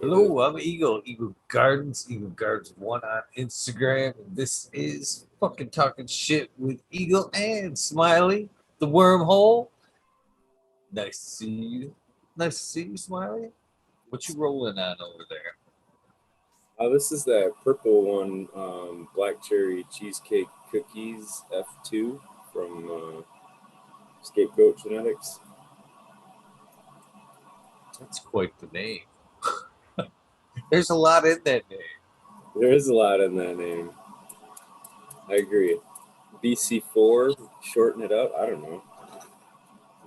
Hello, I'm Eagle, Eagle Gardens, Eagle Gardens 1 on Instagram. And this is fucking talking shit with Eagle and Smiley, the wormhole. Nice to see you. Nice to see you, Smiley. What you rolling on over there? This is that purple one, black cherry cheesecake cookies F2 from Scapegoat Genetics. That's quite the name. There's a lot in that name. There is a lot in that name. I agree. BC4, shorten it up. I don't know.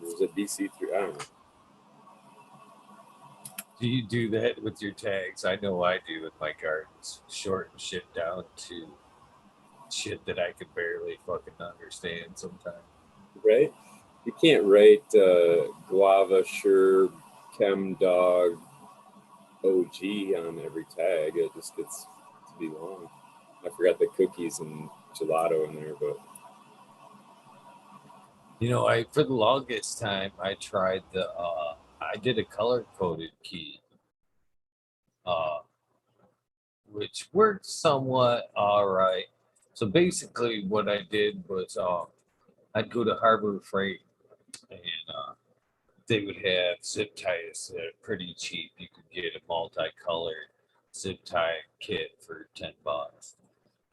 There's a BC3. I don't know. Do you do that with your tags? I know I do with my gardens. Shorten shit down to shit that I can barely fucking understand sometimes. Right? You can't write guava, sure, chem dog, OG on every tag. It just gets to be long. I forgot the cookies and gelato in there, but You know, I for the longest time I tried I did a color coded key, uh which worked somewhat all right. So basically what I did was I'd go to Harbor Freight and they would have zip ties that are pretty cheap. You could get a multicolored zip tie kit for $10.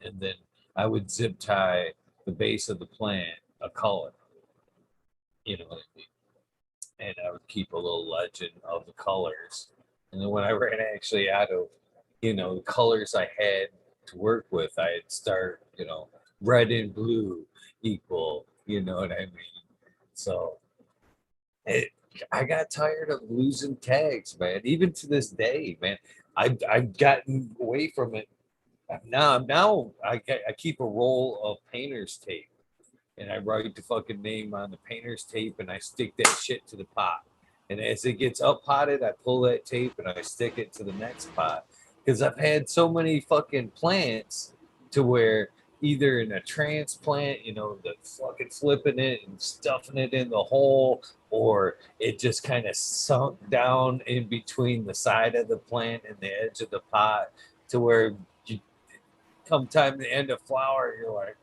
And then I would zip tie the base of the plant a color. You know what I mean? And I would keep a little legend of the colors. And then when I ran actually out of, the colors I had to work with, I'd start, red and blue equal, you know what I mean? So it, I got tired of losing tags, man. Even to this day, man, I've gotten away from it. Now I keep a roll of painter's tape and I write the fucking name on the painter's tape and I stick that shit to the pot. And as it gets up potted, I pull that tape and I stick it to the next pot. Because I've had so many fucking plants to where either in a transplant, the fucking flipping it and stuffing it in the hole, or it just kind of sunk down in between the side of the plant and the edge of the pot to where you come time to end of flower, you're like,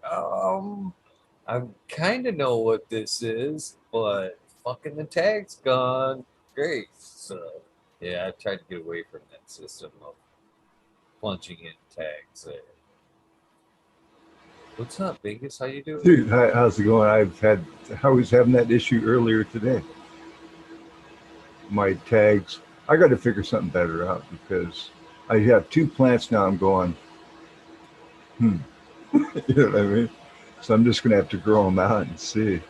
I kind of know what this is, but fucking the tag's gone. Great. So, yeah, I tried to get away from that system of plunging in tags there. What's up, Bingus? How you doing? Dude, how's it going? I was having that issue earlier today. My tags, I got to figure something better out because I have two plants now. I'm going, hmm, you know what I mean? So I'm just gonna have to grow them out and see.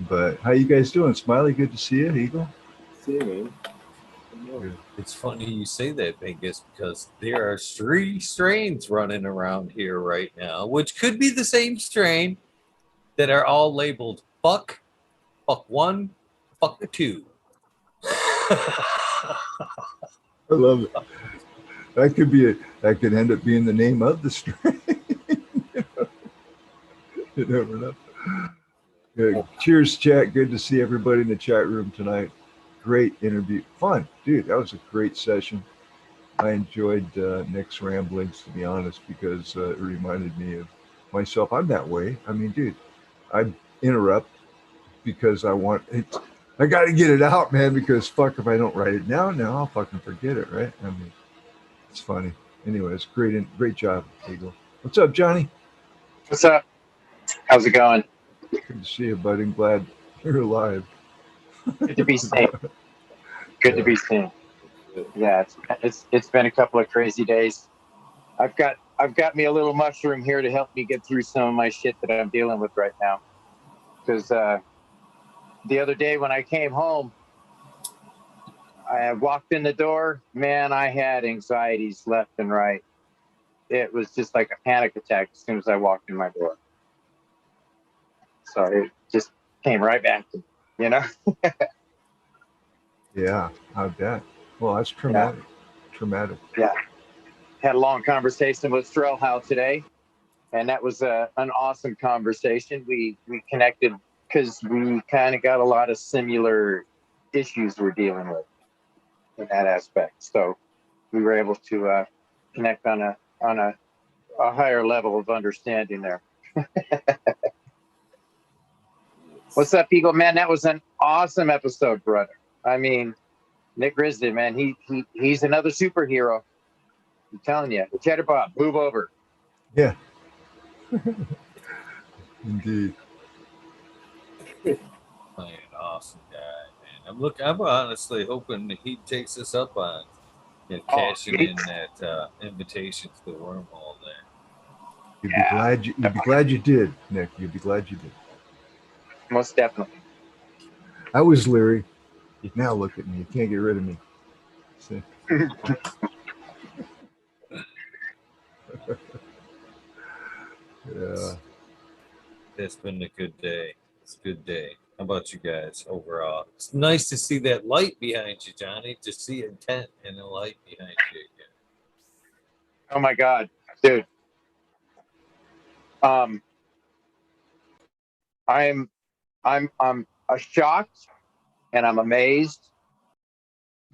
But how you guys doing, Smiley? Good to see you, Eagle. see, man. Good. It's funny you say that, Bingus, because there are three strains running around here right now, which could be the same strain that are all labeled fuck one, fuck two. I love it. That could end up being the name of the strain. You never know. Good. Cheers, chat. Good to see everybody in the chat room tonight. Great interview. Fun, dude. That was a great session. I enjoyed Nick's ramblings, to be honest, because it reminded me of myself. I'm that way. I mean, dude, I interrupt because I want it. I got to get it out, man, because fuck, if I don't write it down now, I'll fucking forget it, right? I mean, it's funny. Anyways, great job, Eagle. What's up, Johnny? What's up? How's it going? Good to see you, buddy. I'm glad you're alive. Good to be seen. Good to be seen. Yeah, it's been a couple of crazy days. I've got me a little mushroom here to help me get through some of my shit that I'm dealing with right now. Because the other day when I came home, I walked in the door. Man, I had anxieties left and right. It was just like a panic attack as soon as I walked in my door. So it just came right back to me, you know? Yeah, I bet. Well, that's traumatic. Yeah. Traumatic. Yeah. Had a long conversation with Strelhow today, and that was an awesome conversation. We connected because we kind of got a lot of similar issues we're dealing with in that aspect. So we were able to connect on a higher level of understanding there. What's up, Eagle? Man, that was an awesome episode, brother. I mean, Nick Grizzly, man, he's another superhero. I'm telling you. Cheddar Bob, move over. Yeah. Indeed. An awesome guy, man. I'm honestly hoping that he takes us up on cashing in that invitation to the wormhole there. You'd be glad you did, Nick. You'd be glad you did. Most definitely. I was leery. Now look at me. You can't get rid of me. See? Yeah. It's been a good day. It's a good day. How about you guys overall? It's nice to see that light behind you, Johnny. To see a tent and a light behind you again. Oh my God, dude. I'm shocked and I'm amazed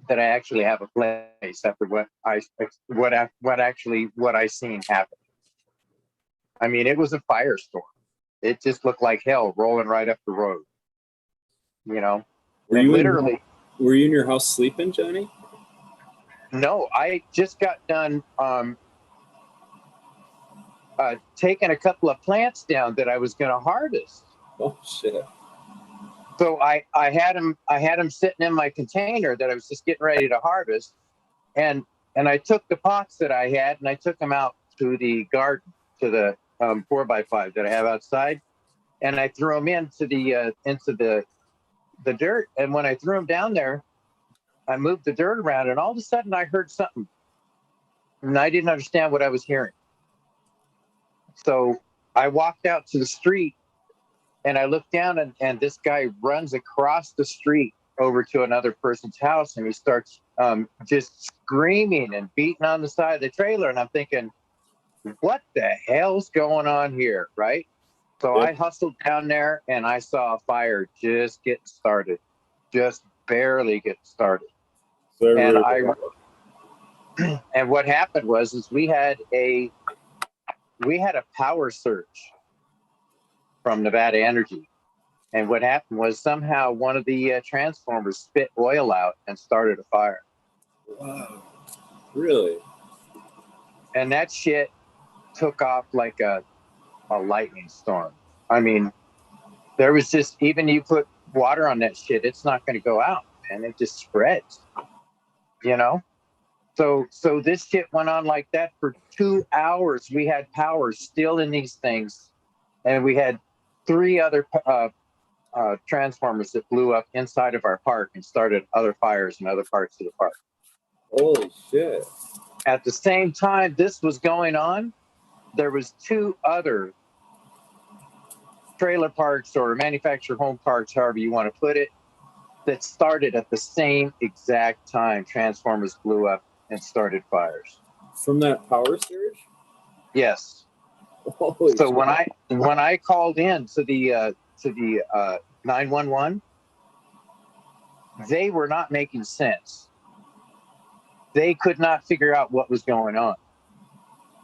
that I actually have a place after what I seen happen. I mean, it was a firestorm. It just looked like hell rolling right up the road. You know, Were you in your house sleeping, Johnny? No, I just got done taking a couple of plants down that I was going to harvest. Oh shit! So I had them sitting in my container that I was just getting ready to harvest, and I took the pots that I had and I took them out to the garden, to the 4x5 that I have outside, and I threw them into the dirt. And when I threw them down there, I moved the dirt around, and all of a sudden I heard something, and I didn't understand what I was hearing. So I walked out to the street, and I looked down, and this guy runs across the street over to another person's house, and he starts just screaming and beating on the side of the trailer. And I'm thinking, what the hell's going on here, right? So I hustled down there, and I saw a fire just getting started, just barely getting started. And what happened was we had a power surge from Nevada Energy. And what happened was somehow one of the transformers spit oil out and started a fire. Wow. Really? And that shit took off like a lightning storm. I mean, there was just, even you put water on that shit, it's not going to go out, and it just spreads, you know? So this shit went on like that for 2 hours. We had power still in these things, and we had 3 other transformers that blew up inside of our park and started other fires in other parts of the park. Holy shit. At the same time this was going on, there was 2 other trailer parks or manufactured home parks, however you want to put it, that started at the same exact time. Transformers blew up and started fires. From that power surge? Yes. Holy so shit. when I called in to the 911, they were not making sense. They could not figure out what was going on.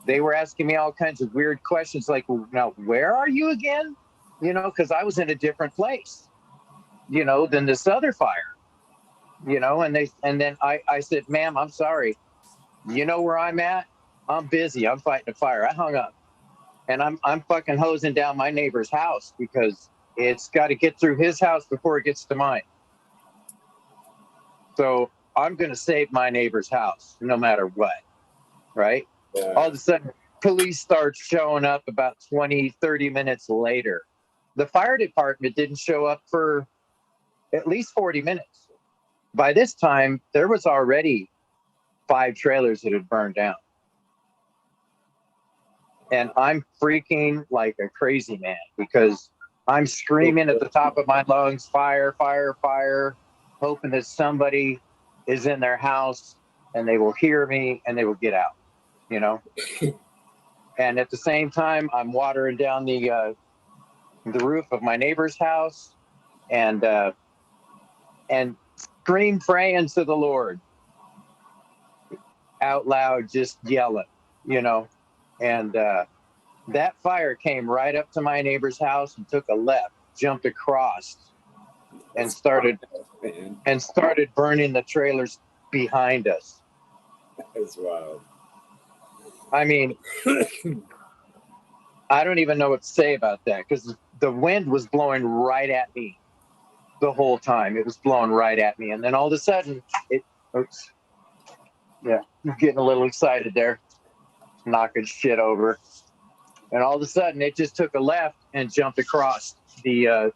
They were asking me all kinds of weird questions, like, well, now where are you again? You know, because I was in a different place, you know, than this other fire, you know. And then I said, ma'am, I'm sorry. You know where I'm at? I'm busy. I'm fighting a fire. I hung up, and I'm fucking hosing down my neighbor's house because it's got to get through his house before it gets to mine. So I'm going to save my neighbor's house no matter what, right? Yeah. All of a sudden, police start showing up about 20, 30 minutes later. The fire department didn't show up for at least 40 minutes. By this time, there was already 5 trailers that had burned down. And I'm freaking like a crazy man because I'm screaming at the top of my lungs, fire, fire, fire, hoping that somebody is in their house and they will hear me and they will get out, you know? And at the same time, I'm watering down the roof of my neighbor's house and scream praying to the Lord. out loud, just yelling, you know. And that fire came right up to my neighbor's house and took a left, jumped across, and started burning the trailers behind us. That's wild. I mean, I don't even know what to say about that, because the wind was blowing right at me the whole time. It was blowing right at me. And then all of a sudden, oops. Yeah, I'm getting a little excited there, knocking shit over. And all of a sudden, it just took a left and jumped across the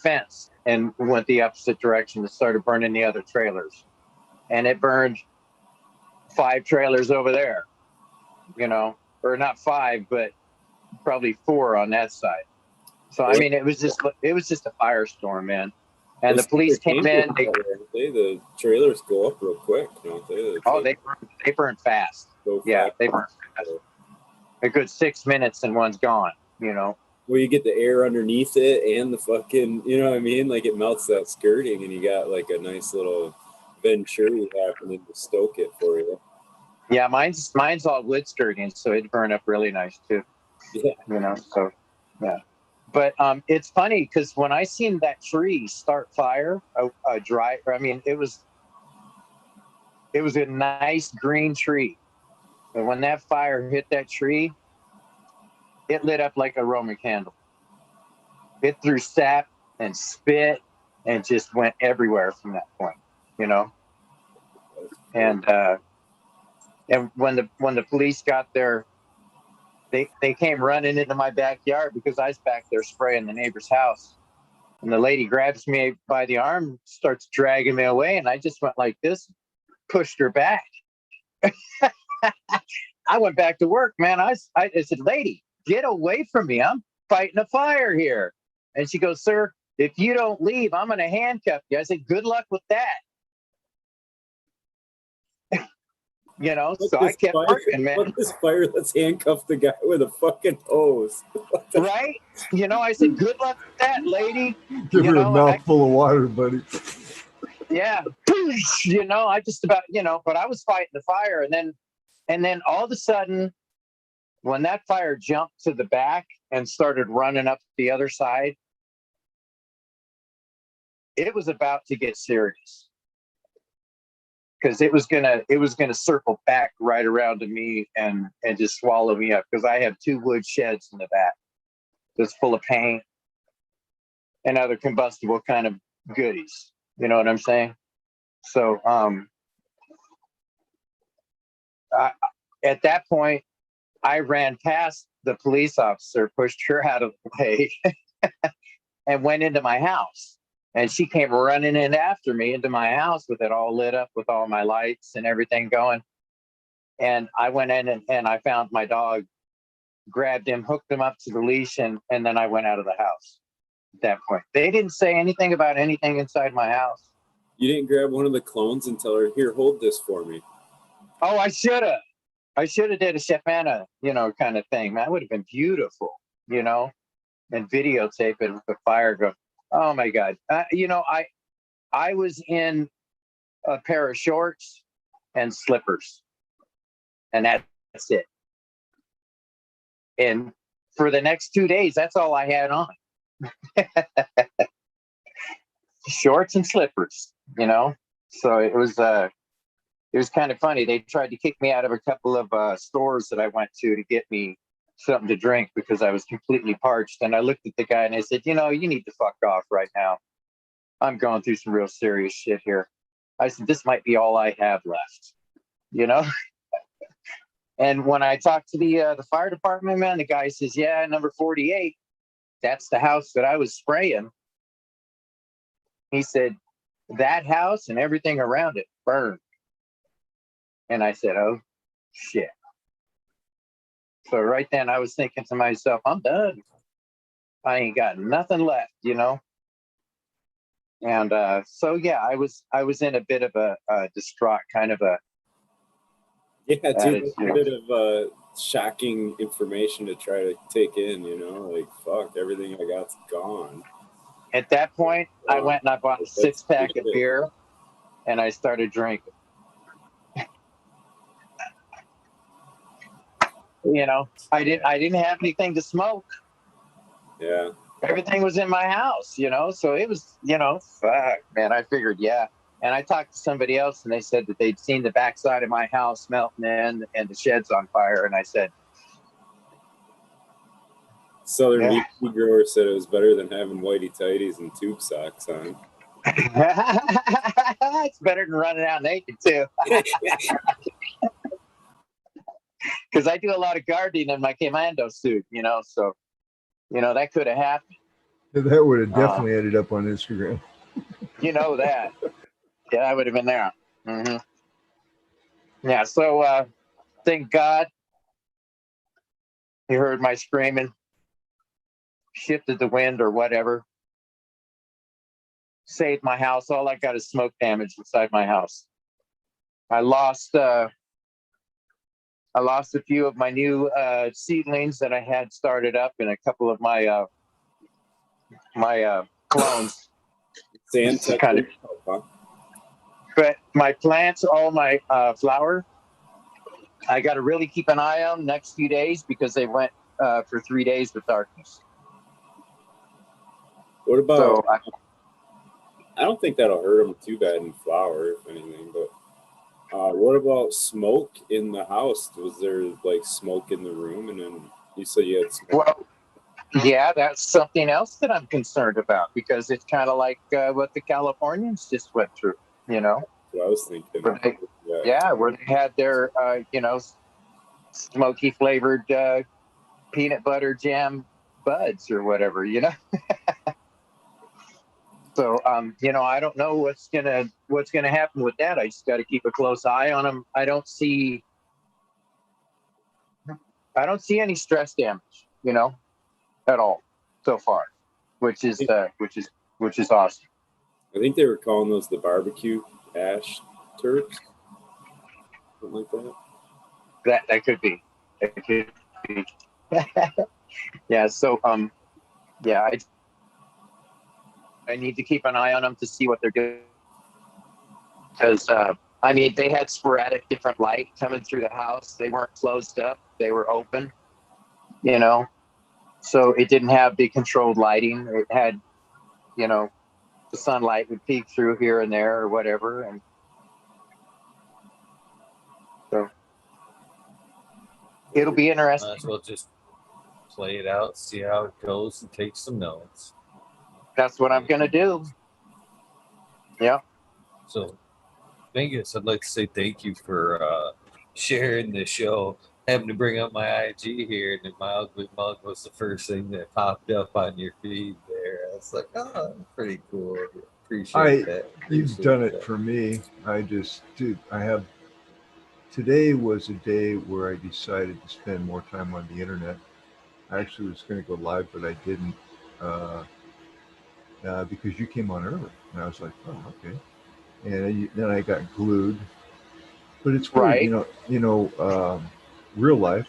fence and went the opposite direction and started burning the other trailers. And it burned 5 trailers over there, you know, or not 5, but probably 4 on that side. So I mean, it was just a firestorm, man. And the police came in. The trailers go up real quick, don't they? Oh, they burn fast. Yeah, they burn fast. A good 6 minutes and one's gone, you know. Well, you get the air underneath it and the fucking, you know what I mean? Like it melts that skirting and you got like a nice little venturi happening to stoke it for you. Yeah, mine's all wood skirting, so it'd burn up really nice too. Yeah. You know, so yeah. But it's funny because when I seen that tree start fire, it was a nice green tree. And when that fire hit that tree, it lit up like a Roman candle. It threw sap and spit and just went everywhere from that point, you know. And when the police got there, they came running into my backyard because I was back there spraying the neighbor's house. And the lady grabs me by the arm, starts dragging me away, and I just went like this, pushed her back. I went back to work, man. I said, lady, get away from me. I'm fighting a fire here. And she goes, sir, if you don't leave, I'm going to handcuff you. I said, good luck with that. You know, so I kept working, man. What this fire? Let's handcuff the guy with a fucking hose. Right? You know, I said, good luck with that, lady. Give her a mouthful of water, buddy. Yeah. You know, I just about, you know, but I was fighting the fire. And then all of a sudden, when that fire jumped to the back and started running up the other side, it was about to get serious. Because it was gonna circle back right around to me and just swallow me up, because I have 2 wood sheds in the back that's full of paint and other combustible kind of goodies. You know what I'm saying? So at that point, I ran past the police officer, pushed her out of the way, and went into my house. And she came running in after me into my house with it all lit up with all my lights and everything going. And I went in and I found my dog, grabbed him, hooked him up to the leash, and then I went out of the house at that point. They didn't say anything about anything inside my house. You didn't grab one of the clones and tell her, here, hold this for me. Oh, I should have. I should have did a Chef Anna, you know, kind of thing. That would have been beautiful, you know, and videotape it with the fire go. Oh my God. You know, I was in a pair of shorts and slippers, and that's it. And for the next 2 days, that's all I had on. Shorts and slippers, you know? So it was kind of funny. They tried to kick me out of a couple of stores that I went to get me something to drink because I was completely parched. And I looked at the guy and I said, you know, you need to fuck off right now. I'm going through some real serious shit here. I said, this might be all I have left, you know? And when I talked to the fire department, man, the guy says, yeah, number 48, that's the house that I was spraying. He said, that house and everything around it burned. And I said, oh, shit. So right then I was thinking to myself, I'm done. I ain't got nothing left, you know? And so, yeah, I was in a bit of a distraught kind of a. Yeah, dude, a bit of shocking information to try to take in, you know? Like, fuck, everything I got's gone. At that point, I went and I bought a 6-pack of beer and I started drinking. I didn't have anything to smoke. Yeah. Everything was in my house, so it was, fuck, man. I figured, yeah. And I talked to somebody else, and they said that they'd seen the backside of my house melting in and the shed's on fire. And I said, Southern yeah. VP grower said it was better than having whitey tighties and tube socks on. It's better than running out naked too. Because I do a lot of gardening in my commando suit, so that could have happened. That would have definitely ended up on Instagram. You know that. Yeah, I would have been there. Mm-hmm. Yeah, so thank God he heard my screaming, shifted the wind or whatever, saved my house. All I got is smoke damage inside my house. I lost a few of my new seedlings that I had started up, and a couple of my clones. Sand kind of, huh? but my plants, all my flower, I got to really keep an eye on next few days because they went for 3 days with darkness. What about? So I don't think that'll hurt them too bad in flower, if anything. But what about smoke in the house? Was there like smoke in the room? And then you said you had smoke. Well, yeah, that's something else that I'm concerned about because it's kind of like what the Californians just went through. That's what I was thinking. Where they had their smoky flavored peanut butter jam buds or whatever. So, I don't know what's gonna happen with that. I just got to keep a close eye on them. I don't see any stress damage, at all so far, which is awesome. I think they were calling those the barbecue ash turps, something like that. That could be. It could be. Yeah. So, yeah, I need to keep an eye on them to see what they're doing because they had sporadic different light coming through the house. They weren't closed up; they were open. So it didn't have the controlled lighting. It had, the sunlight would peek through here and there or whatever, and so it'll be interesting. Might as well just play it out, see how it goes, and take some notes. That's what I'm gonna do. Yeah. So, Mingus, I'd like to say thank you for sharing the show. Having to bring up my IG here, and then my ugly mug was the first thing that popped up on your feed there. I was like, oh, pretty cool. Appreciate that. You've done it for me. Today was a day where I decided to spend more time on the internet. I actually was going to go live, but I didn't because you came on early, and I was like, oh, okay. And then I got glued. But it's weird, right. Real life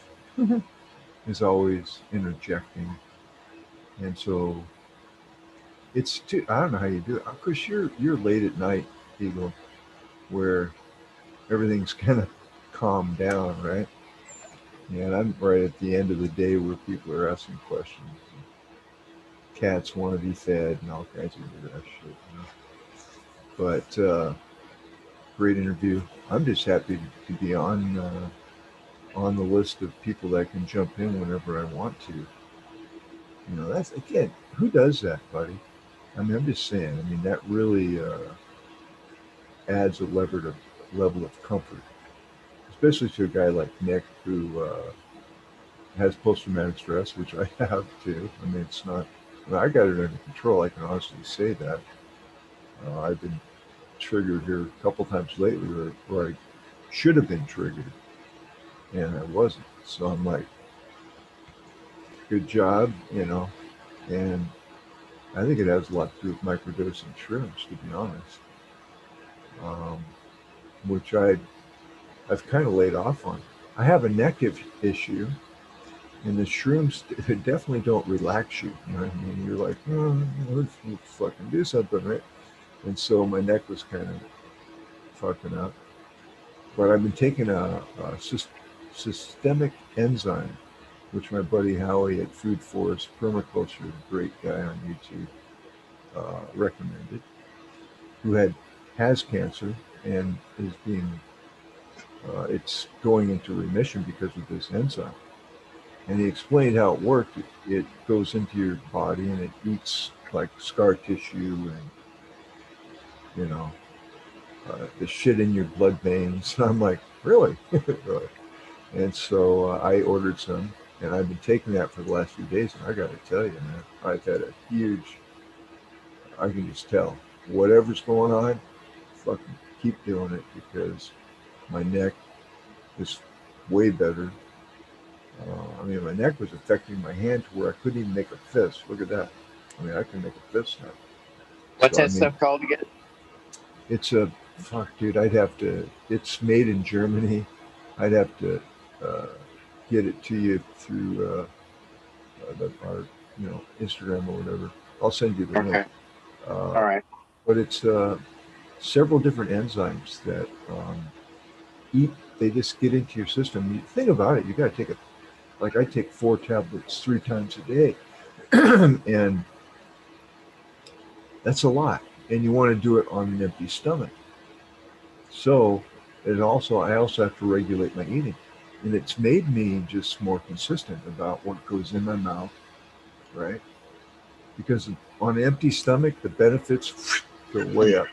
is always interjecting, and so it's I don't know how you do it. Of course, you're late at night, Eagle, where everything's kind of calmed down, right? Yeah, and I'm right at the end of the day where people are asking questions. Cats want to be fed and all kinds of weird shit. But great interview. I'm just happy to be on the list of people that can jump in whenever I want to. That's, again, who does that, buddy? I mean, I'm just saying. I mean, that really adds a level of comfort, especially to a guy like Nick who has post-traumatic stress, which I have too. I mean, it's not. I got it under control. I can honestly say that. I've been triggered here a couple times lately where I should have been triggered, and I wasn't. So I'm like, good job, and I think it has a lot to do with microdosing shrooms, to be honest, which I've kind of laid off on. I have a neck issue, and the shrooms they definitely don't relax you. You know what I mean? You're like, let's fucking do something, right? And so my neck was kind of fucking up. But I've been taking a systemic enzyme, which my buddy Howie at Food Forest Permaculture, great guy on YouTube, recommended, who has cancer and is being it's going into remission because of this enzyme. And he explained how it worked. It goes into your body and it eats like scar tissue and, you know, the shit in your blood veins. And I'm like, really? Really? And so I ordered some, and I've been taking that for the last few days. And I got to tell you, man, I've had a huge, I can just tell, whatever's going on, fucking keep doing it because my neck is way better. I mean, my neck was affecting my hand to where I couldn't even make a fist. Look at that. I mean, I can make a fist now. What's So, that stuff called again? It's a, fuck, dude, I'd have to, it's made in Germany. I'd have to get it to you through our, Instagram or whatever. I'll send you the link. Okay. All right. But it's several different enzymes that they just get into your system. You think about it, you got to take it. Like I take 4 tablets 3 times a day, and that's a lot. And you want to do it on an empty stomach. So I also have to regulate my eating, and it's made me just more consistent about what goes in my mouth, right? Because on an empty stomach, the benefits go way up,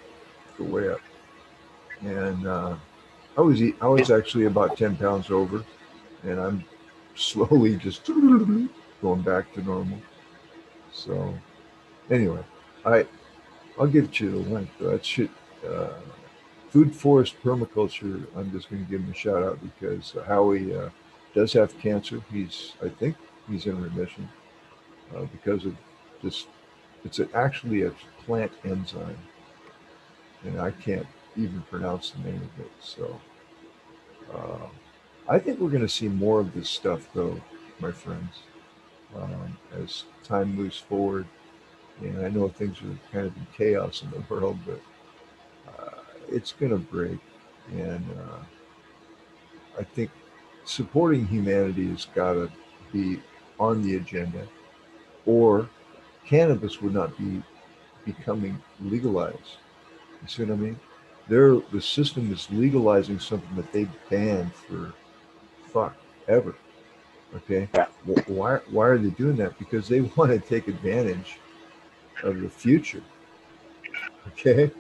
And I was actually about 10 pounds over, and I'm slowly just going back to normal. So anyway, I'll give you the link. That shit, Food Forest Permaculture. I'm just going to give him a shout out because Howie does have cancer. I think he's in remission because of this. It's actually a plant enzyme, and I can't even pronounce the name of it. So I think we're going to see more of this stuff, though, my friends, as time moves forward. And I know things are kind of in chaos in the world, but it's going to break. And I think supporting humanity has got to be on the agenda, or cannabis would not be becoming legalized. You see what I mean? The system is legalizing something that they banned for ever. Okay, Yeah. why are they doing that? Because they want to take advantage of the future. Okay,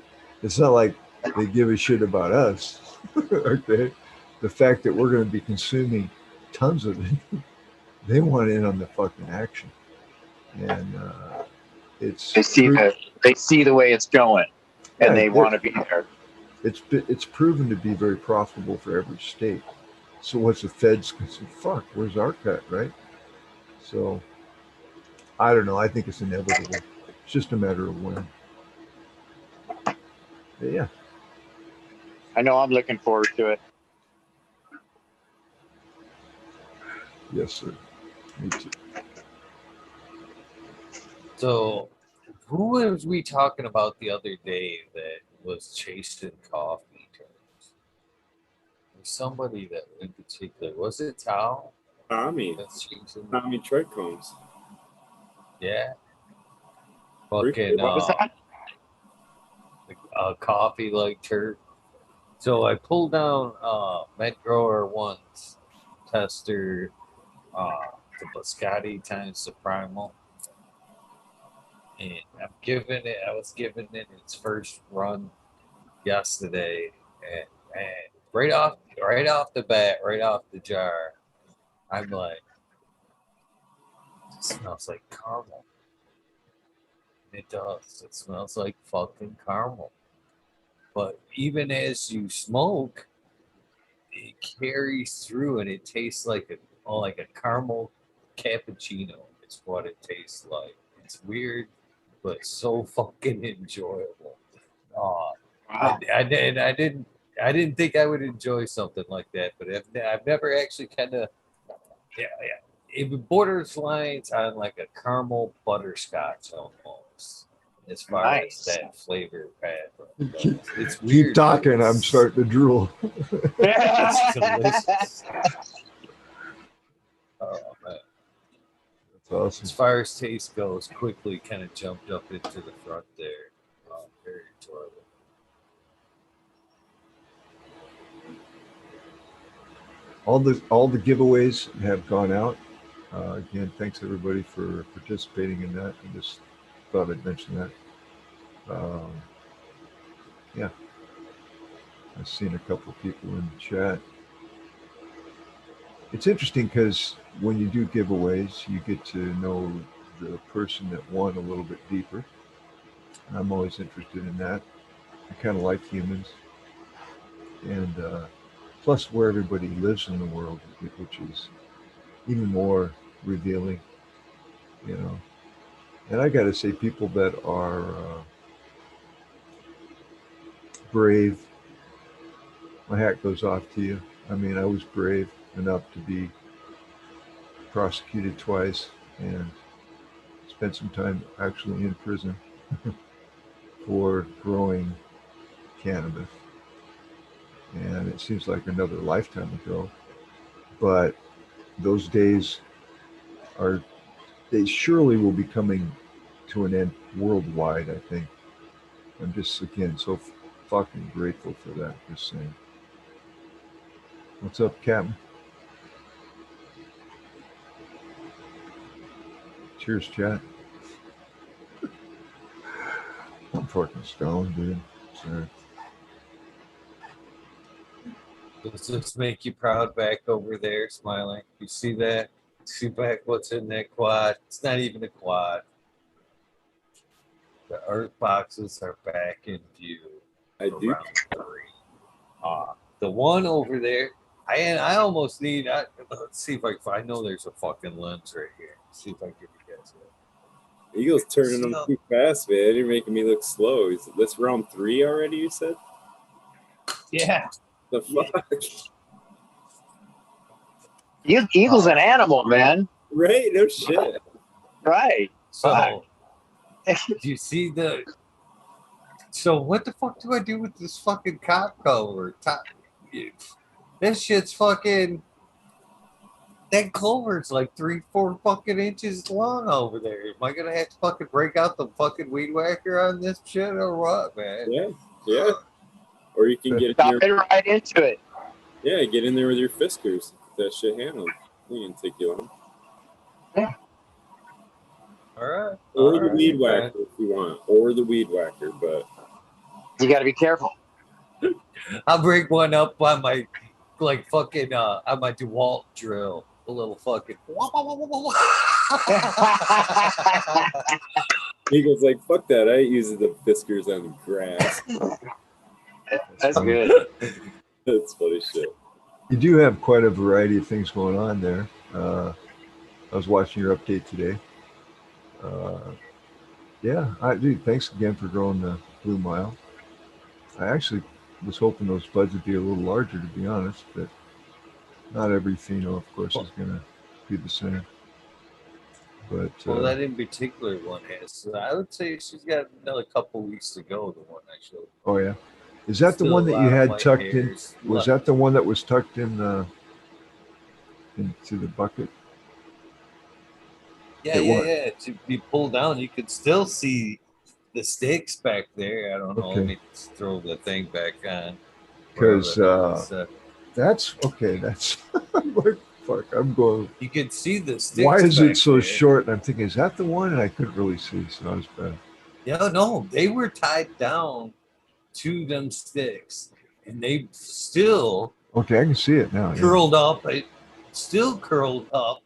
it's not like they give a shit about us. Okay, the fact that we're going to be consuming tons of it, they want in on the fucking action, and it's They see the way it's going, and they want to be there. it's proven to be very profitable for every state. So what's the Fed's going to say? Fuck, where's our cut, right? So I don't know. I think it's inevitable. It's just a matter of when. But yeah. I know I'm looking forward to it. Yes, sir. Me too. So, who was we talking about the other day that was chasing coffee terms? There's somebody that in particular. Was it Tao? Tommy That's chasing. Trichomes. Yeah. Fucking What was that? coffee like turd. So I pulled down Met Grower One's tester, the Biscotti times the Primal. And I was giving it its first run yesterday, and right off the bat, right off the jar, I'm like, it smells like caramel. It does. It smells like fucking caramel. But even as you smoke, it carries through, and it tastes like a caramel cappuccino. It's what it tastes like. It's weird, but so fucking enjoyable. Uh, Wow. I didn't think I would enjoy something like that, but I've never actually kind of yeah. It borders lines on like a caramel butterscotch almost, as far Nice. as that flavor pad goes. It's weird. Keep talking. I'm starting to drool. It's delicious. awesome. As far as taste goes, quickly kind of jumped up into the front there. Very enjoyable. All the giveaways have gone out. Again, thanks everybody for participating in that. I just thought I'd mention that. Yeah, I've seen a couple of people in the chat. It's interesting because when you do giveaways, you get to know the person that won a little bit deeper. I'm always interested in that. I kind of like humans, and plus where everybody lives in the world, which is even more revealing, you know. And I got to say, people that are brave, my hat goes off to you. I mean, I was brave enough to be prosecuted twice and spent some time actually in prison for growing cannabis. And it seems like another lifetime ago. But those days they surely will be coming to an end worldwide, I think. I'm just, again, so fucking grateful for that, just saying. What's up, Captain? Cheers, chat. I'm fucking stoned, dude. Sorry. Does this make you proud back over there, smiling? You see that? See back what's in that quad? It's not even a quad. The earth boxes are back in view. I do. Round 3. The one over there, I almost need. Let's see if I know there's a fucking lens right here. Let's see if I can give you guys that. Eagle's turning them too fast, man. You're making me look slow. That's round 3 already, you said? Yeah. The fuck? Eagle's an animal, man. Right? No shit. Right. So, do you see the? So what the fuck do I do with this fucking cop cover? This shit's fucking. That culvert's like 3-4 fucking inches long over there. Am I gonna have to fucking break out the fucking weed whacker on this shit or what, man? Yeah. Yeah. Or you can get in Stop there. it right into it. Yeah, get in there with your fiskers. That shit handled. We can take you on. All right. Or the weed whacker if you want. Or the weed whacker, but You got to be careful. I'll bring one up on my, like fucking, on my DeWalt drill. A little fucking. Eagle's like, fuck that. I ain't using the fiskers on the grass. That's good. That's funny shit. You do have quite a variety of things going on there. I was watching your update today. Yeah, dude, thanks again for growing the Blue Mile. I actually was hoping those buds would be a little larger, to be honest, but not every pheno, of course, is going to be the same. But well, that in particular one has. So I would say she's got another couple weeks to go. The one I showed. Oh yeah, is that the Still one a that lot you of had white tucked hairs in? Was left. that the one that was tucked in into the bucket? Yeah, yeah. To be pulled down, you could still see the stakes back there. I don't know. Okay. Let me throw the thing back on. Because Wherever that's okay. That's like, fuck. I'm going. you could see the sticks. Why is back it so there. short? And I'm thinking, is that the one? And I couldn't really see, so I was bad. Yeah, no, they were tied down to them sticks, and they still Okay, I can see it now. Yeah. curled up. It still curled up,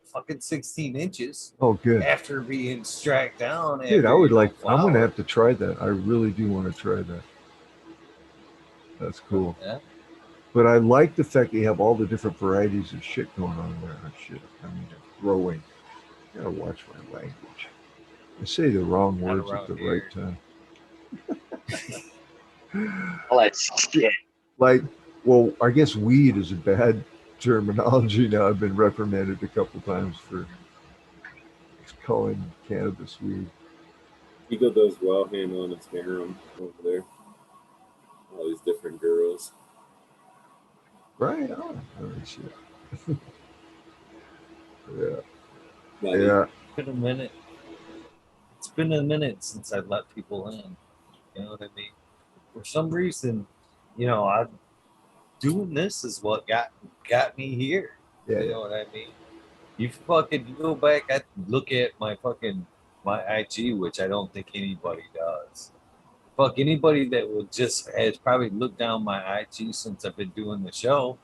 fucking 16 inches. Oh, good. After being strapped down. Dude, I would like. I'm gonna flower. have to try that. I really do want to try that. That's cool. Yeah. But I like the fact that you have all the different varieties of shit going on there. Oh, shit. I mean, growing. I gotta watch my language. I say the wrong Not words at the around here. right time. All that shit. Like, well, I guess weed is a bad terminology now. I've been reprimanded a couple times for calling cannabis weed. Eagle does well handling his harem over there. All these different girls. Right on. Oh, shit. Yeah. Yeah. It's been a minute. It's been a minute since I let people in. You know what I mean? For some reason, I doing this is what got me here. Yeah. You know what I mean? You go back, I look at my IG, which I don't think anybody does. Fuck anybody that will just has probably looked down my IG since I've been doing the show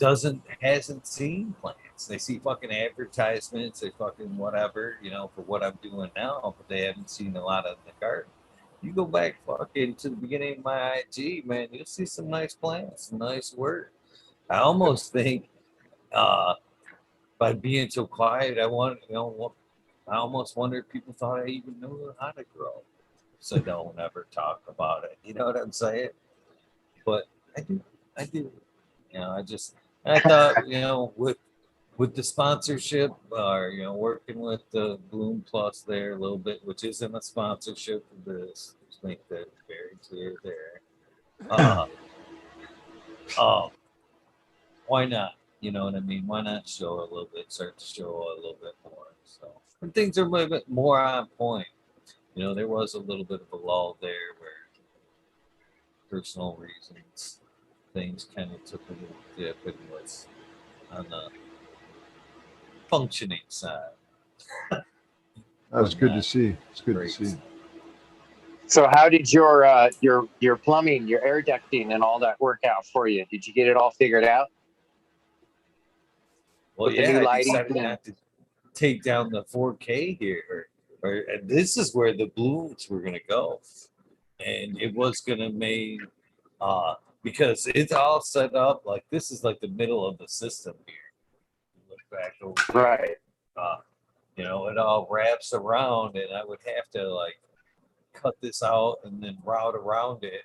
hasn't seen plans. They see fucking advertisements, they fucking whatever, for what I'm doing now, but they haven't seen a lot of the garden. You go back fucking to the beginning of my IG, man, you'll see some nice plants, some nice work. I almost think by being so quiet, I almost wonder if people thought I even knew how to grow. So don't ever talk about it. You know what I'm saying? But I do. I do. I thought, with the sponsorship or, working with the Bloom Plus there a little bit, which isn't a sponsorship for this. Just make that very clear there. Why not? You know what I mean? Why not show a little bit, start to show a little bit more? So when things are a little bit more on point. There was a little bit of a lull there where personal reasons, things kind of took a little dip and was on the functioning side. That was good to see. It's good to see. So how did your plumbing, your air ducting and all that work out for you? Did you get it all figured out? Well, yeah, I decided not to take down the 4K here. And this is where the blooms were going to go. And it was going to make, because it's all set up, like this is like the middle of the system here. Look back over there. Right. It all wraps around, and I would have to like cut this out and then route around it,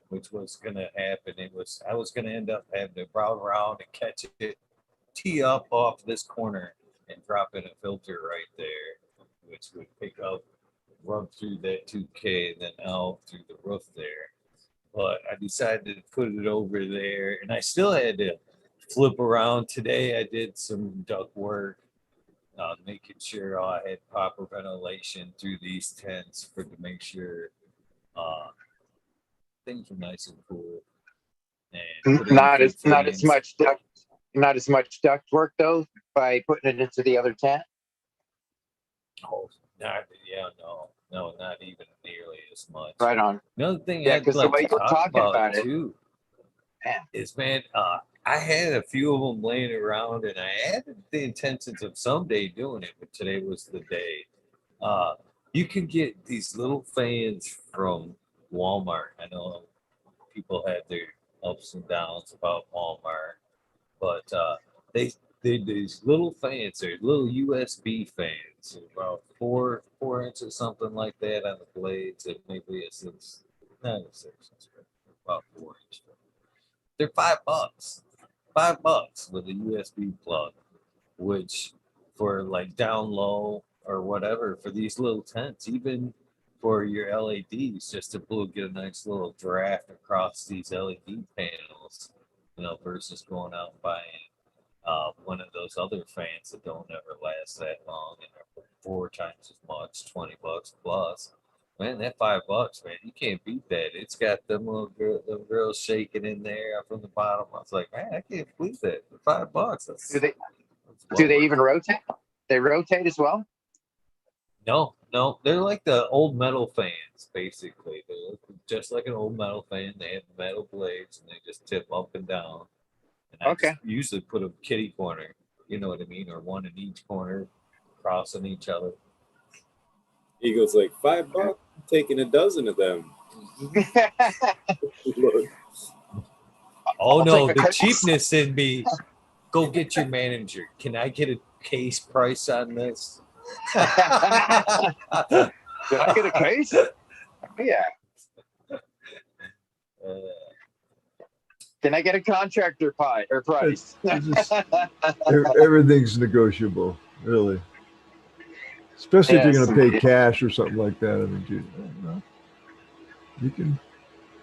which was going to happen. I was going to end up having to route around and catch it, tee up off this corner and drop in a filter right there, which would pick up, run through that 2K and then out through the roof there. But I decided to put it over there, and I still had to flip around. Today I did some duct work, making sure I had proper ventilation through these tents to make sure things were nice and cool. And not as much duct work though by putting it into the other tent. Oh, no, not even nearly as much. Right on. Another thing Yeah, I'd like to talk about it too is, man, I had a few of them laying around, and I had the intentions of someday doing it, but today was the day. You can get these little fans from Walmart. I know people had their ups and downs about Walmart, but they these little fans. They're little USB fans, about 4 inches, something like that, on the blades. It maybe a 6, not a 6 inch, but about 4 inch. They're $5. $5 with a USB plug, which for like down low or whatever for these little tents, even for your LEDs, just to get a nice little draft across these LED panels, versus going out and buying one of those other fans that don't ever last that long and are 4 times as much, $20 plus. Man, that $5, man, you can't beat that. It's got them girls shaking in there from the bottom. I was like, man, I can't believe that. For $5, Do they even rotate? They rotate as well? No, they're like the old metal fans, basically. They look just like an old metal fan. They have metal blades, and they just tip up and down. And I just usually put a kitty corner, you know what I mean, or one in each corner, crossing each other. Eagle's like, $5, I'm taking a dozen of them. Look. Oh no, the cheapness in me. Go get your manager. Can I get a case price on this? Did I get a case? Yeah. Can I get a contractor price? Everything's negotiable, really. Especially if you're going to pay cash or something like that. I mean, dude,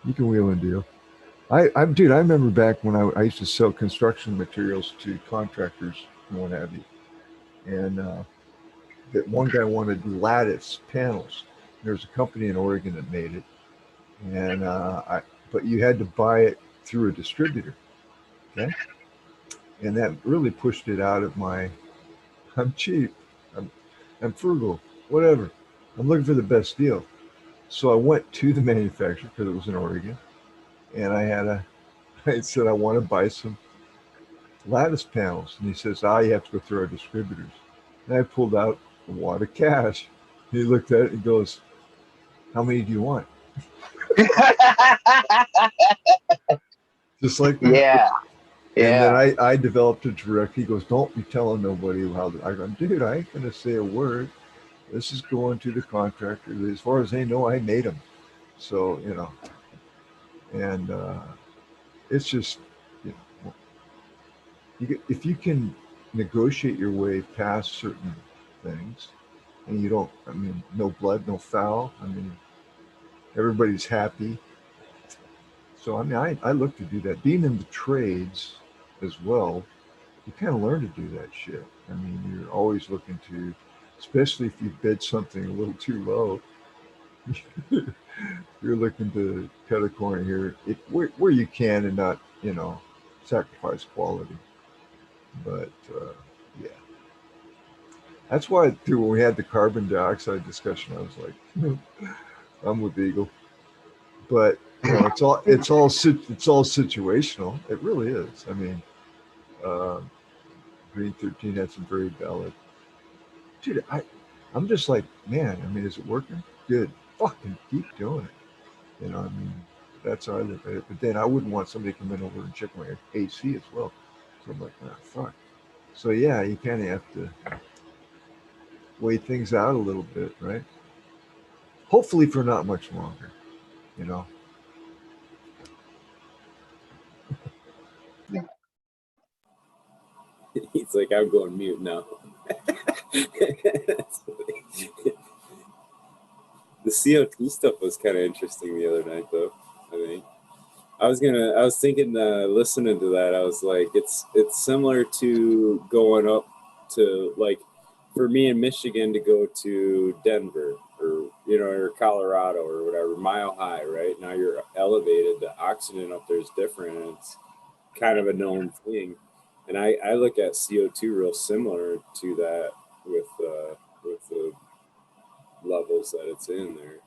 you can wheel and deal. I remember back when I used to sell construction materials to contractors and what have you. And that one guy wanted lattice panels. There's a company in Oregon that made it, and but you had to buy it through a distributor. Okay, and that really pushed it out of my. I'm cheap. I'm, I'm frugal. Whatever. I'm looking for the best deal. So I went to the manufacturer because it was in Oregon, and I said I want to buy some lattice panels, and he says, you have to go through our distributors. And I pulled out a wad of cash. He looked at it and goes, how many do you want? Just like that. Yeah. And then Yeah. I developed a direct. He goes, don't be telling nobody how. I go, dude, I ain't gonna say a word. This is going to the contractor. As far as they know, I made them. So and it's just, you know, if you can negotiate your way past certain things, and you don't, I mean, no blood, no foul. I mean, everybody's happy. So I mean, I look to do that. Being in the trades as well, you kind of learn to do that shit. I mean, you're always looking to, especially if you bid something a little too low, you're looking to cut a corner here where you can and not, sacrifice quality. But yeah, that's why too, when we had the carbon dioxide discussion, I was like, I'm with Eagle. But it's all situational. It really is. I mean, uh, Green 13 had some very valid. Dude, I'm just like, man. I mean, is it working? Good. Fucking keep doing it. I mean, that's how I look at it. But then I wouldn't want somebody to come in over and check my AC as well. So I'm like, fuck. So yeah, you kind of have to weigh things out a little bit, right? Hopefully for not much longer, you know. He's like, I'm going mute now. The CO2 stuff was kind of interesting the other night, though. I think I was thinking, listening to that, I was like, it's similar to going up to, like, for me in Michigan to go to Denver or or Colorado or whatever, Mile High, right? Now you're elevated, the oxygen up there is different, and it's kind of a known thing. And I look at CO2 real similar to that with the levels that it's in there.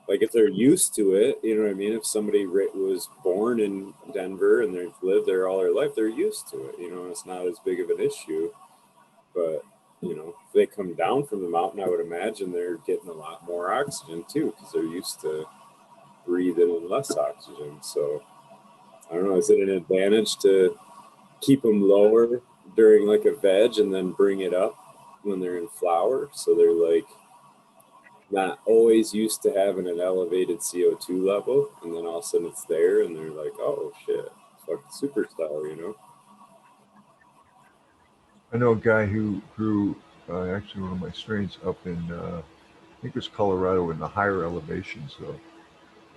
Like if they're used to it, you know what I mean? If somebody was born in Denver and they've lived there all their life, they're used to it. It's not as big of an issue. But if they come down from the mountain, I would imagine they're getting a lot more oxygen too, because they're used to breathing in less oxygen. So I don't know. Is it an advantage to keep them lower during like a veg and then bring it up when they're in flower? So they're like not always used to having an elevated CO2 level, and then all of a sudden it's there, and they're like, "Oh shit, it's fucking superstar," I know a guy who grew actually one of my strains up in I think it was Colorado in the higher elevations though,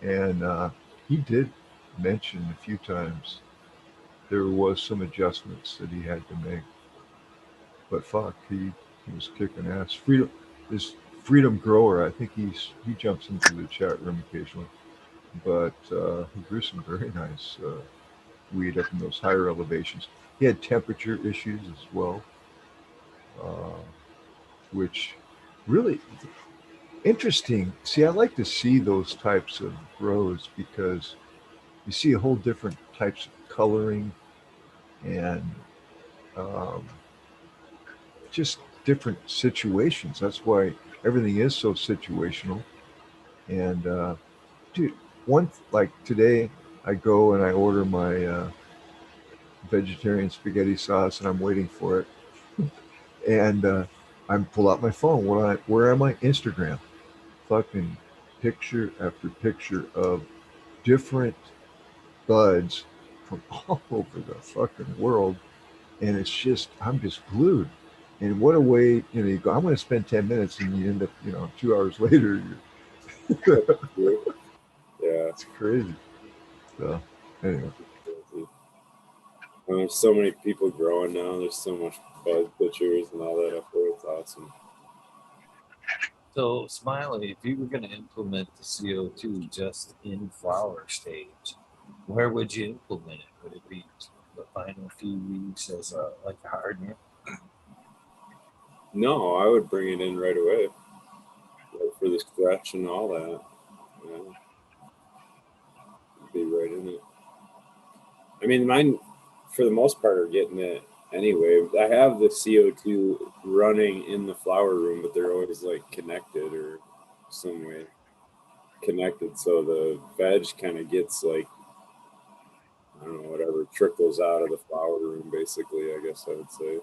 and he did mention a few times there was some adjustments that he had to make. But fuck, he was kicking ass. This Freedom Grower, I think he jumps into the chat room occasionally, but he grew some very nice weed up in those higher elevations. He had temperature issues as well, uh, which really interesting. See, I like to see those types of grows because you see a whole different types of coloring and um, just different situations. That's why everything is so situational. And dude, like today, I go and I order my vegetarian spaghetti sauce, and I'm waiting for it. And I pull out my phone. Where am I? Instagram. Fucking picture after picture of different buds from all over the fucking world, and it's just I'm just glued. And what a way, you go, I'm going to spend 10 minutes, and you end up, 2 hours later, Yeah. it's crazy. So, anyway. And there's so many people growing now. There's so much bud butchers and all that up there. It's awesome. So, Smiley, if you were going to implement the CO2 just in flower stage, where would you implement it? Would it be the final few weeks as like a hardener? No, I would bring it in right away, like for the stretch and all that. Yeah, be right in it. I mean, mine for the most part are getting it anyway. I have the CO2 running in the flower room, but they're always like connected or some way connected. So the veg kind of gets like, I don't know, whatever trickles out of the flower room, basically, I guess I would say.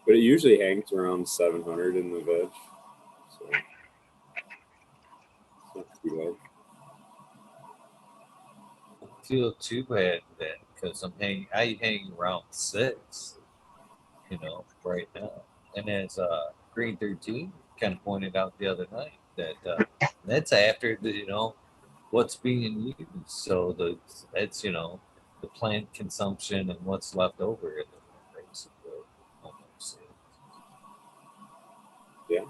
But it usually hangs around 700 in the veg. So it's not too bad. I don't feel too bad then because I hang around 6, right now. And as Green 13 kind of pointed out the other night, that that's after what's being used. So that's the plant consumption and what's left over in the basically almost. Yeah.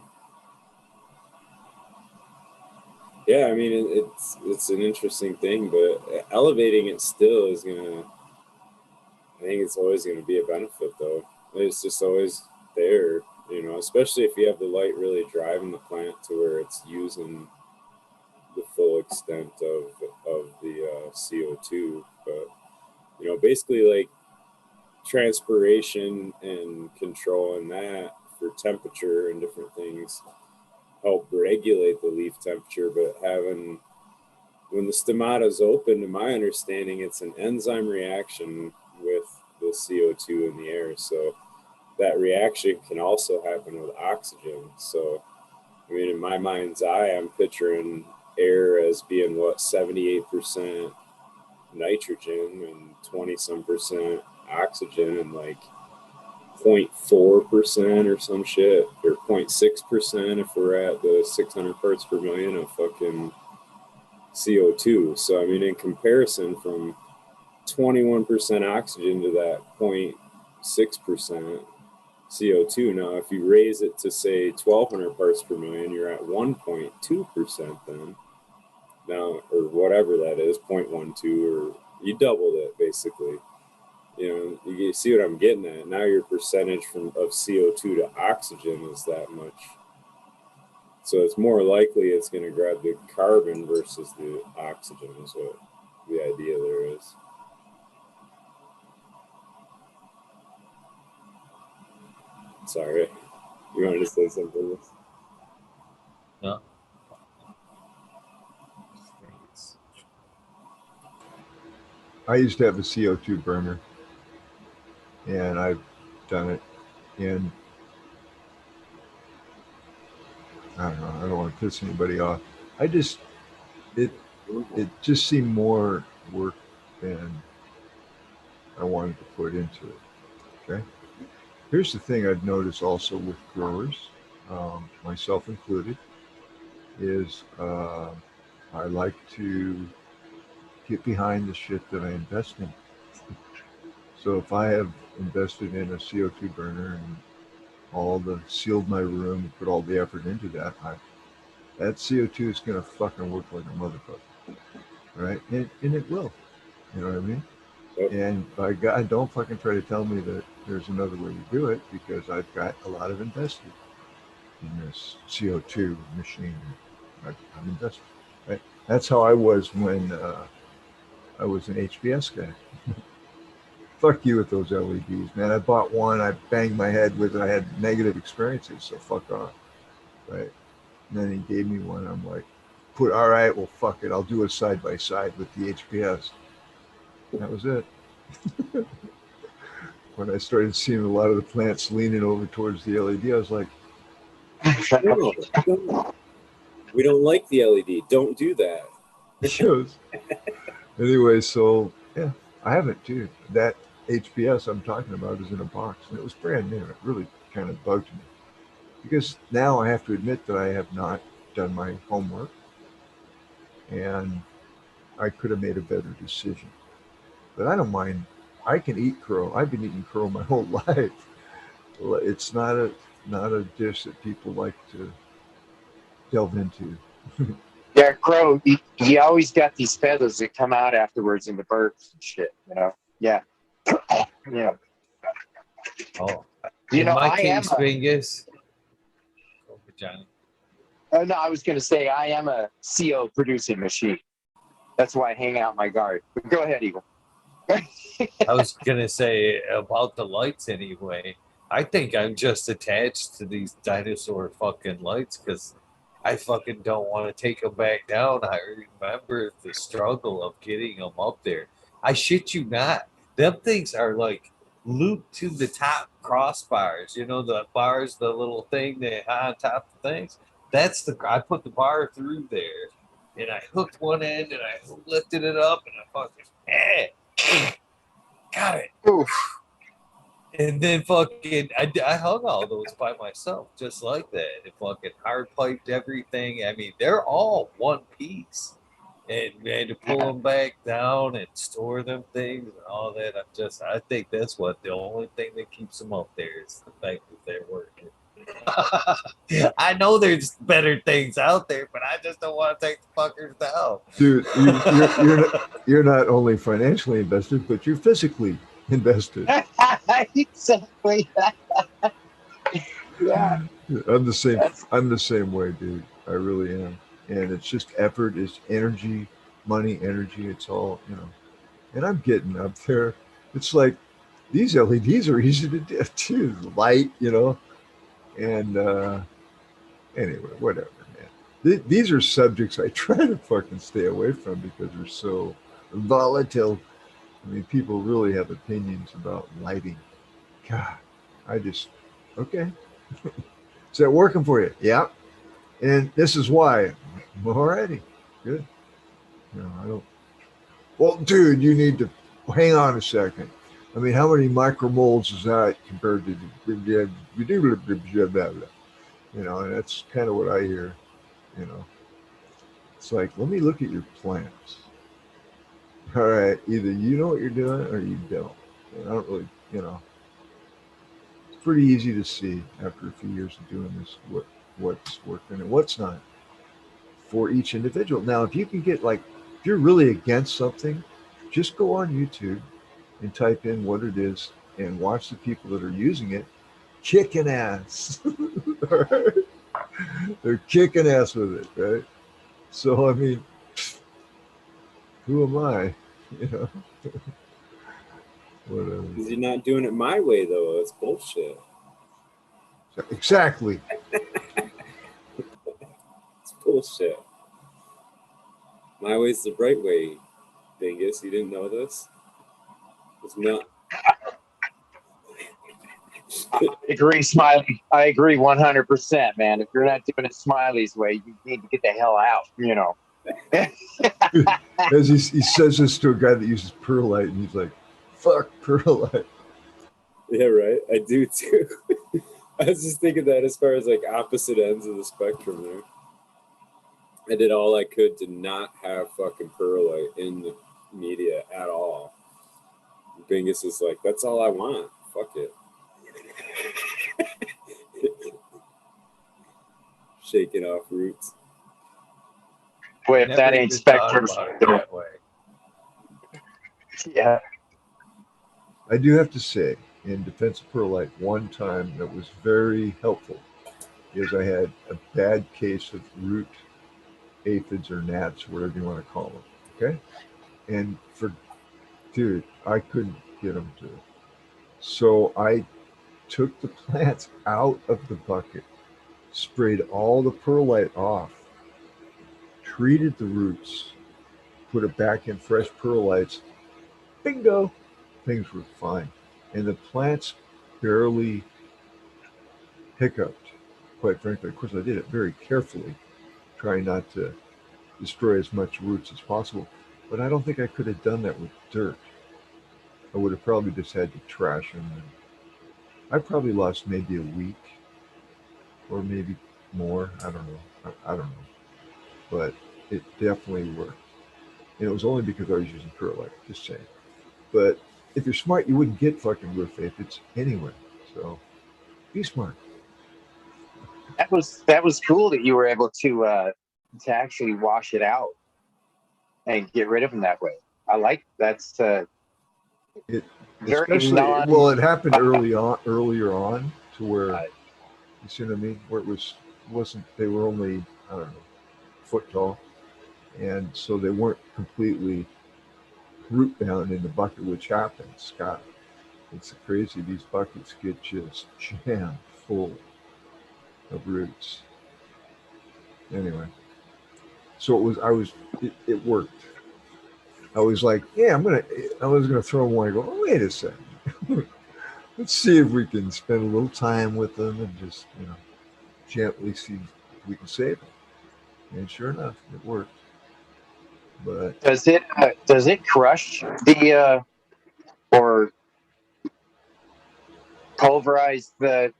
Yeah, I mean it's an interesting thing, but elevating it still is gonna. I think it's always gonna be a benefit though. It's just always there, especially if you have the light really driving the plant to where it's using the full extent of the CO2. But basically like transpiration and controlling that for temperature and different things help regulate the leaf temperature, but having when the stomata is open, to my understanding, it's an enzyme reaction with the CO2 in the air. So that reaction can also happen with oxygen. So, I mean, in my mind's eye, I'm picturing air as being 78% nitrogen and 20 some percent oxygen and like 0.4% or some shit, or 0.6% if we're at the 600 parts per million of fucking CO2. So, I mean, in comparison from 21% oxygen to that 0.6% CO2, now if you raise it to say 1200 parts per million, you're at 1.2% then. Now, or whatever that is, 0.12, or you doubled it basically. You see what I'm getting at. Now your percentage of CO2 to oxygen is that much. So it's more likely it's going to grab the carbon versus the oxygen is what the idea there is. Sorry. You wanted to say something? No. I used to have a CO2 burner, and I've done it in, I don't know, I don't want to piss anybody off. It just seemed more work than I wanted to put into it. Okay. Here's the thing I've noticed also with growers, myself included, is I like to get behind the shit that I invest in. So if I have invested in a CO2 burner and sealed my room and put all the effort into that, that CO2 is going to fucking work like a motherfucker, right? And it will, you know what I mean? Yep. And by God, don't fucking try to tell me that there's another way to do it, because I've got a lot of invested in this CO2 machine. I'm invested, right? That's how I was when I was an HBS guy. Fuck you with those LEDs, man. I bought one, I banged my head with it, I had negative experiences, so fuck off, right? And then he gave me one, I'm like, all right, well, fuck it, I'll do it side by side with the HPS. That was it. When I started seeing a lot of the plants leaning over towards the LED, I was like, No, we don't like the LED. Don't do that. shows. Anyway, so yeah, I have it too. That HPS I'm talking about is in a box, and it was brand new. It really kind of bugged me, because now I have to admit that I have not done my homework, and I could have made a better decision. But I don't mind. I can eat crow. I've been eating crow my whole life. It's not a dish that people like to delve into. Yeah, crow. You always got these feathers that come out afterwards in the birds and shit. Yeah, yeah. Oh, in my I am case, Bingus. Go for Johnny. No, I was gonna say I am a CO producing machine. That's why I hang out my guard. But go ahead, Eagle. I was gonna say about the lights anyway. I think I'm just attached to these dinosaur fucking lights because I fucking don't want to take them back down. I remember the struggle of getting them up there. I shit you not. Them things are like looped to the top crossbars. You know the bars, the little thing that on top of things. That's the I put the bar through there, and I hooked one end and I lifted it up and I fucking got it. Oof. And then fucking, I hung all those by myself, just like that. It fucking hard piped everything. I mean, they're all one piece. And man, to pull them back down and store them things and all that, I think that's what the only thing that keeps them up there is the fact that they're working. I know there's better things out there, but I just don't want to take the fuckers down. Dude, you're not only financially invested, but you're physically invested. Exactly. Yeah. I'm the same. That's I'm the same way, dude. I really am. And it's just effort, it's energy, money, energy. It's all, you know. And I'm getting up there. It's like these LEDs are easy to do too. Light, you know. And anyway, whatever, man. These are subjects I try to fucking stay away from because they're so volatile. I mean, people really have opinions about lighting. God, I just okay. Is that working for you? Yeah. And this is why. Alrighty. Good. No, I don't. Well, dude, you need to hang on a second. I mean, how many micromoles is that compared to you know, and that's kind of what I hear, you know. It's like, let me look at your plants. All right, either you know what you're doing or you don't. And I don't really, you know, it's pretty easy to see after a few years of doing this what's working and what's not for each individual. Now, if you can get like, if you're really against something, just go on YouTube and type in what it is and watch the people that are using it kicking ass. All right? They're kicking ass with it, right? So, I mean, who am I? You know, whatever. Because you're not doing it my way, though. It's bullshit. Exactly. It's bullshit. My way's the right way, Dingus. You didn't know this? It's not. I agree, Smiley. I agree 100%, man. If you're not doing it Smiley's way, you need to get the hell out, you know. As he says this to a guy that uses perlite, and he's like, fuck perlite. Yeah, right. I do too. I was just thinking that as far as like opposite ends of the spectrum there. I did all I could to not have fucking perlite in the media at all. Bingus is like, that's all I want. Fuck it. Shaking off roots. Boy, if that Never ain't even thought spectrum. about it that way. Yeah. I do have to say, in defense of perlite, one time that was very helpful is I had a bad case of root aphids or gnats, whatever you want to call them. Okay. And for, dude, I couldn't get them to. So I took the plants out of the bucket, sprayed all the perlite off, treated the roots, put it back in fresh perlites. Bingo! Things were fine. And the plants barely hiccuped, quite frankly. Of course, I did it very carefully, trying not to destroy as much roots as possible. But I don't think I could have done that with dirt. I would have probably just had to trash them. And I probably lost maybe a week or maybe more. I don't know. I don't know. But it definitely worked. And it was only because I was using perlite, just saying. But if you're smart, you wouldn't get fucking roof aphids anyway. So be smart. that was cool that you were able to actually wash it out and get rid of them that way. I like that's It very especially non. well, it happened earlier on to where you see what I mean, where wasn't they were only I don't know foot tall, and so they weren't completely root bound in the bucket, which happens, Scott. It's crazy. These buckets get just jammed full of roots. Anyway, so it worked. I was like, yeah, I was gonna throw one. I go, oh, wait a second. Let's see if we can spend a little time with them and just, gently see if we can save them. And sure enough, it worked. But Does it crush the or pulverize the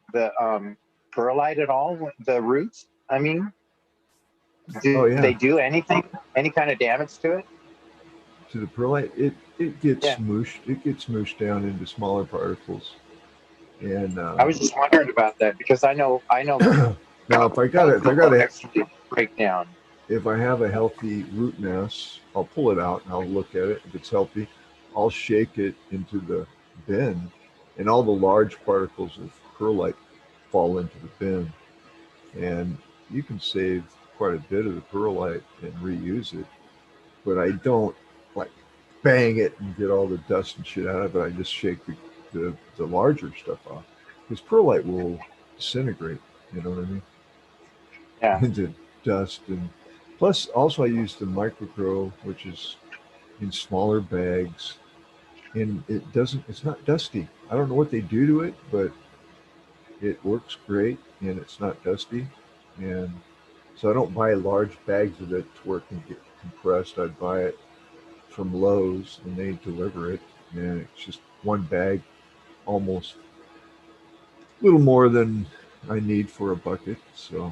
perlite at all? The roots? I mean, oh do yeah, they do anything? Any kind of damage to it? to the perlite, it gets Yeah, smooshed. It gets smooshed down into smaller particles. And I was just wondering about that because I know now, if I got cocoa a actually break down. if I have a healthy root mass, I'll pull it out and I'll look at it. If it's healthy, I'll shake it into the bin, and all the large particles of perlite fall into the bin. And you can save quite a bit of the perlite and reuse it. But I don't like bang it and get all the dust and shit out of it. I just shake the larger stuff off because perlite will disintegrate. You know what I mean? Yeah, Into dust. And plus also I use the microgrow, which is in smaller bags, and it's not dusty. I don't know what they do to it, but it works great and it's not dusty. And so I don't buy large bags of it to where it can get compressed. I buy it from Lowe's and they deliver it, and it's just one bag, almost a little more than I need for a bucket. So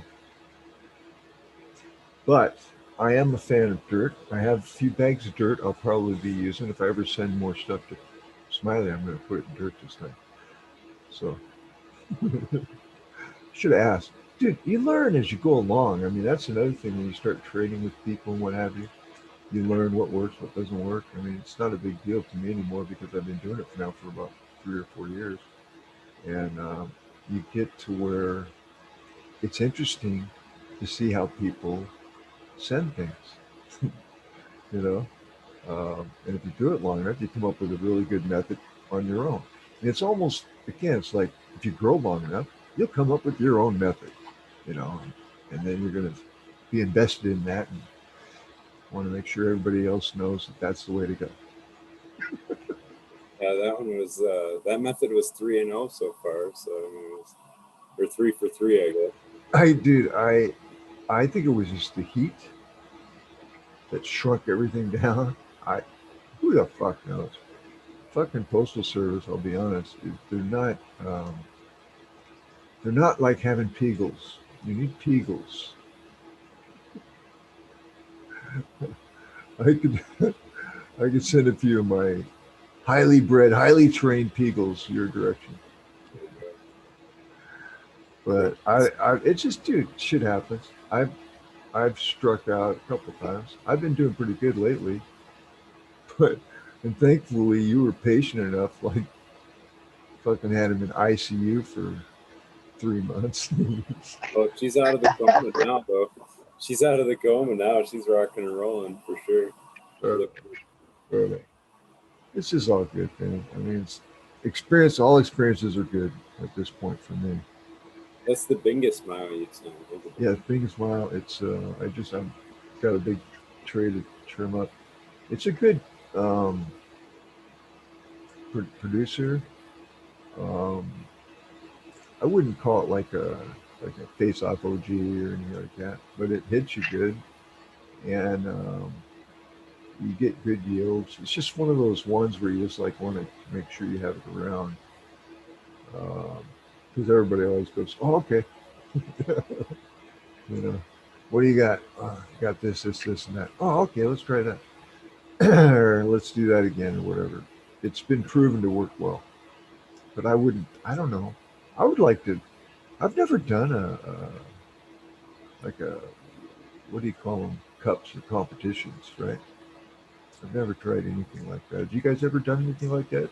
but I am a fan of dirt. I have a few bags of dirt I'll probably be using. If I ever send more stuff to Smiley, I'm going to put it in dirt this time. So, should have asked. Dude, you learn as you go along. I mean, that's another thing when you start trading with people and what have you. You learn what works, what doesn't work. I mean, it's not a big deal to me anymore because I've been doing it now for about 3 or 4 years. And you get to where it's interesting to see how people send things, you know? And if you do it long enough, you come up with a really good method on your own. And it's almost, again, it's like if you grow long enough, you'll come up with your own method, and then you're going to be invested in that and want to make sure everybody else knows that that's the way to go. Yeah, that method was 3-0 so far. So I mean, or 3 for 3, I guess. I think it was just the heat that shrunk everything down. I, who the fuck knows? Fucking postal service. I'll be honest, they're not like having Peagles. You need Peagles. I could I could send a few of my highly bred, highly trained Peagles your direction. But it's just, dude, shit happens. I've struck out a couple times. I've been doing pretty good lately, but and thankfully you were patient enough. Like fucking had him in ICU for 3 months. Well, she's out of the coma now, though. She's out of the coma now. She's rocking and rolling for sure. But this is all good, man. I mean, it's experience. All experiences are good at this point for me. That's the biggest smile you've seen. Yeah, biggest smile. It's I'm got a big tray to trim up. It's a good um, producer. Um, I wouldn't call it like a face off OG or anything like that, but it hits you good, and you get good yields. It's just one of those ones where you just like want to make sure you have it around, because everybody always goes, "Oh, okay," you know. What do you got? Oh, got this, and that. Oh, okay, let's try that. Or let's do that again or whatever. It's been proven to work well. But I don't know. I would like to. I've never done like a, what do you call them? Cups or competitions, right? I've never tried anything like that. Have you guys ever done anything like that?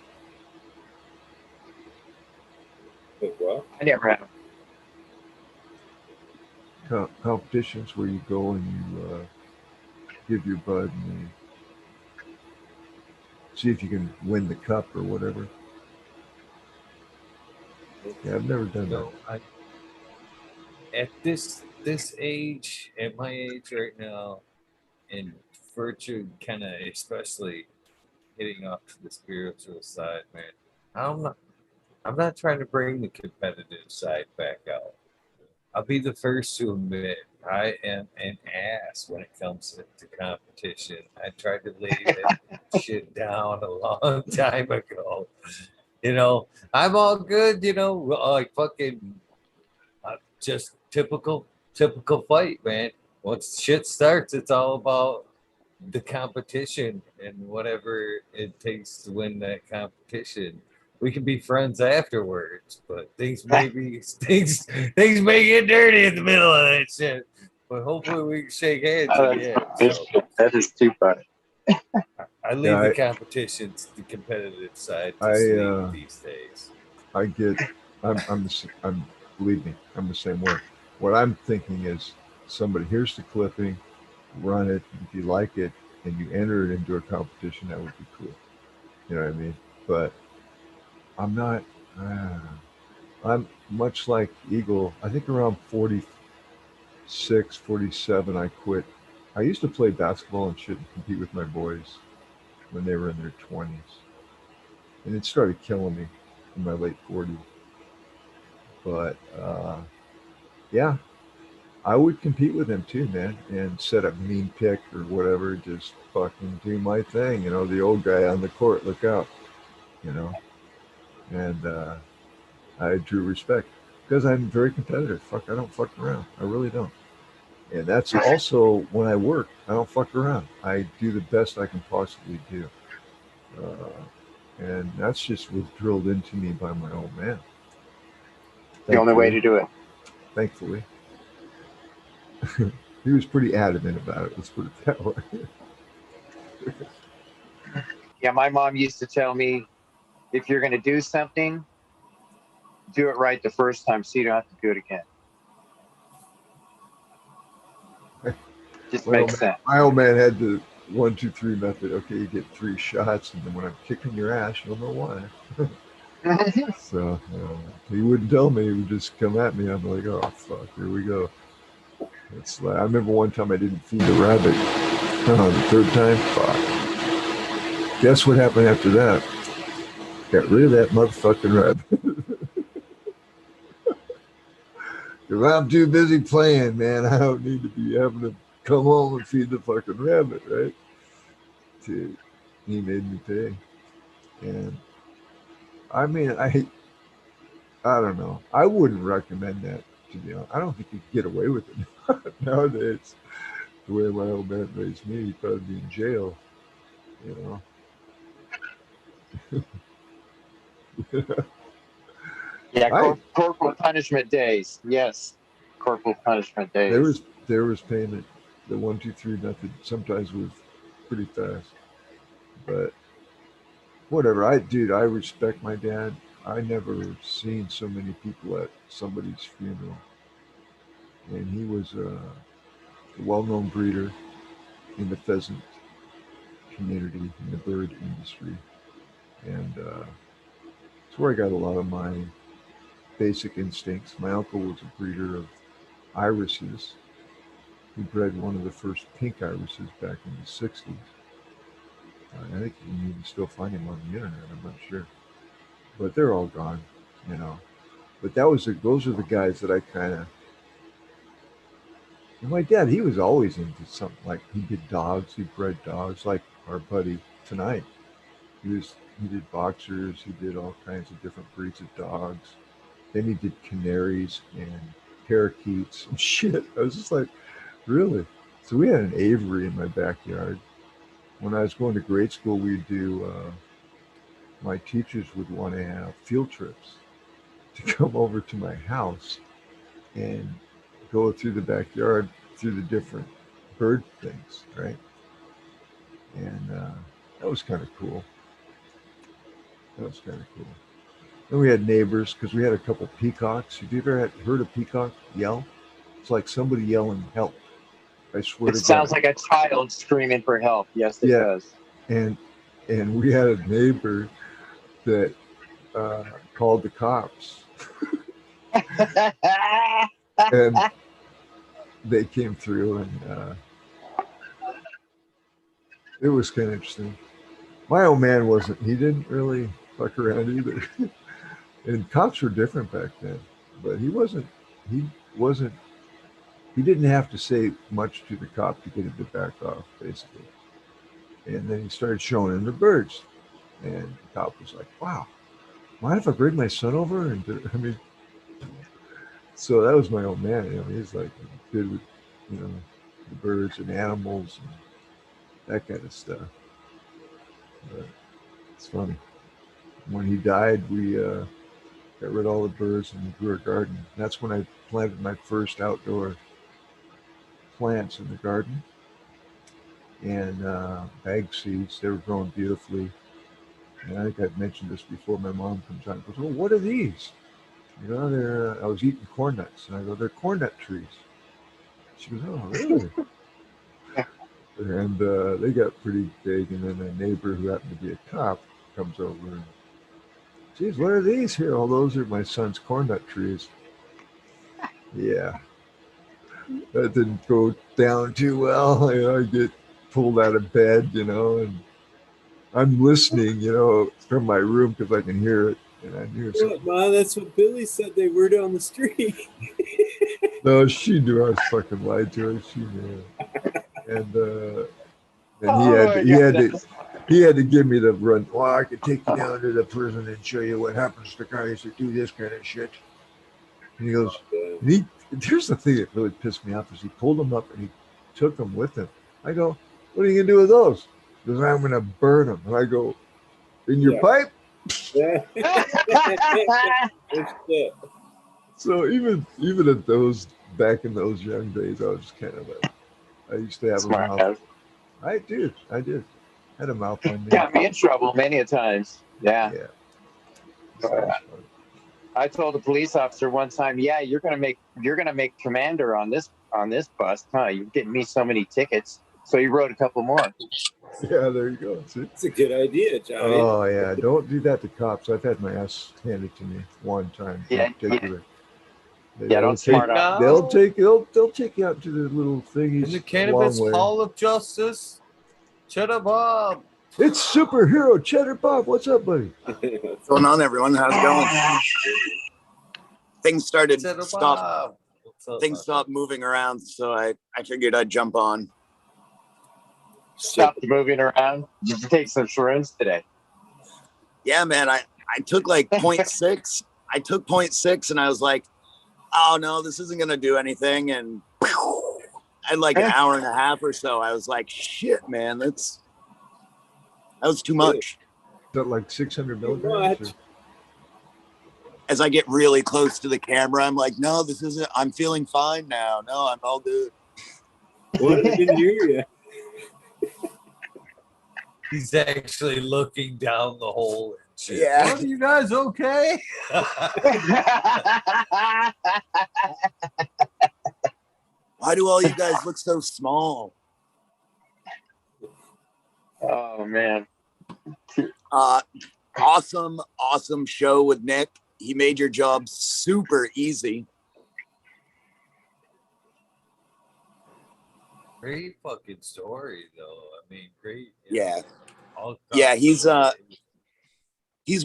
Like what? I never have. Competitions where you go and you give your bud and you see if you can win the cup or whatever. Yeah, I've never done that. No, at this age, at my age right now, and virtue kind of especially hitting off to the spiritual side, man. I'm not I'm not trying to bring the competitive side back out. I'll be the first to admit I am an ass when it comes to competition. I tried to lay that shit down a long time ago. I'm all good, like fucking just typical fight, man. Once shit starts, it's all about the competition and whatever it takes to win that competition. We can be friends afterwards, but things may get dirty in the middle of that shit. But hopefully we can shake hands in the end. So That is too funny. I leave Yeah, the competition to the competitive side to I, sleep these days. I get. I'm. Believe me, I'm the same way. What I'm thinking is, somebody here's the clipping, run it. If you like it and you enter it into a competition, that would be cool. You know what I mean? But I'm not. Uh, I'm much like Eagle. I think around 46, 47, I quit. I used to play basketball and shit and compete with my boys when they were in their 20s. And it started killing me in my late 40s. But yeah, I would compete with them too, man, and set up mean pick or whatever, just fucking do my thing. The old guy on the court, look out, you know. And I drew respect because I'm very competitive. Fuck, I don't fuck around. I really don't. And that's also when I work. I don't fuck around. I do the best I can possibly do. And that's just was drilled into me by my old man. The only way Thankfully, to do it. thankfully, he was pretty adamant about it. Let's put it that way. Yeah, my mom used to tell me, if you're going to do something, do it right the first time so you don't have to do it again. Just My old makes man, sense. my old man had the 1, 2, 3 method. Okay, you get 3 shots, and then when I'm kicking your ass, you'll know why. So he wouldn't tell me. He would just come at me. I'm like, oh fuck, here we go. It's like I remember one time I didn't feed the rabbit. The third time, fuck. Guess what happened after that? Got rid of that motherfucking rabbit. If I'm too busy playing, man, I don't need to be having to come home and feed the fucking rabbit, right? Dude, he made me pay. And I mean, I don't know. I wouldn't recommend that, to be honest. I don't think you could get away with it nowadays. The way my old man raised me, he'd probably be in jail, you know. Yeah, I corporal punishment days. Yes, corporal punishment there days. was there was payment. The 1, 2, 3 method sometimes was pretty fast, but whatever. I respect my dad. I never seen so many people at somebody's funeral, and he was a well-known breeder in the pheasant community, in the bird industry, and it's where I got a lot of my basic instincts. My uncle was a breeder of irises. He bred one of the first pink irises back in the 60s. I think you can still find him on the internet. I'm not sure, but they're all gone, you know. But those are the guys that I kind of. And my dad, he was always into something like he did dogs. He bred dogs, like our buddy tonight. He did boxers. He did all kinds of different breeds of dogs. Then he did canaries and parakeets and shit. I was just like, really? So we had an aviary in my backyard. When I was going to grade school, we'd do. My teachers would want to have field trips to come over to my house and go through the backyard through the different bird things, right? And that was kind of cool. That was kind of cool. Then we had neighbors because we had a couple peacocks. Have you ever heard a peacock yell? It's like somebody yelling help. I swear It to sounds God. like a child screaming for help. Yes, it Yeah, does. and we had a neighbor that called the cops, and they came through, and it was kind of interesting. My old man wasn't. He didn't really fuck around either. And cops were different back then, but he wasn't. He wasn't. He didn't have to say much to the cop to get him to back off, basically. And then he started showing him the birds, and the cop was like, "Wow, mind if I bring my son over?" And I mean, so that was my old man. You know, he's like good with, you know, the birds and animals and that kind of stuff. But it's funny. When he died, we got rid of all the birds and we grew a garden. That's when I planted my first outdoor plants in the garden and bag seeds. They were growing beautifully. And I think I've mentioned this before. My mom comes out and goes, "Oh, what are these?" You know, they're. I was eating corn nuts, and I go, "They're corn nut trees." She goes, "Oh, really?" And they got pretty big. And then a neighbor who happened to be a cop comes over and, "Geez, what are these here?" "Oh, those are my son's corn nut trees." Yeah, that didn't go down too well. You know, I get pulled out of bed, you know, and I'm listening, you know, from my room because I can hear it. And I knew something. What, Ma? That's what Billy said they were down the street. No, she knew I was fucking lied to her. She knew. And Oh my God. he had to give me the run. Well, I could take you down to the prison and show you what happens to guys that do this kind of shit. And he goes, and here's the thing that really pissed me off is he pulled them up and he took them with him. I go, "What are you gonna do with those?" He goes, "I'm gonna burn them." And I go, "In your Yeah. pipe?" Yeah. Good shit. So even at those back in those young days, I was kind of like, I used to have a Smart mouth. ass. I did. Had a mouth on me. Got me in trouble many a times. Yeah. Yeah. So that was funny. I told a police officer one time, "Yeah, you're gonna make commander on this bus, huh? You're getting me so many tickets." So he wrote a couple more. Yeah, there you go. See? It's a good idea, Johnny. Oh yeah, don't do that to cops. I've had my ass handed to me one time in particular. Yeah, don't smart up. They'll take you out to the little thingies In the Cannabis long way. Hall of Justice, Cheddar Bob. It's superhero Cheddar Bob. What's up, buddy? What's going on, everyone? How's it going? Things started Cheddar stop. Bob. What's up, Things man? stopped moving around, so I figured I'd jump on. Stopped moving around. Did you take some shrooms today? Yeah, man. I took like 0.6. I took 0.6, and I was like, "Oh no, this isn't gonna do anything." And I had like an hour and a half or so. I was like, "Shit, man, that was too much." Is that like 600 milligrams? What? As I get really close to the camera, I'm like, "No, this isn't. I'm feeling fine now. No, I'm all good." What? I didn't hear you. He's actually looking down the hole and shit. Yeah. What, are you guys okay? Why do all you guys look so small? Oh man. Awesome show with Nick. He made your job super easy. Great fucking story, though. I mean, great. Yeah. All Yeah, he's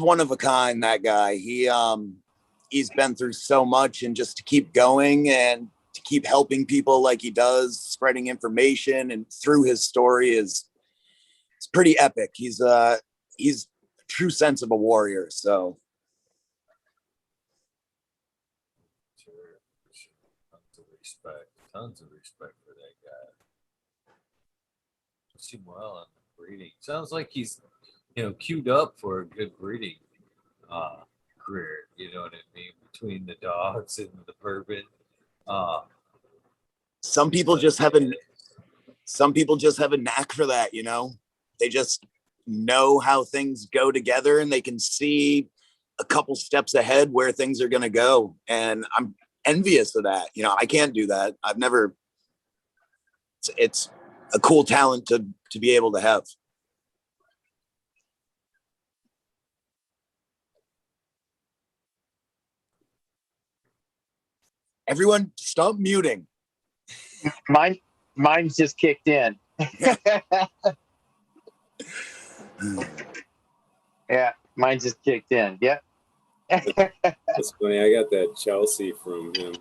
one of a kind, that guy. He's been through so much, and just to keep going and to keep helping people like he does, spreading information and through his story it's pretty epic. He's a true sense of a warrior. So Tons of respect for that guy. Wish him well on the breeding. Sounds like he's, queued up for a good breeding career. You know what I mean? Between the dogs and the bourbon. some people just have a knack for that, you know. They just know how things go together, and they can see a couple steps ahead where things are going to go. And I'm envious of that. You know, I can't do that. I've never. It's a cool talent to be able to have. Everyone, stop muting. Mine's just kicked in. Yeah, mine just kicked in. Yep. That's funny. I got that Chelsea from him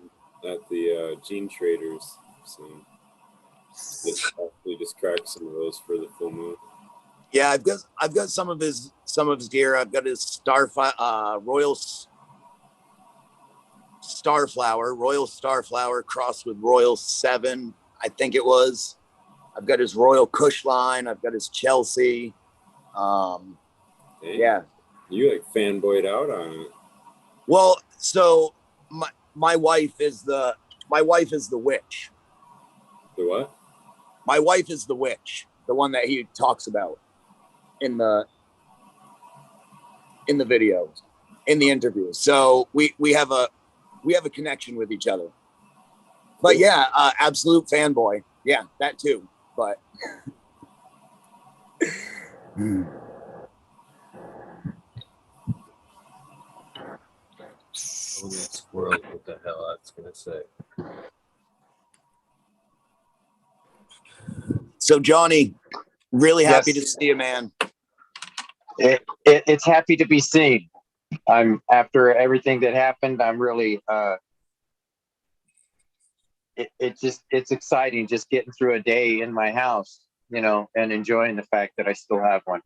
at the Gene Traders. So just cracked some of those for the full moon. Yeah, I've got some of his gear. I've got his Royal Starflower crossed with Royal 7, I think it was. I've got his Royal Kush line. I've got his Chelsea. Yeah. You like fanboyed out on it. Well, so my wife is the witch. The what? My wife is the witch, the one that he talks about in the video, in the interview. So we have a connection with each other. But yeah, absolute fanboy. Yeah, that too. But Holy squirrel, what the hell I was gonna say. so Johnny, really happy Yes. to see you, man. It's happy to be seen. I'm after everything that happened. I'm really it's exciting just getting through a day in my house, you know, and enjoying the fact that I still have one.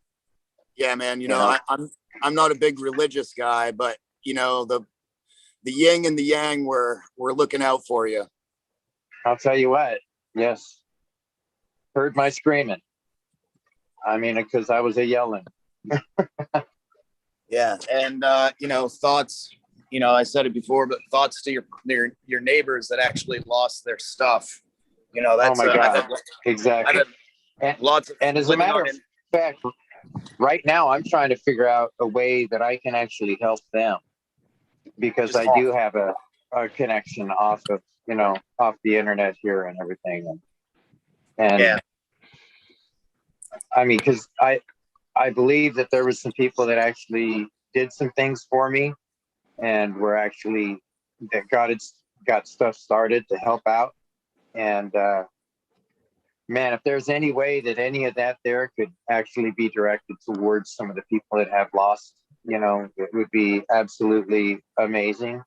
Yeah, man. You know, I'm not a big religious guy, but you know, the yin and the yang we're looking out for you. I'll tell you what. Yes. Heard my screaming. I mean, because I was a yelling. Yeah, and you know, thoughts. You know, I said it before, but thoughts to your neighbors that actually lost their stuff. You know, that's oh my God. Exactly. Lots of and as a matter of fact, right now I'm trying to figure out a way that I can actually help them, because I do have a connection off of, you know, off the internet here and everything. And yeah. I mean, because I believe that there was some people that actually did some things for me, and were actually that got stuff started to help out. And man, if there's any way that any of that there could actually be directed towards some of the people that have lost, you know, it would be absolutely amazing.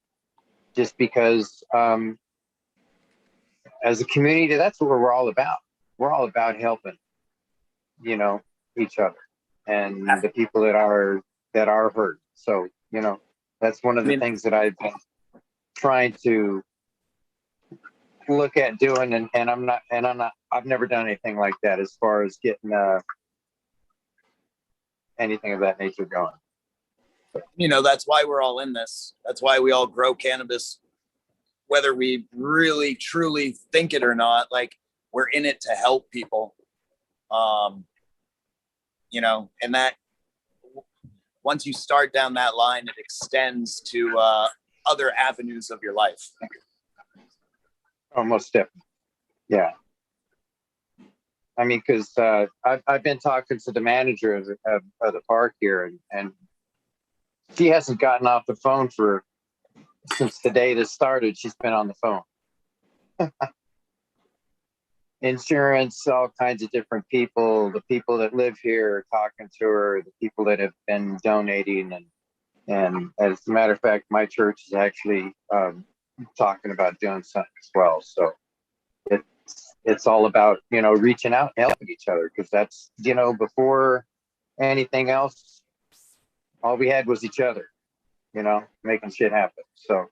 Just because as a community, that's what we're all about. We're all about helping, you know, each other and the people that are hurt. So, you know, that's one of the things that I've been trying to look at doing, and I've never done anything like that as far as getting anything of that nature going. You know, that's why we're all in this. That's why we all grow cannabis, whether we really truly think it or not. Like, we're in it to help people. You know, and that once you start down that line, it extends to other avenues of your life. Almost definitely. Yeah. I mean, because I've been talking to the manager of the park here, and she hasn't gotten off the phone since the day this started. She's been on the phone. Insurance, all kinds of different people, the people that live here are talking to her, the people that have been donating, and as a matter of fact, my church is actually talking about doing something as well. So it's all about, you know, reaching out and helping each other, because that's, you know, before anything else, all we had was each other, you know, making shit happen. So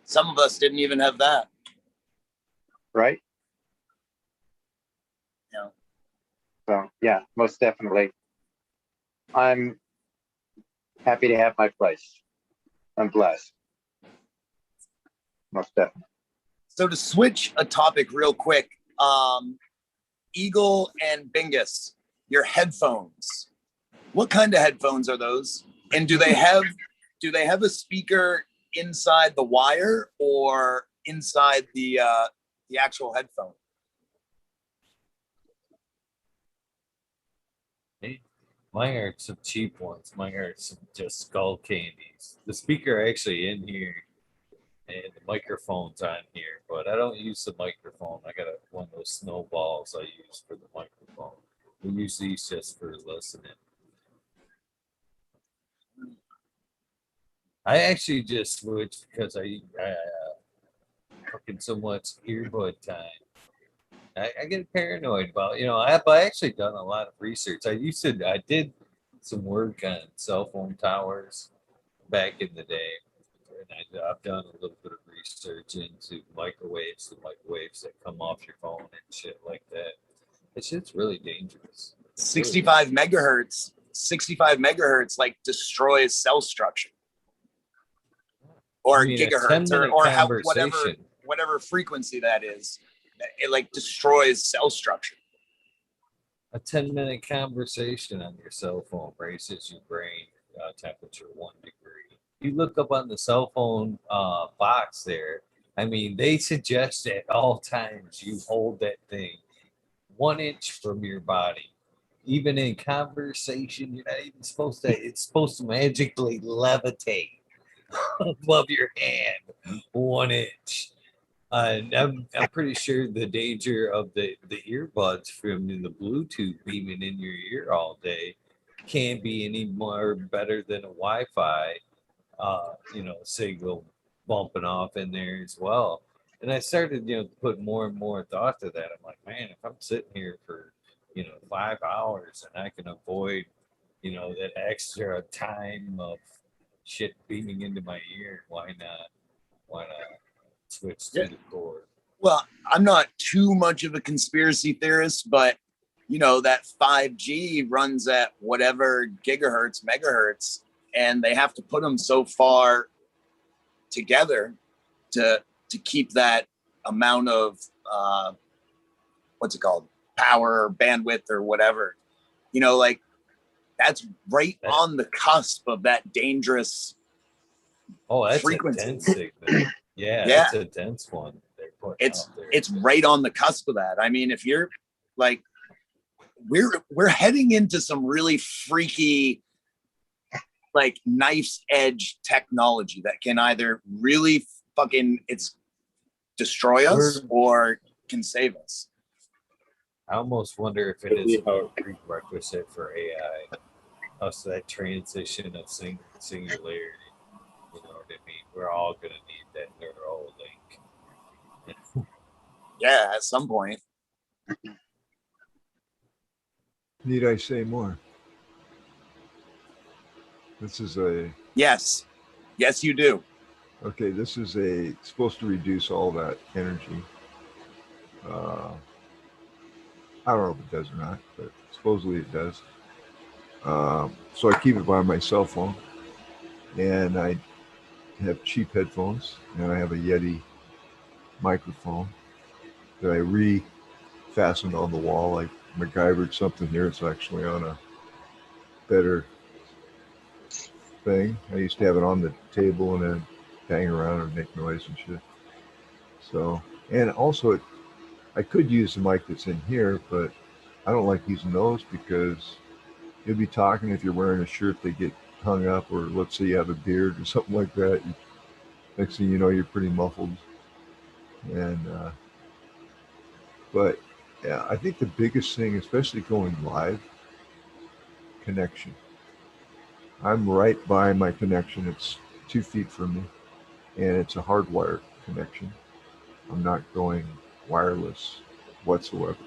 some of us didn't even have that. Right. Yeah. So yeah, most definitely. I'm happy to have my place. I'm blessed. Most definitely. So to switch a topic real quick, Eagle and Bingus, your headphones. What kind of headphones are those? And do they have a speaker inside the wire or inside the actual headphone? Mine are some cheap ones. Mine are some just skull candies. The speaker actually in here, and the microphone's on here, but I don't use the microphone. I got one of those snowballs I use for the microphone. We use these just for listening. I actually just switched because I fucking so much earbud time. I get paranoid about, I've actually done a lot of research. I did some work on cell phone towers back in the day. And I've done a little bit of research into the microwaves that come off your phone and shit like that. It's shit's really dangerous. 65 megahertz. 65 megahertz like destroys cell structure. Or gigahertz or how, whatever frequency that is. It like destroys cell structure. A 10-minute conversation on your cell phone raises your brain temperature 1 degree. You look up on the cell phone box there. I mean, they suggest at all times you hold that thing 1 inch from your body. Even in conversation, you're not even supposed to. It's supposed to magically levitate above your hand 1 inch. I'm pretty sure the danger of the earbuds from the Bluetooth beaming in your ear all day can't be any more better than a Wi-Fi, signal bumping off in there as well. And I started, to put more and more thought to that. I'm like, man, if I'm sitting here for, 5 hours and I can avoid, that extra time of shit beaming into my ear, why not? Why not? Switch to the cord. Well, I'm not too much of a conspiracy theorist, but that 5G runs at whatever gigahertz, megahertz, and they have to put them so far together to keep that amount of what's it called, power or bandwidth or whatever. Like that's right on the cusp of that dangerous frequency. A dense signal. Yeah, it's a dense one. It's right on the cusp of that. I mean, if you're like, we're heading into some really freaky, like knife's edge technology that can either really fucking destroy us or can save us. I almost wonder if it is a prerequisite for AI. Us that transition of singularity. You know what I mean? We're all gonna need that neural link. Yeah, at some point. Need I say more? This is a... Yes, you do. Okay, this is supposed to reduce all that energy. I don't know if it does or not, but supposedly it does. So I keep it by my cell phone, and I have cheap headphones, and I have a Yeti microphone that I re-fastened on the wall. I MacGyvered something here. It's actually on a better thing. I used to have it on the table and then hang around and make noise and shit. So, and also I could use the mic that's in here, but I don't like using those because you'll be talking, if you're wearing a shirt, they get hung up, or let's say you have a beard or something like that. Next thing you know, you're pretty muffled. And, but yeah, I think the biggest thing, especially going live, connection. I'm right by my connection. It's 2 feet from me, and it's a hardwired connection. I'm not going wireless whatsoever.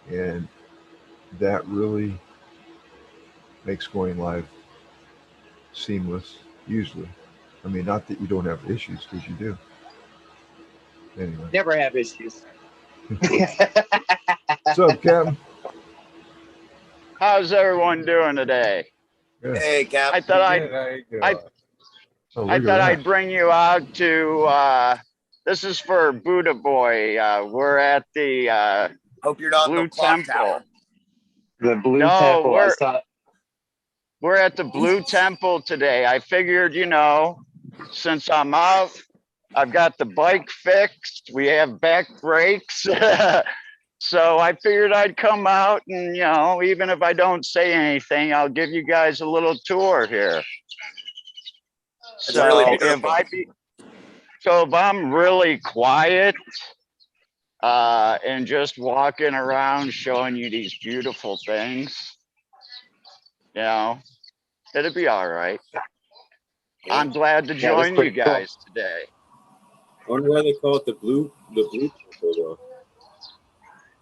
And that really makes going live seamless, usually. I mean, not that you don't have issues, because you do. Anyway. Never have issues. What's up, Captain? How's everyone doing today? Yeah. Hey, Cap. I thought I'd bring you out to This is for Buddha Boy. We're at the Hope you're not in Blue the clock Temple. tower. The Blue No, Temple. I saw. We're at the Blue Temple today. I figured, you know, since I'm out, I've got the bike fixed. We have back brakes. So I figured I'd come out and, you know, even if I don't say anything, I'll give you guys a little tour here. It's really So beautiful. if I'm really quiet and just walking around showing you these beautiful things, you know, it'll be all right. I'm glad to Yeah, that's join you pretty cool. guys today. I wonder why they call it the blue temple though.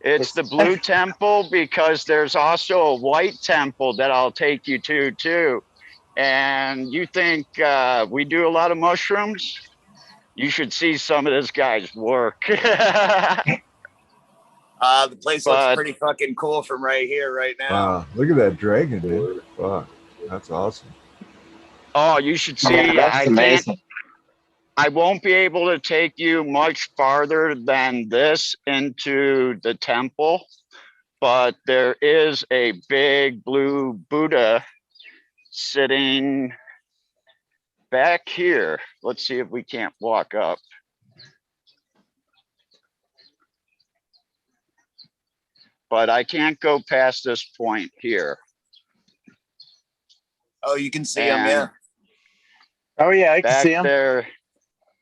It's the Blue Temple because there's also a white temple that I'll take you to too. And you think we do a lot of mushrooms? You should see some of this guy's work. The place looks But pretty fucking cool from right here, right now. Wow, look at that dragon, dude. Fuck, that's awesome. oh, you should see. Yeah, that's amazing. I won't be able to take you much farther than this into the temple, but there is a big blue Buddha sitting back here. Let's see if we can't walk up. But I can't go past this point here. Oh, you can see him, yeah. Oh yeah, I can Back see him. there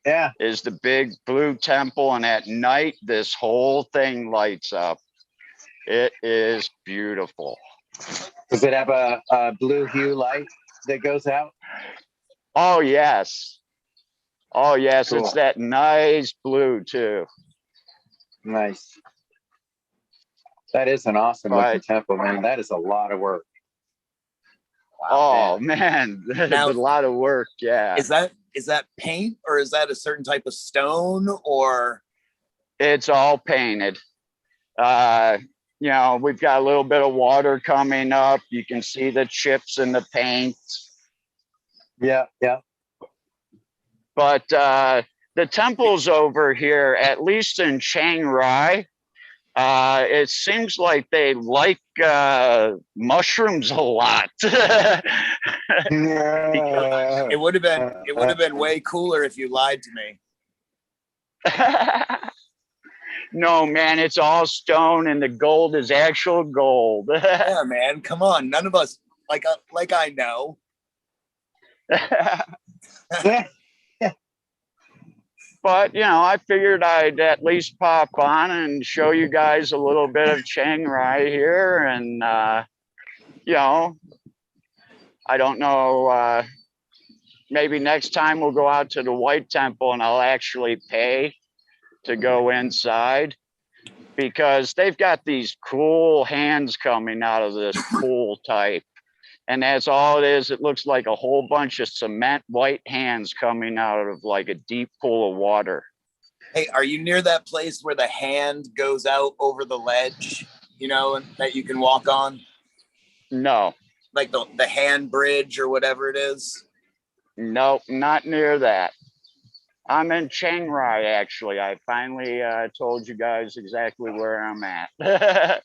Yeah. is the big blue temple, and at night this whole thing lights up. It is beautiful. Does it have a blue hue light that goes out? Oh yes. Oh yes, Cool. it's that nice blue too. Nice. That is an awesome looking But temple, man. That is a lot of work. oh man, that's Now- a lot of work. Yeah. Is that paint or is that a certain type of stone or? It's all painted. You know, we've got a little bit of water coming up. You can see the chips in the paint. Yeah, yeah. But the temples over here, at least in Chiang Rai, it seems like they like mushrooms a lot. It would have been way cooler if you lied to me. No, man, it's all stone and the gold is actual gold. Yeah, man, come on. None of us like I know. But, you know, I figured I'd at least pop on and show you guys a little bit of Chiang Rai here. And, you know, I don't know, maybe next time we'll go out to the White Temple and I'll actually pay to go inside, because they've got these cool hands coming out of this pool type. And that's all it is. It looks like a whole bunch of cement white hands coming out of like a deep pool of water. Hey, are you near that place where the hand goes out over the ledge, you know, and that you can walk on? No. Like the hand bridge or whatever it is? Nope, not near that. I'm in Chiang Rai, actually. I finally told you guys exactly where I'm at.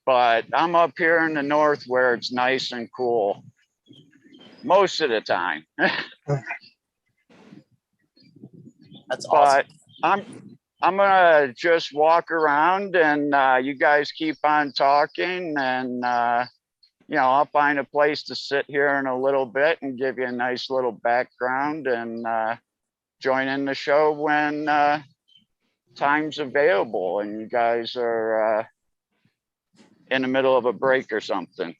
But I'm up here in the north where it's nice and cool most of the time. That's awesome. But I'm gonna just walk around and you guys keep on talking, and you know, I'll find a place to sit here in a little bit and give you a nice little background and join in the show when time's available and you guys are in the middle of a break or something.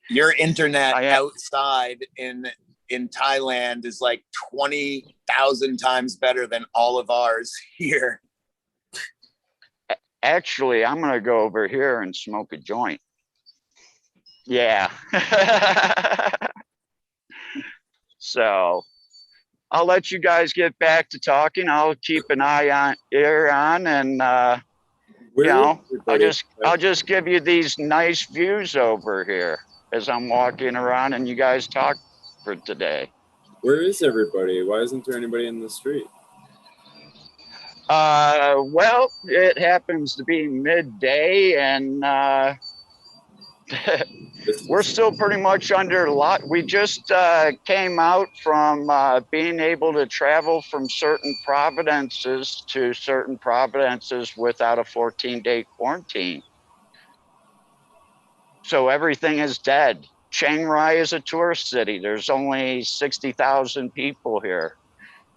Your internet outside in Thailand is like 20,000 times better than all of ours here. Actually, I'm gonna go over here and smoke a joint. Yeah. So I'll let you guys get back to talking. I'll keep an ear on, and you know, I'll just give you these nice views over here as I'm walking around and you guys talk for today. Where is everybody? Why isn't there anybody in the street? Well, it happens to be midday, and we're still pretty much under lock. We just came out from being able to travel from certain provinces to certain provinces without a 14-day quarantine. So everything is dead. Chiang Rai is a tourist city. There's only 60,000 people here.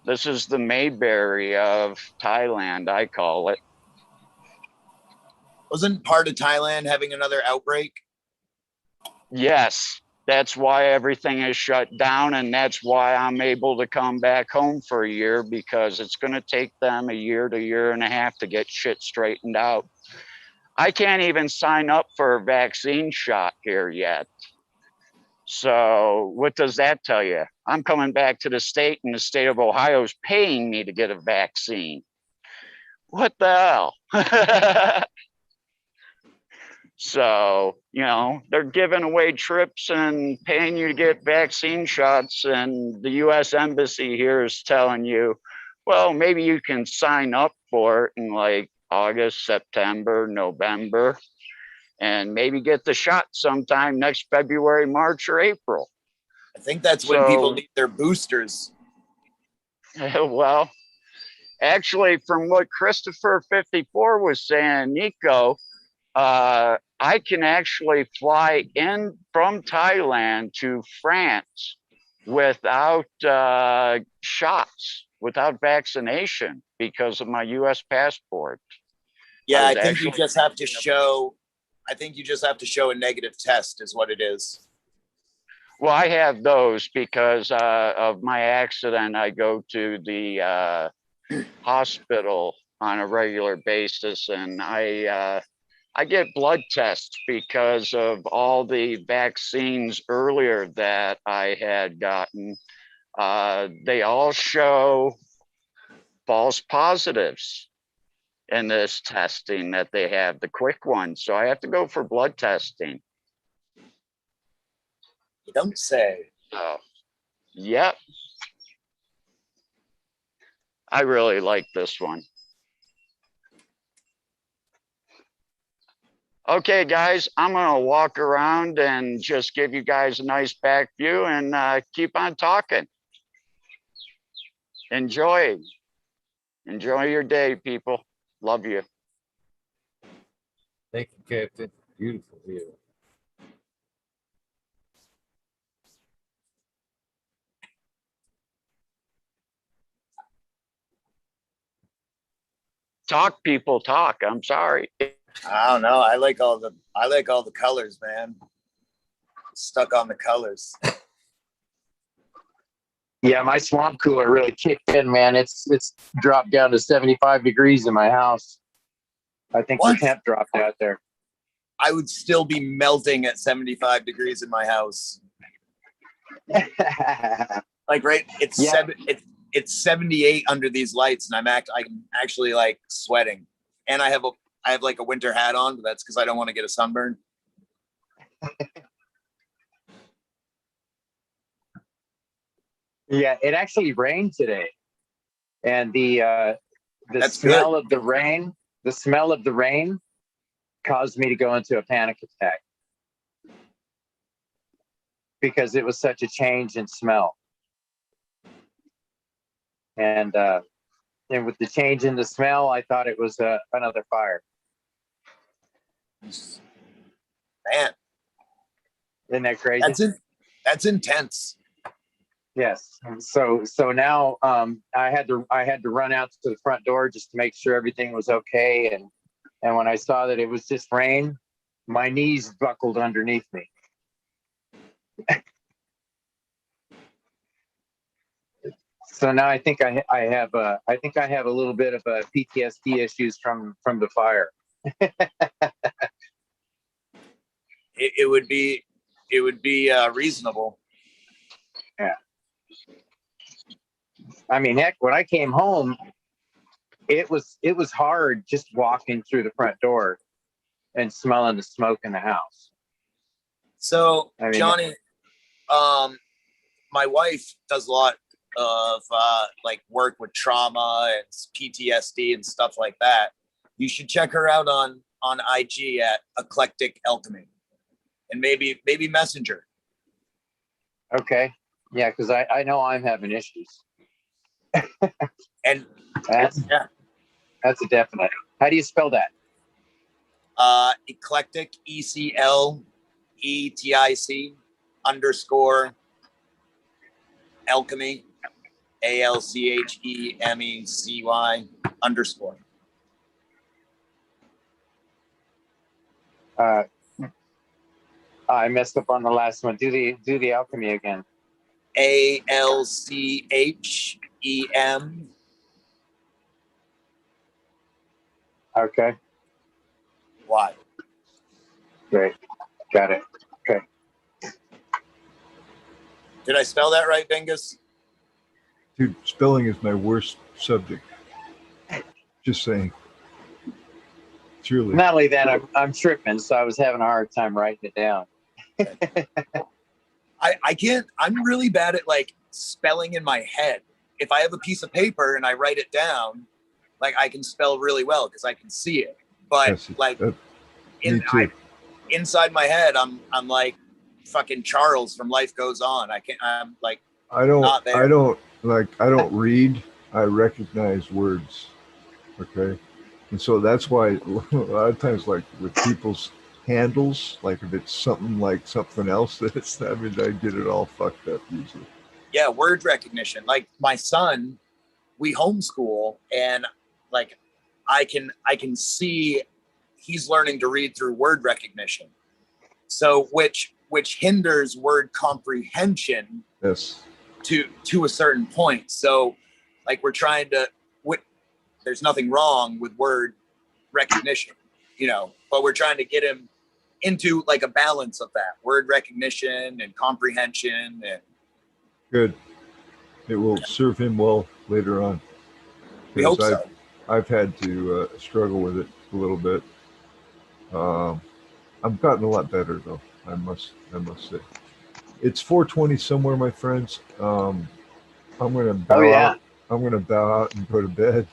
This is the Mayberry of Thailand, I call it. Wasn't part of Thailand having another outbreak? Yes, that's why everything is shut down, and that's why I'm able to come back home for a year, because it's going to take them a year to year and a half to get shit straightened out. I can't even sign up for a vaccine shot here yet. So what does that tell you? I'm coming back to the state, and the state of Ohio is paying me to get a vaccine. What the hell? So, you know, they're giving away trips and paying you to get vaccine shots. And the US Embassy here is telling you, well, maybe you can sign up for it in like August, September, November, and maybe get the shot sometime next February, March, or April. I think that's when people need their boosters. Well, actually, from what Christopher 54 was saying, Nico, I can actually fly in from Thailand to France without shots, without vaccination, because of my U.S. passport. Yeah, I think you just have to show. I think you just have to show a negative test, is what it is. Well, I have those because of my accident. I go to the hospital on a regular basis, and I get blood tests because of all the vaccines earlier that I had gotten. They all show false positives in this testing that they have, the quick ones. So I have to go for blood testing. You don't say. Yep. I really like this one. Okay, guys, I'm gonna walk around and just give you guys a nice back view and keep on talking. Enjoy your day, people. Love you. Thank you, Captain. Beautiful view. Talk, people, talk. I'm sorry. I don't know. I like all the colors, man. Stuck on the colors. Yeah, my swamp cooler really kicked in, man. It's dropped down to 75 degrees in my house. I think the temp dropped out there. I would still be melting at 75 degrees in my house. Like, right? It's 78 under these lights, and I'm actually like sweating. And I have like a winter hat on, but that's because I don't want to get a sunburn. Yeah, it actually rained today, and the smell of the rain caused me to go into a panic attack because it was such a change in smell, and with the change in the smell, I thought it was another fire. Man, isn't that crazy? That's intense. Yes. So now I had to run out to the front door just to make sure everything was okay. And when I saw that it was just rain, my knees buckled underneath me. So now I think I have a little bit of a PTSD issues from the fire. It would be reasonable. Yeah. I mean, heck, when I came home, it was hard just walking through the front door and smelling the smoke in the house. So, Johnny, my wife does a lot of like work with trauma and PTSD and stuff like that, you should check her out on IG at Eclectic Alchemy, and maybe Messenger. Okay. Yeah, because I know I'm having issues. And That's yeah, a definite. How do you spell that? Eclectic, ECLETIC _ Alchemy, ALCHEMECY _ I messed up on the last one. Do the alchemy again. ALCHEM. Okay. Why? Great. Got it. Okay. Did I spell that right, Bingus? Dude, spelling is my worst subject. Just saying. Truly. Not only that, I'm tripping, so I was having a hard time writing it down. I can't. I'm really bad at like spelling in my head. If I have a piece of paper and I write it down, like I can spell really well because I can see it. But Yes, like me too. inside my head, I'm like fucking Charles from Life Goes On. I'm like I don't not there. I don't read. I recognize words. Okay. And so that's why a lot of times, like with people's handles, like if it's something like something else, I get it all fucked up usually. Yeah, word recognition. Like my son, we homeschool, and like I can see he's learning to read through word recognition. So which hinders word comprehension. Yes. To a certain point. So like we're trying to there's nothing wrong with word recognition, but we're trying to get him into like a balance of that word recognition and comprehension. And good. It will serve him well later on. We hope so. I've had to struggle with it a little bit. I've gotten a lot better though. I must say. It's 4:20 somewhere, my friends. I'm gonna bow out. I'm gonna bow out and go to bed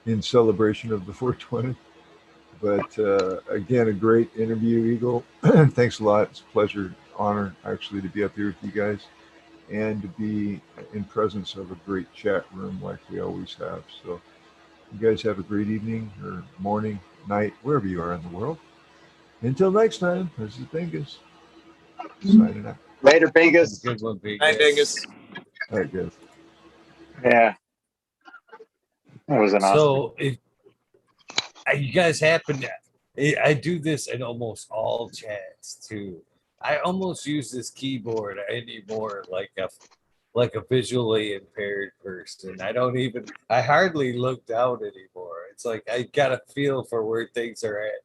in celebration of the 420. But again, a great interview, Eagle. Thanks a lot. It's a pleasure, honor, actually, to be up here with you guys and to be in presence of a great chat room like we always have. So you guys have a great evening or morning, night, wherever you are in the world. Until next time, this is Bingus. Signing out. Later, Bingus. Good one, Bingus. Hi, Bingus. All right, guys. Yeah. That was an awesome. So if you guys happen to, I do this in almost all chats too. I almost use this keyboard anymore like a visually impaired person. I hardly look down anymore. It's like I got a feel for where things are at.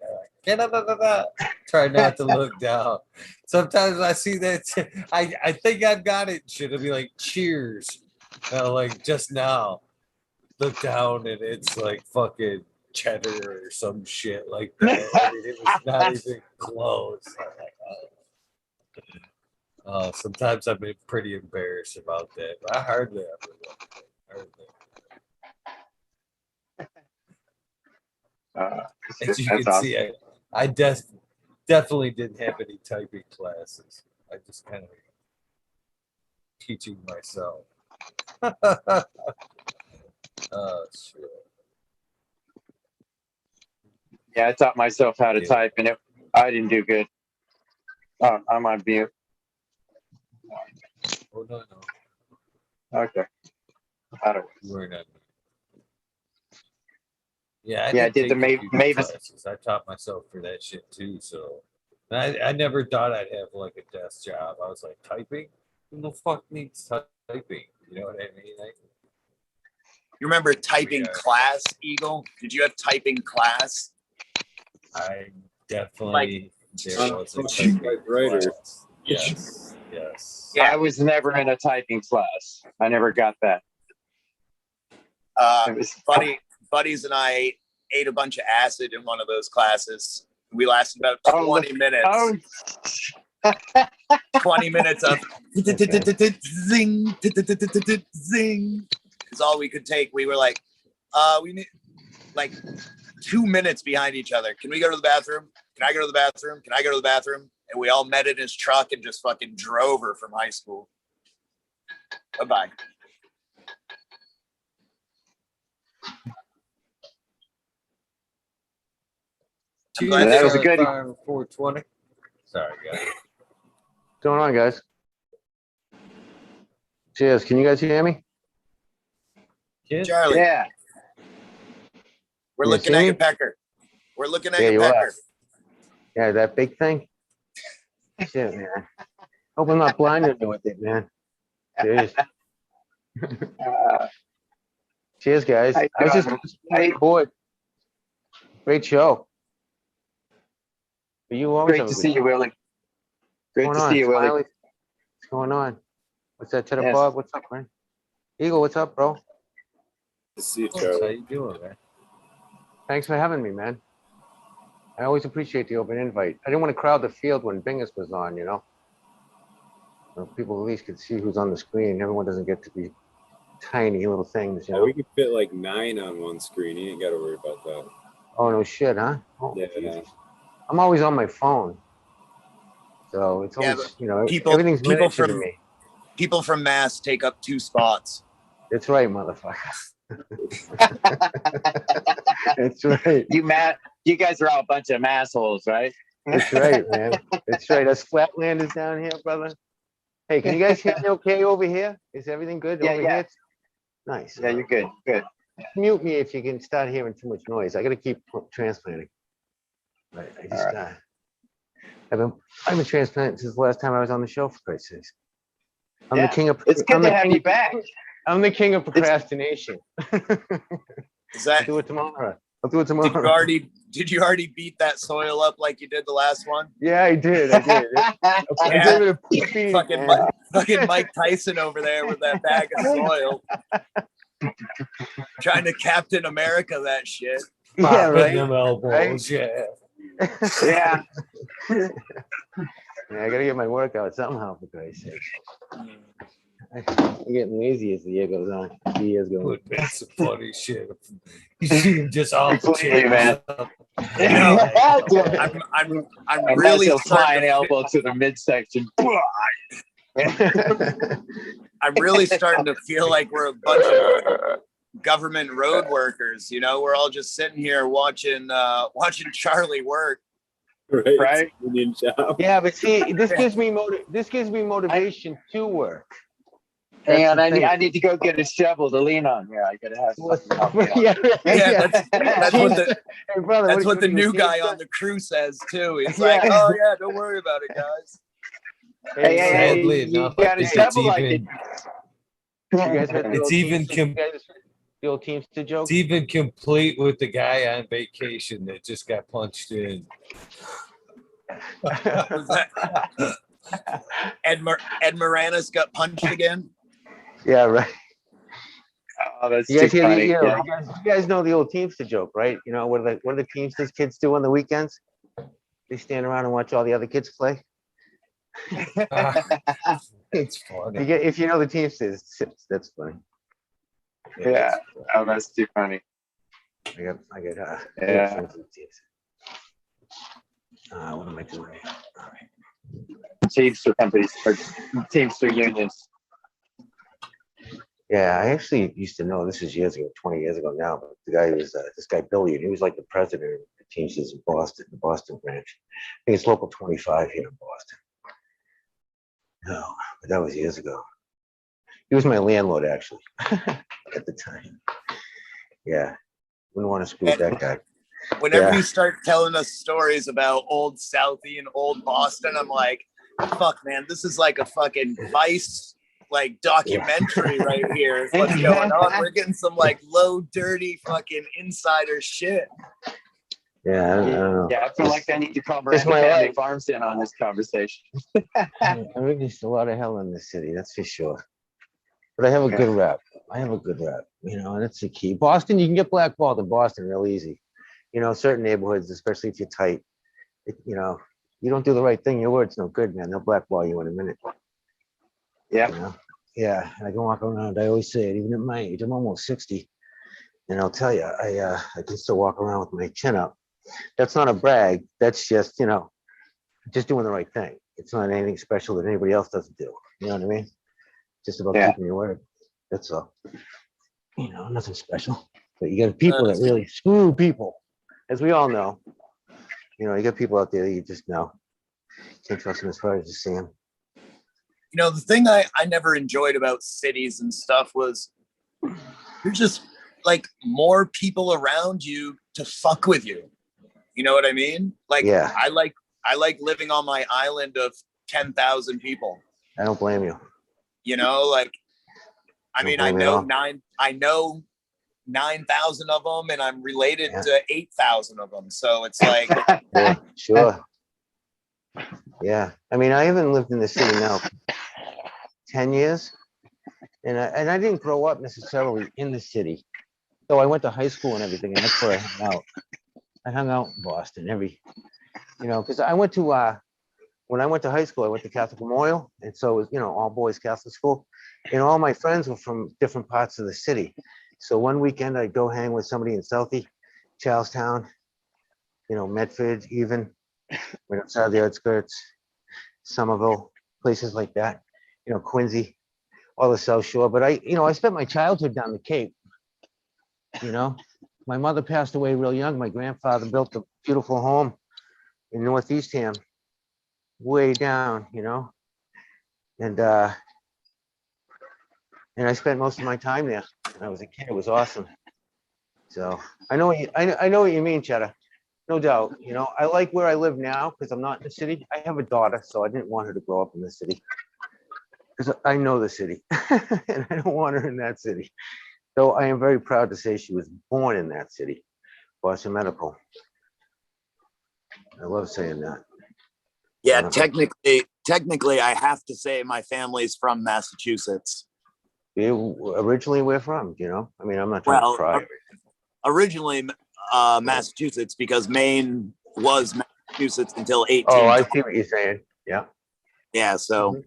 Try not to look down. Sometimes I see that I think I've got it. Should it be like cheers? Like just now. Look down and it's like fucking cheddar or some shit like that. It was not even close. I'm like, sometimes I'm pretty embarrassed about that, but I hardly ever look. As you can see, I definitely didn't have any typing classes. I just kind of teaching myself. Oh, shit. Yeah, I taught myself how to type, and I didn't do good. Oh, I'm on mute. Oh, no. Okay. How do We're not. Yeah, I did the Mavis. I taught myself for that shit too. So I never thought I'd have like a desk job. I was like, typing? Who the fuck needs typing? You know what I mean? You remember typing class, Eagle? Did you have typing class? I definitely there was a typing writer. class. Yes. Yeah. I was never in a typing class. I never got that. Buddies and I ate a bunch of acid in one of those classes. We lasted about 20 minutes. 20 minutes of zing, zing is all we could take. We were like, we need like 2 minutes behind each other. Can we go to the bathroom? Can I go to the bathroom? Can I go to the bathroom? And we all met in his truck and just fucking drove her from high school. Bye-bye. That was a good- 420. Sorry, guys. What's going on, guys? Cheers. Can you guys hear me? Kids? Charlie, Yeah. we're You looking see at me? your pecker. We're looking at Yeah, your you pecker. are. Yeah, that big thing. Shit, man. Hope I'm not blinded with it, man. Jeez. Cheers, guys. How you I was just doing? bored. Great show. But you always Great have a to good see you, show. Willie. Great What's to going see you, on, Willie. Smiley? What's going on? What's that, Cheddar Yes. Bob? What's up, man? Eagle, what's up, bro? To see you, How Charlie. you doing, man? Thanks for having me, man. I always appreciate the open invite. I didn't want to crowd the field when Bingus was on, you know? So people at least could see who's on the screen. Everyone doesn't get to be tiny little things, you Oh, know? we could fit like 9 on one screen. You ain't got to worry about that. Oh, no shit, huh? Oh, Yeah. Jesus. I'm always on my phone. So it's Yeah, always, you know, people- everything's people miniature to from- me. People from Mass take up 2 spots. That's right, motherfucker. That's right. You guys are all a bunch of assholes, right? That's right, man. That's right. Us flatlanders down here, brother. Hey, can you guys hear me okay over here? Is everything good Yeah, over yeah. here? Nice. Yeah, you're good. Good. Mute me if you can start hearing too much noise. I got to keep transplanting. Right. I just, I've been transplanting since the last time I was on the show, for Christ's sakes. I'm Yeah, the king of. It's good I'm to the have king you of- back. I'm the king of procrastination. Is I'll that do it tomorrow. I'll do it did you tomorrow. already beat that soil up like you did the last one? Yeah, I did. I gave it a feed, Fucking man. fucking Mike Tyson over there with that bag of soil. Trying to Captain America that shit. Yeah, Popping right. them elbows, yeah. Yeah. Yeah, I gotta get my workout somehow, for Christ's sake. I'm getting lazy as the year goes on. The years go on. Would make some funny shit. You see him just off the Completely, chair. man. I'm A really massive flying starting to, elbow to the midsection. I'm really starting to feel like we're a bunch of government road workers. You know, we're all just sitting here watching Charlie work. Right? Right? Union job. Yeah, but see, this gives me motivation to work. Hang on, That's the I need to go get a shovel to lean on here. I gotta have something to help me out. Yeah, Yeah, that's what the Hey, brother, that's what the you new see guy that? on the crew says too. He's Yeah. like, "Oh yeah, don't worry about it, guys." Hey, Sadly you enough, I got a think it's shovel? I even, You guys heard the It's old even Teamster- you guys- the old Teamster joke. it's even complete with the guy on vacation that just got punched in. Was that Ed Moranis got punched again? Yeah, right. Oh, that's You too guys hear funny. Yeah. you guys know the old Teamster joke, right? You know what do the Teamsters kids do on the weekends? They stand around and watch all the other kids play. It's funny. If you know the Teamsters, that's funny. Yeah. Oh, that's too funny. I got Yeah. friends in the Teamsters. What am I doing? All right. Teamster companies or Teamster unions. Yeah, I actually used to know, this is years ago, 20 years ago now, but the guy was, this guy Billy, and he was like the president of the Teamsters in Boston, the Boston branch. I think it's local 25 here in Boston. No, but that was years ago. He was my landlord, actually, at the time. Yeah, wouldn't want to screw with that guy. Whenever Yeah. you start telling us stories about old Southie and old Boston, I'm like, fuck, man, this is like a fucking Vice like documentary right here. What's going on? We're getting some like low, dirty fucking insider shit. Yeah, I don't know. Yeah, I feel like I need to call It's Miranda my Family life. Farms in on this conversation. I witnessed a lot of hell in this city, that's for sure. But I have a good rep. You know, and that's the key. Boston, you can get blackballed in Boston real easy. You know, certain neighborhoods, especially if you're tight, you know, You don't do the right thing, your word's no good, man. They'll blackball you in a minute. Yeah. You know? Yeah, I can walk around. I always say it, even at my age. I'm almost 60, and I'll tell you, I can still walk around with my chin up. That's not a brag. That's just, just doing the right thing. It's not anything special that anybody else doesn't do. You know what I mean? Just about Yeah. keeping your word. That's all. Nothing special. But you got people that really screw people, as we all know. You got people out there that you just know. Can't trust them as far as you see them. The thing I never enjoyed about cities and stuff was there's just like more people around you to fuck with you. You know what I mean? Like, Yeah. I like living on my island of 10,000 people. I don't blame you. Like, I mean, I blame you at know 9,000 of them, and I'm related Yeah. to 8,000 of them. So it's like, Yeah, sure. Yeah. I mean, I haven't lived in the city now 10 years, and I didn't grow up necessarily in the city. So I went to high school and everything, and that's where I hung out. I hung out in Boston because I went to when I went to high school, I went to Catholic Memorial, and so it was all boys Catholic school, and all my friends were from different parts of the city. So one weekend I'd go hang with somebody in Southie, Charlestown, Medford, even right outside the outskirts, Somerville, places like that, Quincy, all the South Shore. But I spent my childhood down the Cape. My mother passed away real young. My grandfather built a beautiful home in Northeast Ham, way down, and I spent most of my time there when I was a kid. It was awesome. So I know I know what you mean, Cheddar. No doubt. I like where I live now because I'm not in the city. I have a daughter, so I didn't want her to grow up in the city because I know the city and I don't want her in that city. So I am very proud to say she was born in that city, Boston Medical. I love saying that. yeah, technically, I have to say my family's from Massachusetts. Originally, we're from, I mean, I'm not trying to pry. Originally, Massachusetts, because Maine was Massachusetts until 18. Oh, I see what you're saying. Yeah. Yeah. So.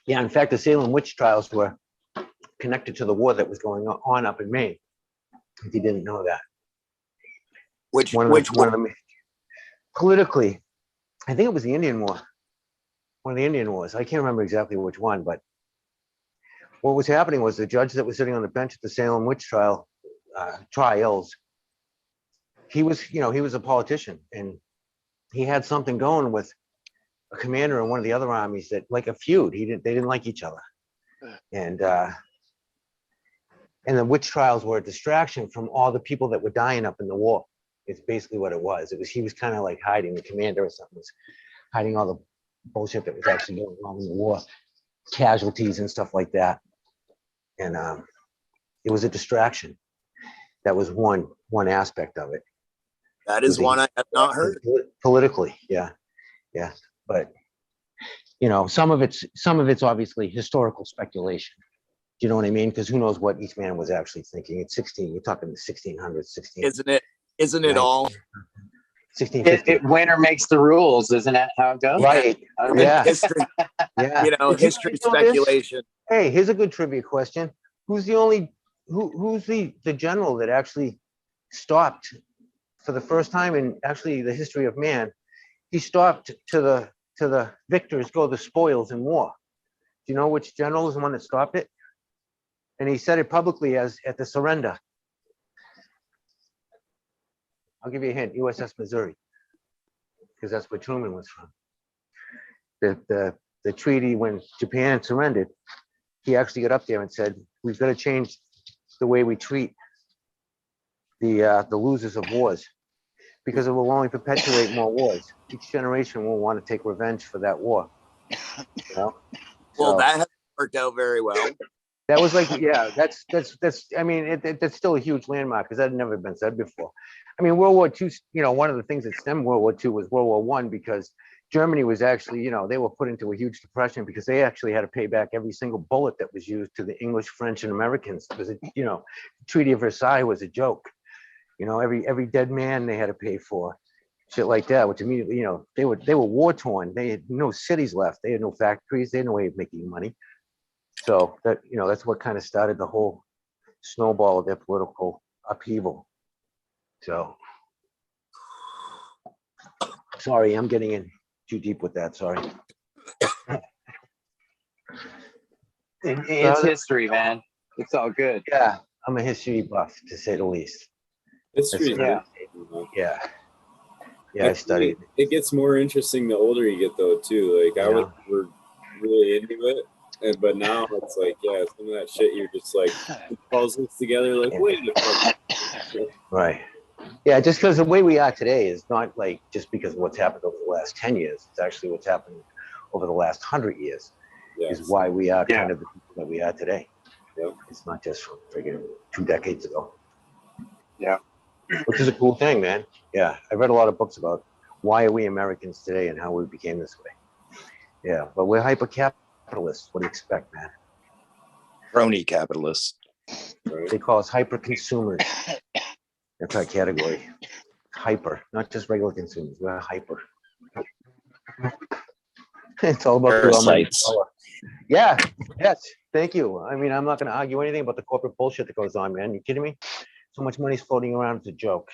Yeah. In fact, the Salem witch trials were connected to the war that was going on up in Maine. If you didn't know that. Which one of them politically, I think it was the Indian War. One of the Indian wars. I can't remember exactly which one, but what was happening was the judge that was sitting on the bench at the Salem witch trials. He was a politician, and he had something going with a commander in one of the other armies that, like a feud. They didn't like each other, and the witch trials were a distraction from all the people that were dying up in the war. It's basically what it was. He was kind of like hiding, the commander or something was hiding all the bullshit that was actually going on in the war, casualties and stuff like that. And it was a distraction. That was one aspect of it. That is one I have not heard. Politically, yeah. But some of it's obviously historical speculation. Do you know what I mean? Because who knows what each man was actually thinking? At 16, you're talking the 1600s, 16. Isn't it all? 1650. Winner makes the rules, isn't that how it goes? Right. Yeah. History. Yeah. History speculation. Hey, here's a good trivia question. Who's the general that actually stopped for the first time in actually the history of man? He stopped to the victors go the spoils in war. Do you know which general is the one that stopped it? And he said it publicly as at the surrender. I'll give you a hint, USS Missouri, because that's where Truman was from. The treaty when Japan surrendered, he actually got up there and said, we've got to change the way we treat the losers of wars, because it will only perpetuate more wars. Each generation will want to take revenge for that war. Well, that has worked out very well. That was like, yeah, that's I mean, that's still a huge landmark because that had never been said before. I mean, World War II, one of the things that stemmed World War II was World War I, because Germany was actually, they were put into a huge depression because they actually had to pay back every single bullet that was used to the English, French, and Americans. It was Treaty of Versailles was a joke. You know, every dead man they had to pay for, shit like that. Which immediately, you know, they were war torn. They had no cities left. They had no factories. They had no way of making money. So that, you know, that's what kind of started the whole snowball of their political upheaval. So sorry, I'm getting in too deep with that. Sorry. It's history, man. It's all good. Yeah, I'm a history buff to say the least. History. Yeah. Yeah. Yeah, I studied. It gets more interesting the older you get, though, too. Like I was really into it, but now it's like, yeah, some of that shit you're just like puzzles together. Like, wait a fuck. Right. Yeah, just because the way we are today is not like just because of what's happened over the last 10 years. It's actually what's happened over the last 100 years is why we are kind of the people that we are today. Yep. It's not just from friggin' 2 decades ago. Yeah. Which is a cool thing, man. Yeah, I read a lot of books about why are we Americans today and how we became this way. Yeah, but we're hyper-capitalists. What do you expect, man? Crony capitalists. Right. They call us hyper-consumers. That's our category. Hyper, not just regular consumers. We're hyper. It's all about Parasites. Yeah, yes, thank you. I mean, I'm not going to argue anything about the corporate bullshit that goes on, man. You kidding me? So much money's floating around, it's a joke.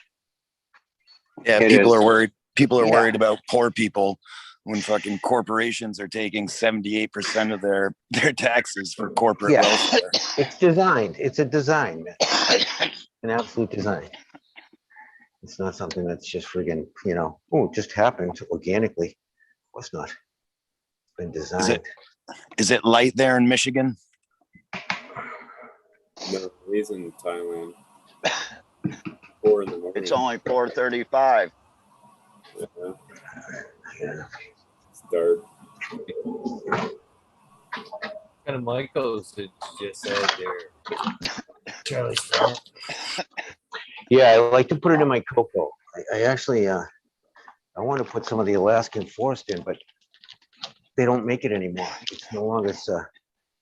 Yeah, It people is. are worried. People are Yeah. worried about poor people when fucking corporations are taking 78% of their taxes for corporate welfare. It's designed. It's a design, man. An absolute design. It's not something that's just friggin', you know, oh, it just happened organically. Of course not. It's been designed. Is it light there in Michigan? No, he's in Thailand. 4 in the morning. It's only 4:35. Yeah. It's dark. What kind of Michaels did you just add there? Charlie Strong. Yeah, I like to put it in my cocoa. I actually, I want to put some of the Alaskan forest in, but they don't make it anymore. It's no longer,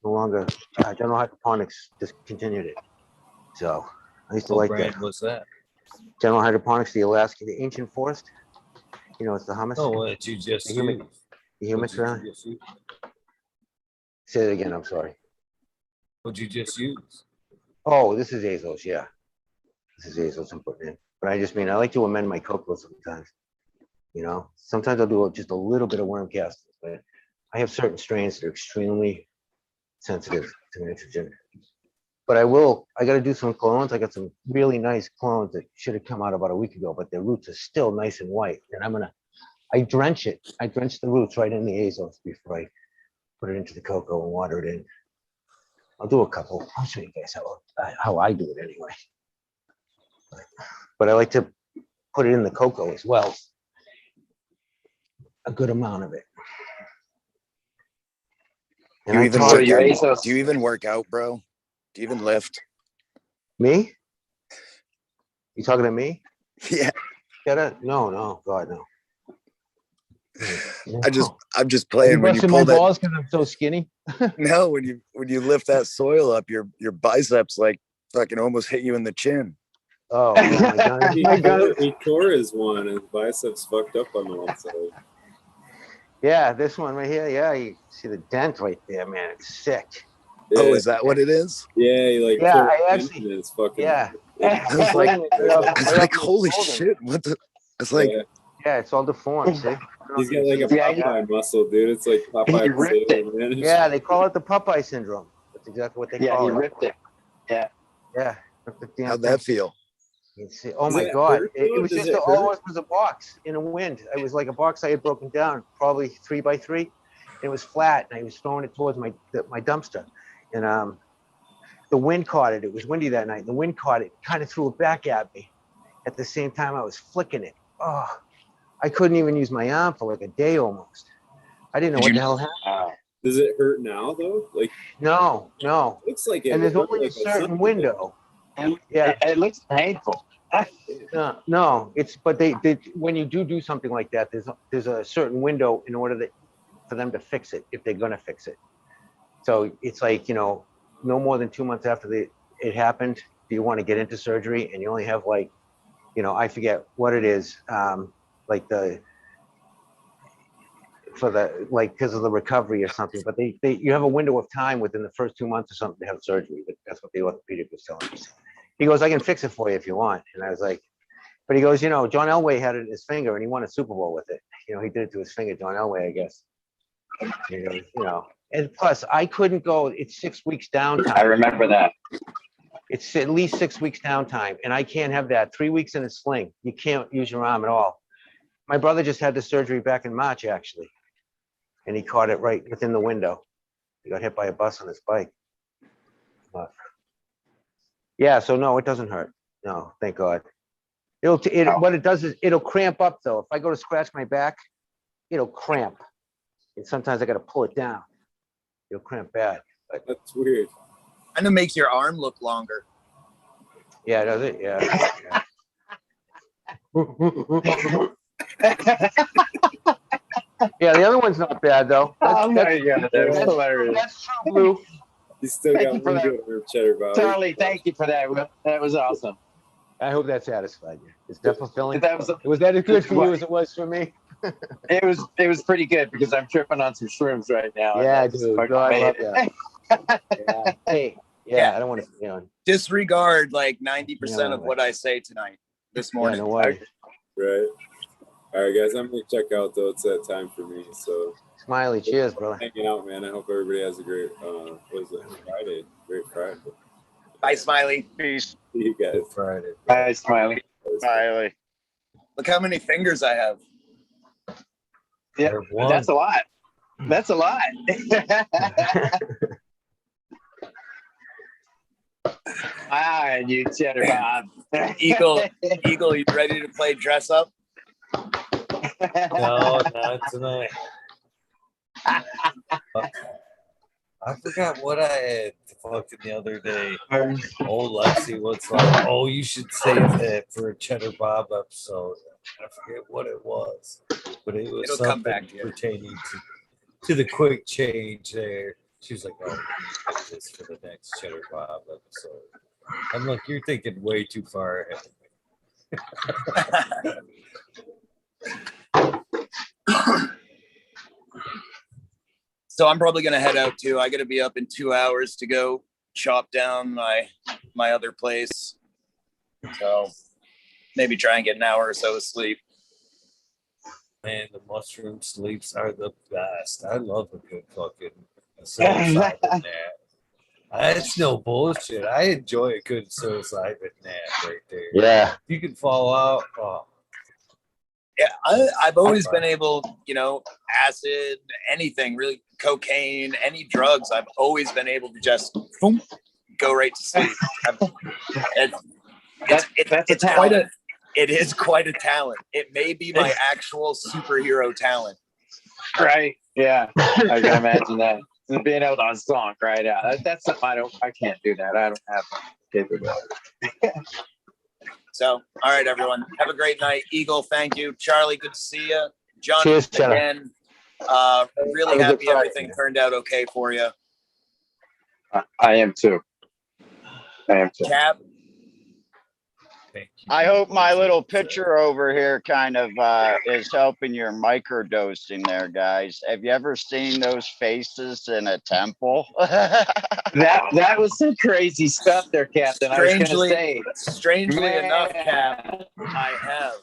General Hydroponics discontinued it. So I used to What like brand that. was that? General Hydroponics, the Alaskan, the ancient forest. You know, it's the hummus. Oh, what did you just The humic- use? The What humus did you around. just use? Say it again. I'm sorry. What'd you just use? Oh, this is Azos. Yeah, this is Azos I'm putting in. But I just mean I like to amend my cocoa sometimes. You know, sometimes I'll do just a little bit of worm castings, but I have certain strains that are extremely sensitive to nitrogen. But I got to do some clones. I got some really nice clones that should have come out about a week ago, but their roots are still nice and white. And I drench it. I drench the roots right in the Azos before I put it into the cocoa and water it in. I'll do a couple. I'll show you guys how I do it anyway. But I like to put it in the cocoa as well. A good amount of it. Do you even So work your out? Azos. Do you even work out, bro? Do you even lift? Me? You talking to me? Yeah. No, God, no. I'm just Are playing you when you busting pull my that. balls because I'm so skinny? No, when you lift that soil up, your biceps like fucking almost hit you in the chin. Oh, my God. My God. He tore his one, and his biceps fucked up on the one side. Yeah, this one right here. Yeah, you see the dent right there, man. It's sick. Oh, Yeah, is that what it is? yeah, he like Yeah, tore I his actually- and it's fucking. Yeah. I was like, holy Golden. shit! What the? It's like, Yeah. Yeah, it's all deformed. See? He's got like a Popeye muscle, dude. It's like He Popeye ripped it. sailor, man. Yeah, they call it the Popeye syndrome. That's exactly what they Yeah, call he it. ripped it. Yeah. Yeah. Ripped the damn how'd that thing. feel? You see, oh Does my it God. hurt, It though? was Does just it all hurt? it was a box in a wind. It was like a box I had broken down, probably 3x3. And it was flat, and I was throwing it towards my dumpster. And the wind caught it. It was windy that night. The wind caught it, kind of threw it back at me. At the same time, I was flicking it. Oh, I couldn't even use my arm for like a day almost. I didn't know what the hell happened. Does it hurt now though? Like No. it looks like it. And there's hurt only a like certain something. window. And Yeah. it looks painful. No, it's but they when you do something like that, there's a certain window in order for them to fix it if they're gonna fix it. So it's like, you know, no more than 2 months after it happened, do you want to get into surgery, and you only have like you know, I forget what it is, like because of the recovery or something, but you have a window of time within the first 2 months or something to have surgery. That's what the orthopedic was telling me. He goes, I can fix it for you if you want. And I was like, but he goes, you know, John Elway had it in his finger and he won a Super Bowl with it. You know, he did it to his finger, John Elway, I guess. He goes, you know, and plus I couldn't go, it's 6 weeks downtime. I remember that. It's at least 6 weeks downtime, and I can't have that. 3 weeks in a sling. You can't use your arm at all. My brother just had the surgery back in March, actually, and he caught it right within the window. He got hit by a bus on his bike. But yeah, so no, it doesn't hurt. No, thank God. What it does is it'll cramp up though. If I go to scratch my back, it'll cramp, and sometimes I got to pull it down. It'll cramp bad. But That's weird. Kind of makes your arm look longer. yeah, does it? Yeah. Yeah, the other one's not bad though. Oh my God, that's hilarious. That's true, Blue. You still Thank got you for one that. good cheddar, Bob. Charlie, thank you for that. That was awesome. I hope that satisfied you. Is that fulfilling? That was that as good for you as it was for me? it was pretty good because I'm tripping on some shrooms right now. Yeah, and dude. fucking No, I love made that. Yeah. Hey, yeah, I don't want to, you know. Disregard like 90% Yeah, of what I say tonight, this Yeah, morning. no worries. Right. All right, guys, I'm going to check out, though. It's that time for me. So, Smiley, cheers, brother. hanging out, man. I hope everybody has a great, Friday. Great Friday. Bye, Smiley. Peace, See you guys. Good Friday. Hi, Smiley. Smiley. Look how many fingers I have. Yeah, Or one. that's a lot. That's a lot. And you cheddar Bob. Eagle, you ready to play dress up? No, not tonight. I forgot what I had fucking the other day. Old Lexi was like, "Oh, you should save that for a Cheddar Bob episode." I forget what it was, but it was It'll come something back to you. pertaining to the quick change there. She was like, "Oh, you need this for the next Cheddar Bob episode." I'm like, "You're thinking way too far ahead." So I'm probably gonna head out too. I gotta be up in 2 hours to go chop down my other place. So maybe try and get an hour or so of sleep. Man, the mushroom sleeps are the best. I love a good fucking psilocybin nap. That's no bullshit. I enjoy a good psilocybin nap right there. Yeah. If you can fall out, oh, Yeah, I've always been able, acid, anything really, cocaine, any drugs. I've always been able to just boom, go right to sleep. It is quite a talent. It may be my actual superhero talent. Right. Yeah. I can imagine that. Being able to song right out. That's something I can't do that. I don't have the capability. So, all right, everyone. Have a great night. Eagle, thank you. Charlie, good to see you. John, Cheers, Cheddar. again. Really Have a good happy Friday, everything man. turned out okay for you. I am too. Cap, thank you. I hope my little picture over here kind of is helping your microdosing there, guys. Have you ever seen those faces in a temple? That was some crazy stuff there, Captain. I was gonna say. strangely Man. enough, Cap, I have.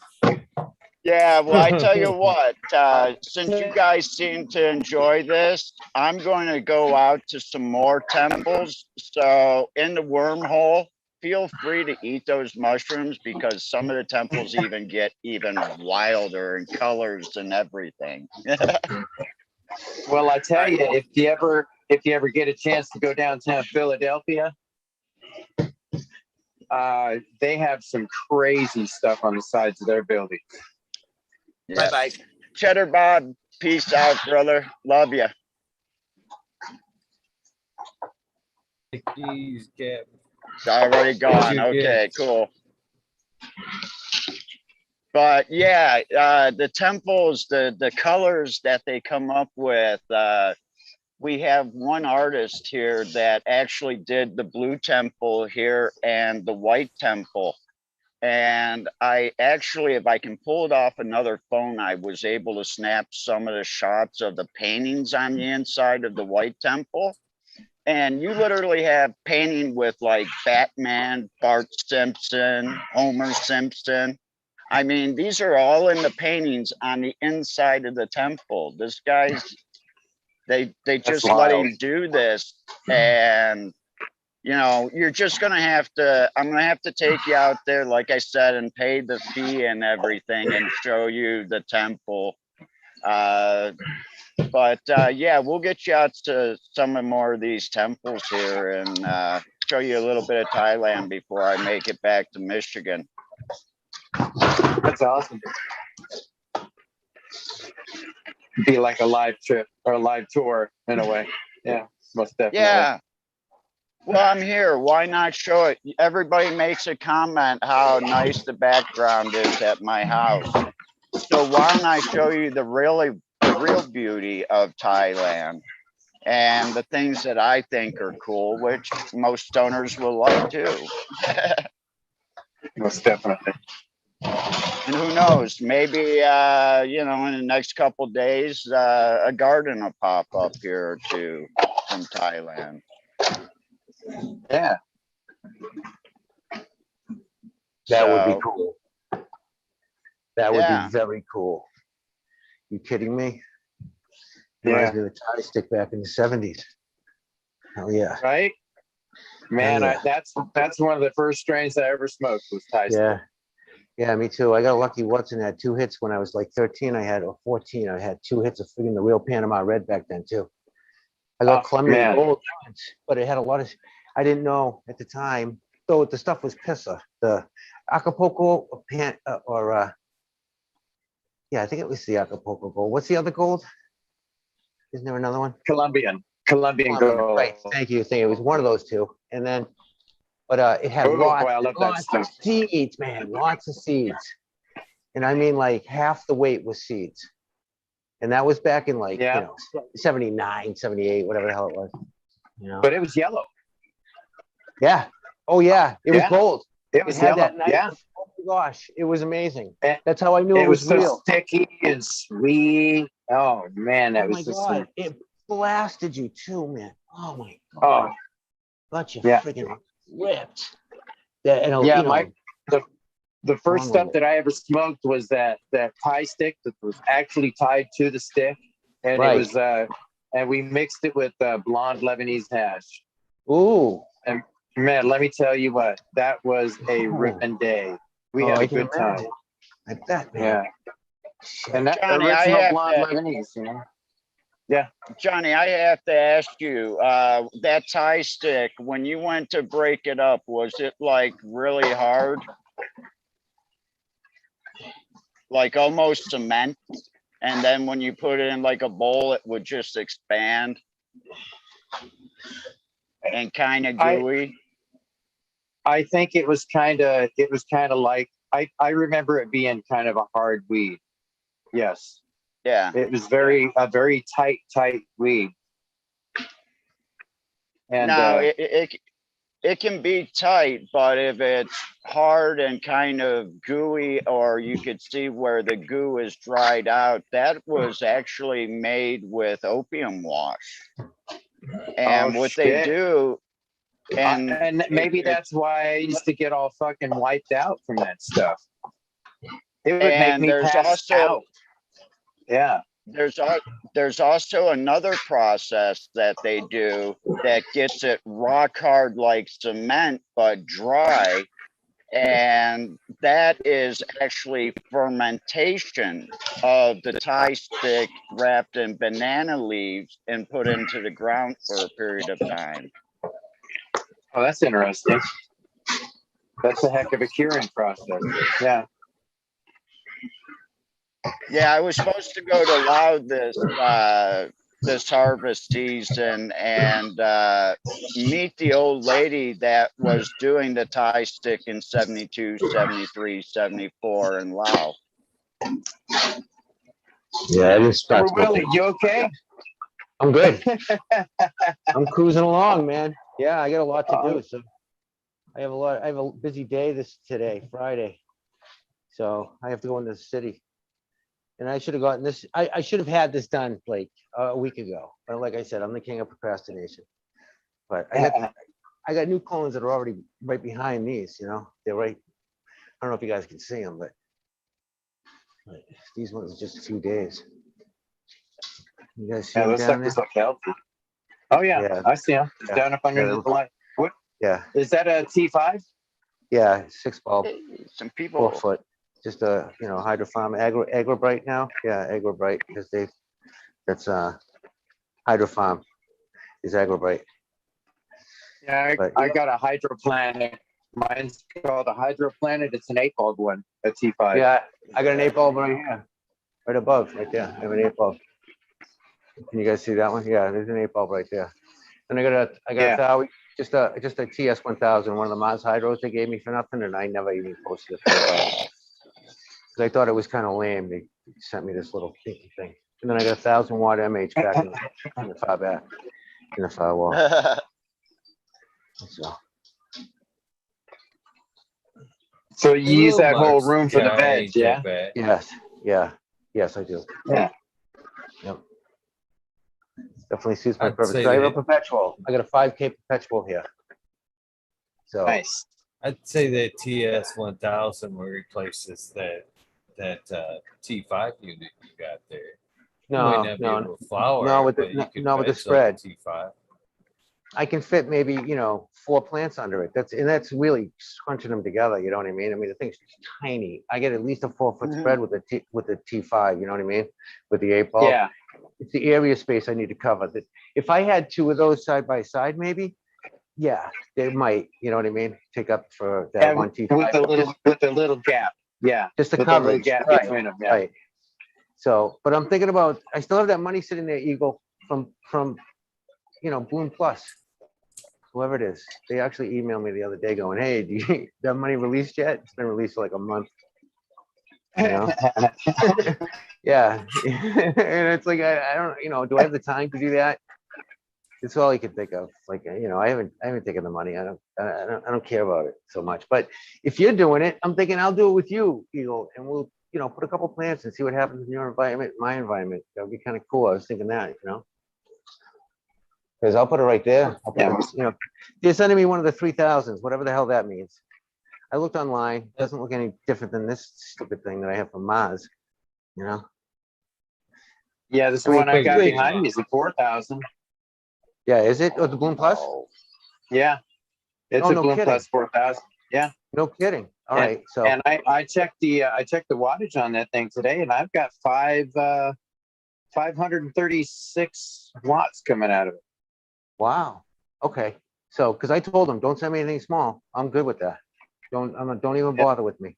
Yeah, well, I tell you what, since you guys seem to enjoy this, I'm going to go out to some more temples. So in the wormhole, feel free to eat those mushrooms because some of the temples even get even wilder in colors and everything. Well, I tell you, if you ever get a chance to go downtown Philadelphia, they have some crazy stuff on the sides of their buildings. Yeah. Bye-bye. Cheddar Bob, peace out, brother. Love you. He's Cap. It's already gone. you Okay, cool. But yeah, the temples, the colors that they come up with, we have one artist here that actually did the blue temple here and the white temple. And I actually, if I can pull it off another phone, I was able to snap some of the shots of the paintings on the inside of the White Temple. And you literally have painting with like Batman, Bart Simpson, Homer Simpson. I mean, these are all in the paintings on the inside of the temple. This guy's, they just let him do this. And you know, you're just gonna have to, I'm gonna have to take you out there, like I said, and pay the fee and everything and show you the temple. But yeah, we'll get you out to some more of these temples here and show you a little bit of Thailand before I make it back to Michigan. That's awesome. Be like a live trip or a live tour in a way. Yeah, most definitely. Yeah. Well, I'm here. Why not show it? Everybody makes a comment how nice the background is at my house. So why don't I show you the real beauty of Thailand and the things that I think are cool, which most stoners will like too. Most definitely. And who knows, maybe, you know, in the next couple of days, a garden will pop up here or two from Thailand. Yeah. That would So, be cool. That would yeah. be very cool. You kidding me? Yeah. Reminds me of the Thai stick back in the 70s. Hell yeah. Right? Man, Yeah. that's one of the first strains I ever smoked was Thai Yeah. stick. Yeah, me too. I got lucky once and had 2 hits when I was like 13. I had, or 14. I had 2 hits of freaking the real Panama Red back then too. I got Columbia man. Gold, but it had a lot of, I didn't know at the time. So the stuff was pisser. The Acapulco yeah, I think it was the Acapulco Gold. What's the other gold? Isn't there another one? Colombian gold. Right. Thank you. It was one of those two. And then, but it had Oh, lots, boy, I love that lots of stuff. seeds, man. Lots of seeds. And I mean, like half the weight was seeds. And that was back in like, Yeah. you know, 79, 78, whatever the hell it was. You know? But it was yellow. Yeah. Oh, yeah. It was Yeah. gold. It was had yellow. that nice, Yeah. oh my gosh. It was amazing. And that's how I knew it was so real. sticky and sweet. Oh, man. That Oh was my just God. It blasted you too, man. Oh my Oh, God. Got you yeah. freaking ripped. That, and, Yeah, you know, the first Wrong stuff with that I ever smoked was that Thai stick that was actually tied to the stick, and Right. it was and we mixed it with blonde Lebanese hash. Ooh. And man, let me tell you what, that was a ripping day. We had I a can good time. imagine. I bet, man. Yeah, and that Johnny, I original have blonde to- Lebanese, you know. Yeah. Johnny, I have to ask you, that Thai stick, when you went to break it up, was it like really hard? Like almost cement? And then when you put it in like a bowl, it would just expand and kind of gooey? I think it was kind of like, I remember it being kind of a hard weed. Yes. Yeah. It was a very tight weed. And now it can be tight, but if it's hard and kind of gooey, or you could see where the goo is dried out, that was actually made with opium wash. And what they do, and maybe that's why I used to get all fucking wiped out from that stuff. It would make me pass out. Yeah. There's also another process that they do that gets it rock hard like cement, but dry. And that is actually fermentation of the Thai stick wrapped in banana leaves and put into the ground for a period of time. Oh, that's interesting. That's a heck of a curing process. Yeah. Yeah, I was supposed to go to Laos this harvest season and meet the old lady that was doing the Thai stick in 72, 73, 74 in Laos. Yeah, it is. Willie, you okay? I'm good. I'm cruising along, man. Yeah, I got a lot to do, so I have a busy day today, Friday. So I have to go into the city. And I should have gotten this, I should have had this done like a week ago. But like I said, I'm the king of procrastination. But I got new cones that are already right behind these, you know, they're right. I don't know if you guys can see them, but these ones are just a few days. You guys see them those down there? suckers look healthy. Oh yeah, Yeah. I see them. Yeah. Down up underneath the line. What Yeah, is that, a T5? yeah, 6 bulb, Some 4 people, foot. Just a, you know, hydrofarm, agro-bright now. Yeah, agro-bright, because that's hydrofarm is agro-bright. Yeah, But I got a hydroplanet. Mine's called a hydroplanet. It's an 8-bulb one, a T5. yeah, I got an 8 bulb right here, right above, right there. I have an 8 bulb. Can you guys see that one? Yeah, there's an 8 bulb right there. And I got Yeah. a Thowie, just a TS 1000, one of the Mars hydros they gave me for nothing, and I never even posted it. Because I thought it was kind of lame. They sent me this little pinky thing. And then I got a 1000-watt MH back in the far back, in the far wall. So So you use that whole room for the veg, yeah? yes, I do. Yeah. Yep. Definitely suits my I'd purpose. say I have a that- perpetual. I got a 5K perpetual here. So Nice. I'd say that TS 1000 replaces that T5 unit you got there. You might no, not be no, able to flower, no, with but the, you could no, with the veg spread. like T5. I can fit maybe, you know, 4 plants under it. That's really scrunching them together. You know what I mean? I mean, the thing's tiny. I get at least a 4-foot Mhm. spread with the T5. You know what I mean? With the 8 bulb. Yeah. It's the area space I need to cover. That if I had 2 of those side by side, maybe, yeah, they might. You know what I mean? Take up for that Yeah, one with T5. the little gap. Yeah. Just the With the little coverage, gap right? between them. Yeah. Right. So, but I'm thinking about. I still have that money sitting there, Eagle, from you know, Bloom Plus. Whoever it is, they actually emailed me the other day going, "Hey, do you that money released yet?" It's been released for like a month. You know? Yeah, and it's like I don't, you know, do I have the time to do that? It's all I can think of. Like, you know, I haven't taken the money. I don't care about it so much. But if you're doing it, I'm thinking I'll do it with you, Eagle, and we'll, you know, put a couple plants and see what happens in your environment, my environment. That would be kind of cool. I was thinking that, you know. Because I'll put it right there. I'll put it, you know, they're sending me one of the 3000s, whatever the hell that means. I looked online. It doesn't look any different than this stupid thing that I have from Mars. You know? Yeah, this I mean, one I got wait, behind me is a 4000. Yeah, is it? Oh, the Bloom Plus? Yeah. It's Oh, a no Bloom kidding. Plus 4000. Yeah. No kidding. All And- right. So And I checked the wattage on that thing today, and I've got 536 watts coming out of it. wow. Okay. So because I told them, don't send me anything small. I'm good with that. Don't even bother with me.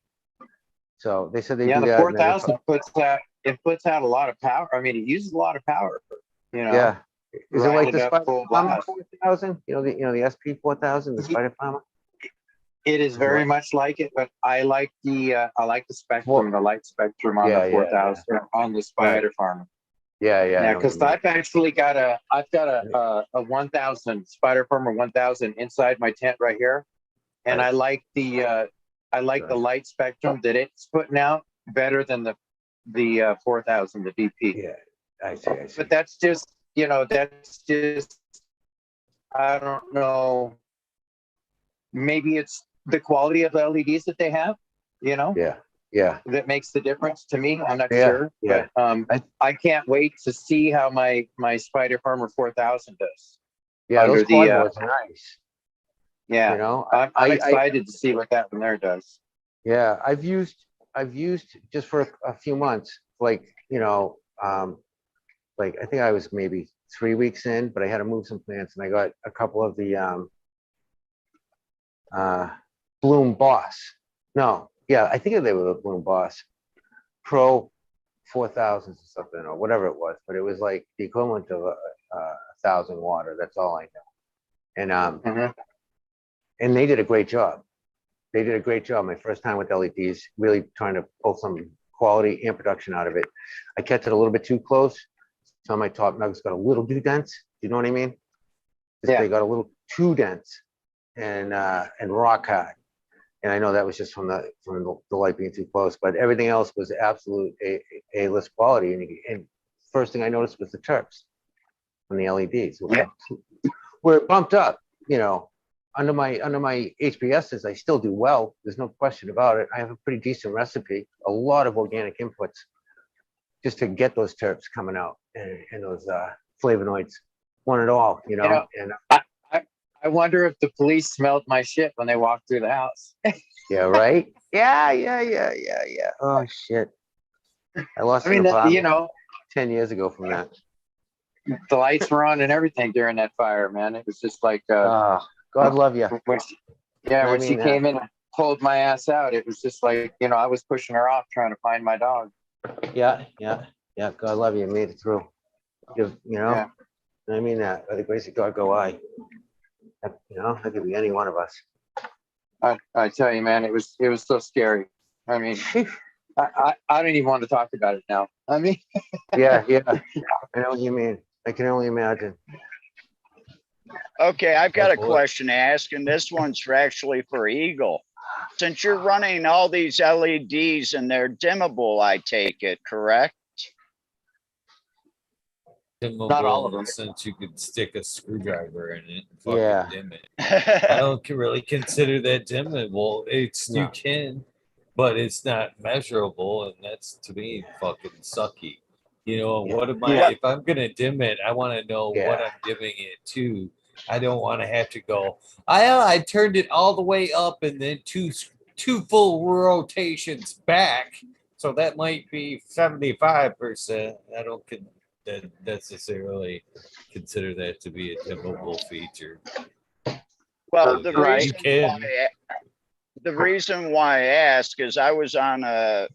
So they said they Yeah, do the that. and then 4000 puts out a lot of power. I mean, it uses a lot of power. You know. yeah. Is it like Grind the it up Spider full Farmer blast. 4000? You know the SP 4000, the Ye- Spider Farmer. It is very much like it, but I like the spectrum, the light spectrum on Yeah, the yeah, 4000 on the Spider Farmer. Yeah, yeah. I Yeah, know what because you mean. I've got a 1000 Spider Farmer 1000 inside my tent right here, and Right. I like the light spectrum that it's putting out better than the 4000, the DP. Yeah, I see. But that's just I don't know. Maybe it's the quality of the LEDs that they have, you know, Yeah. that makes the difference to me. I'm not Yeah, sure, yeah. but I can't wait to see how my Spider Farmer 4000 does. Yeah, Under those the, quad are nice. Yeah, You know, I'm excited to see what that one there does. yeah, I've used just for a few months, like, you know, like I think I was maybe 3 weeks in, but I had to move some plants and I got a couple of the Bloom Boss. No, yeah, I think they were the Bloom Boss Pro 4000s or something, or whatever it was, but it was like the equivalent of a 1000 water. That's all I know. And Mhm. and they did a great job. They did a great job. My first time with LEDs, really trying to pull some quality and production out of it. I kept it a little bit too close. Some of my top nuggets got a little too dense. You know what I mean? Yeah. They got a little too dense. and rock hard. And I know that was just from the light being too close, but everything else was absolute A-list quality. And first thing I noticed was the terps on the LEDs. Yeah. Where it bumped up, you know, under my HPSs, I still do well. There's no question about it. I have a pretty decent recipe, a lot of organic inputs just to get those terps coming out and those flavonoids, want it all, you know. And I wonder if the police smelled my shit when they walked through the house. yeah, right. Yeah. Oh shit! I lost an apartment, you know, 10 years ago from that. the lights were on and everything during that fire, man. It was just like, God love you. when she came in and pulled my ass out, it was just like, you know, I was pushing her off trying to find my dog. Yeah. God love you. Made it through. You know. Yeah. I mean that. By the grace of God, go I. You know, that could be any one of us. I tell you, man, it was so scary. I mean, I don't even want to talk about it now. I mean, yeah. I know what you mean. I can only imagine. Okay, I've got a question to ask, and this one's actually for Eagle. Since you're running all these LEDs and they're dimmable, I take it, correct? Not all of them. Since you could stick a screwdriver in it and fucking dim it. I don't really consider that dimmable. You can, but it's not measurable, and that's to me fucking sucky. You know, what am I? If I'm gonna dim it, I want to know what I'm dimming it to. I don't want to have to go. I turned it all the way up and then two full rotations back, so that might be 75%. I don't necessarily consider that to be a dimmable feature. Well, the reason why I ask is I was on a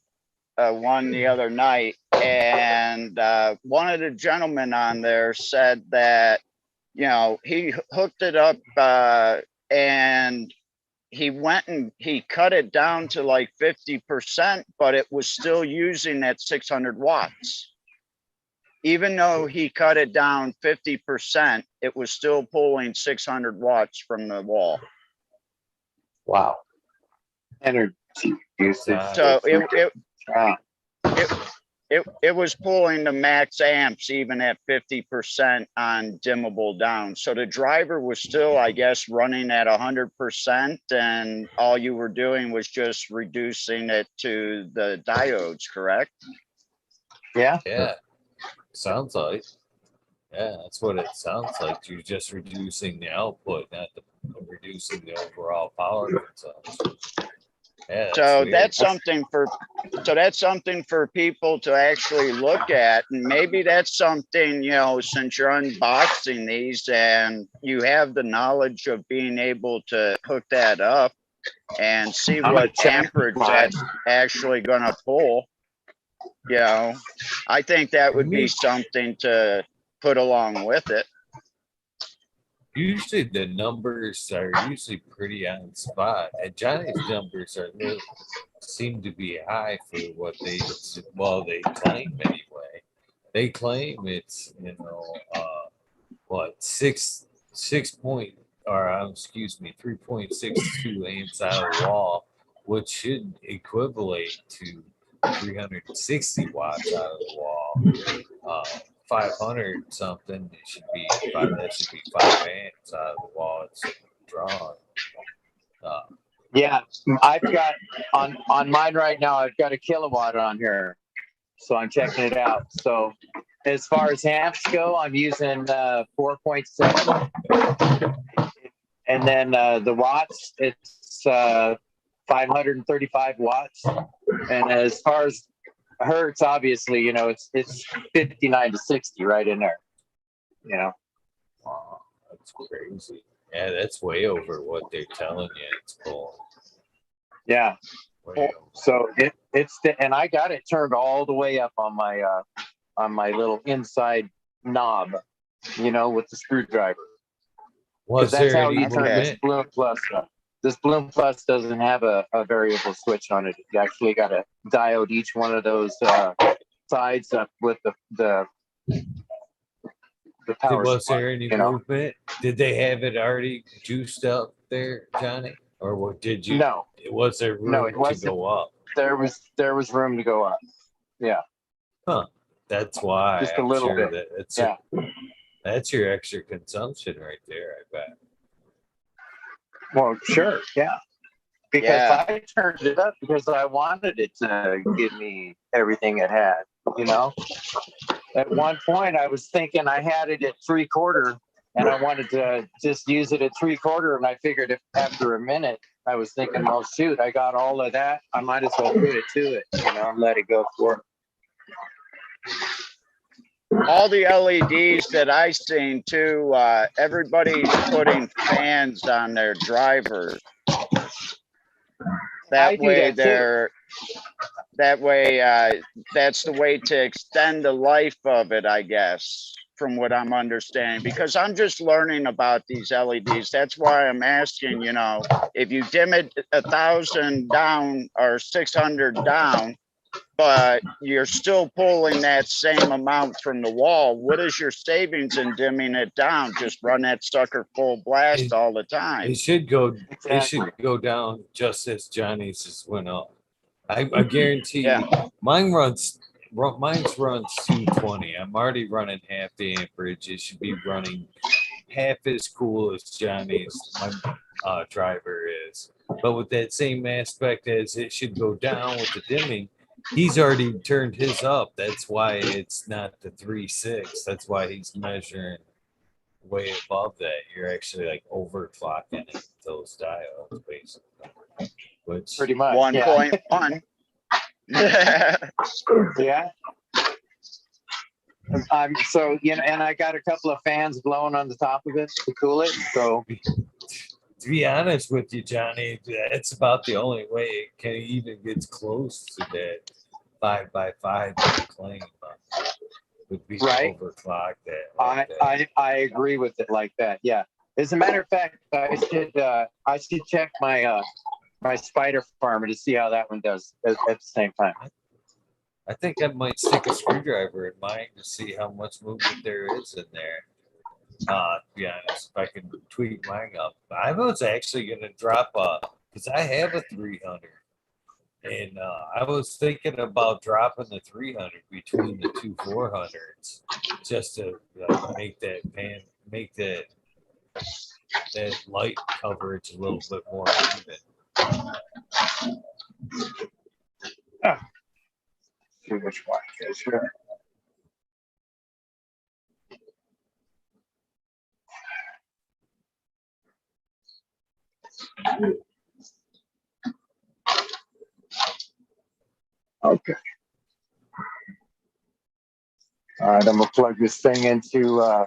one the other night, and one of the gentlemen on there said that, you know, he hooked it up and he went and he cut it down to like 50%, but it was still using that 600 watts. Even though he cut it down 50%, it was still pulling 600 watts from the wall. Wow. Energy usage. So it was pulling the max amps even at 50% on dimmable down. So the driver was still, I guess, running at 100%, and all you were doing was just reducing it to the diodes, correct? Yeah. Sounds like. Yeah, that's what it sounds like. You're just reducing the output, not reducing the overall power consumption. Yeah, that's something for people to actually look at, and maybe that's something, you know, since you're unboxing these and you have the knowledge of being able to hook that up and see what amperage that's actually going to pull. You know, I think that would be something to put along with it. Usually the numbers are usually pretty on spot, and Johnny's numbers seem to be high for what they claim anyway. They claim it's, you know, 3.62 amps out of the wall, which should equivalent to 360 watts out of the wall. 500 something, that should be 5 amps out of the wall. It's drawn. Yeah, I've got on mine right now, I've got a kilowatt on here, so I'm checking it out. So as far as amps go, I'm using 4.7, and then the watts, it's 535 watts, and as far as hertz, obviously, you know, it's 59 to 60 right in there, you know. Wow, that's crazy. Yeah, that's way over what they're telling you it's pulling. Yeah. So and I got it turned all the way up on my little inside knob, you know, with the screwdriver. Because that's how you turn this Bloom Plus up. This Bloom Plus doesn't have a variable switch on it. You actually got to diode each one of those sides up with the the power Was supply, there any you know? movement? Did they have it already juiced up there, Johnny? Or what did you? No, Was there no, room it to wasn't. go up? There was room to go up. Yeah, Huh. That's why just a I'm little sure bit. that it's Yeah. that's your extra consumption right there, I bet. Well, sure. Yeah. Because Yeah. I turned it up because I wanted it to give me everything it had, you know? At one point, I was thinking I had it at 3/4 and I wanted to just use it at 3/4. And I figured if after a minute, I was thinking, well, shoot, I got all of that. I might as well put it to it, you know, and let it go for it. All the LEDs that I seen too, everybody's putting fans on their drivers. I do that too. That's the way to extend the life of it, I guess, from what I'm understanding, because I'm just learning about these LEDs. That's why I'm asking, you know, if you dim it 1,000 down or 600 down, but you're still pulling that same amount from the wall, what is your savings in dimming it down? Just run that sucker full blast all the time. It should go. It Exactly. should go down just as Johnny's just went up. I guarantee Yeah. you, mine's runs 220. I'm already running half the amperage. It should be running half as cool as Johnny's my driver is. But with that same aspect as it should go down with the dimming, he's already turned his up. That's why it's not the 3.6. That's why he's measuring way above that. You're actually like overclocking it, those diodes, basically. Which Pretty much. 1.1. Yeah. So, you know, and I got a couple of fans blowing on the top of it to cool it. So, to be honest with you, Johnny, that's about the only way it can even gets close to that 5x5 that you claim would be right. overclock that. Like I agree with it like that. Yeah. As a matter of fact, I should check my my spider farmer to see how that one does at the same time. I think I might stick a screwdriver in mine to see how much movement there is in there. To be honest, if I can tweak mine up. I was actually going to drop because I have a 300. And I was thinking about dropping the 300 between the two 400s just to make that light coverage a little bit more even. See which one it is here. Okay. All right, I'm gonna plug this thing into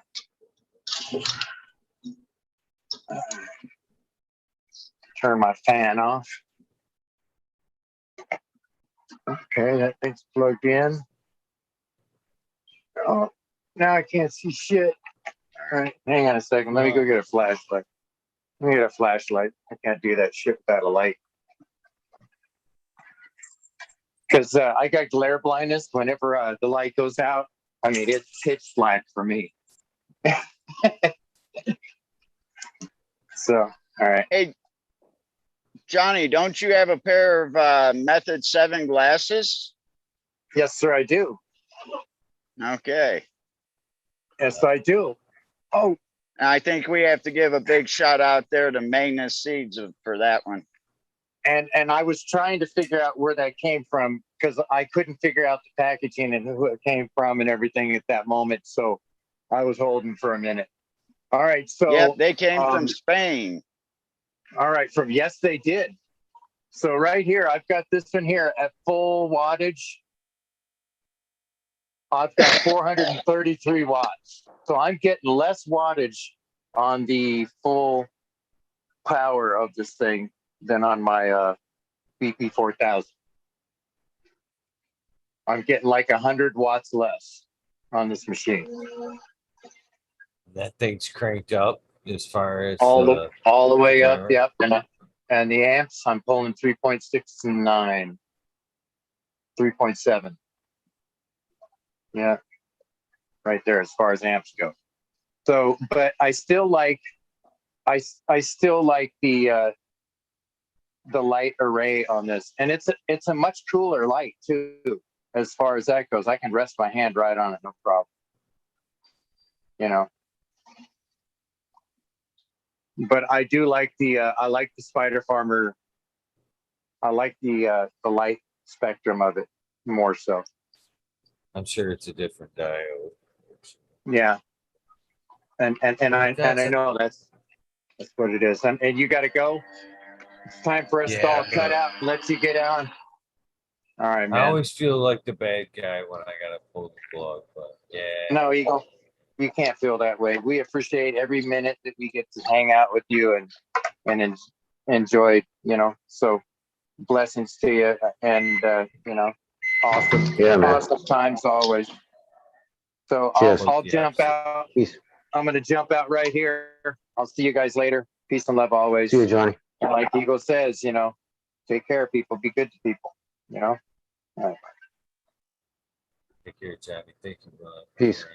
turn my fan off. Okay, that thing's plugged in. Oh, now I can't see shit. All right, hang on a second. Let me go get a flashlight. Let me get a flashlight. I can't do that shit without a light. Because I got glare blindness whenever the light goes out. I mean, it's pitch black for me. So, all right. Hey, Johnny, don't you have a pair of Method 7 glasses? Yes, sir, I do. Okay. Yes, I do. Oh, And I think we have to give a big shout out there to Magnus Seeds for that one. and I was trying to figure out where that came from because I couldn't figure out the packaging and who it came from and everything at that moment. So I was holding for a minute. All right. So Yep, they came from Spain. All right. Yes, they did. So right here, I've got this one here at full wattage. I've got 433 watts. So I'm getting less wattage on the full power of this thing than on my BP4000. I'm getting like 100 watts less on this machine. That thing's cranked up as far as All the way up, power. yep. And the amps, I'm pulling 3.6 and 9, 3.7. Yeah, right there as far as amps go. So, but I still like I still like the light array on this, and it's a much cooler light too. As far as that goes, I can rest my hand right on it, no problem. You know. But I do like the Spider Farmer. I like the light spectrum of it more so. I'm sure it's a different diode. Yeah, and I know that's what it is. And you got to go. It's time for us to all cut out. Let you get on. All right, man. I always feel like the bad guy when I gotta pull the plug, but yeah. No, Eagle, you can't feel that way. We appreciate every minute that we get to hang out with you and enjoy. You know, so blessings to you, and you know, awesome, awesome times always. So I'll jump out. Peace. I'm gonna jump out right here. I'll see you guys later. Peace and love always. See you, Johnny. And like Eagle says, you know, take care of people, be good to people. You know. All right. Take care, Johnny. Thank you, Peace.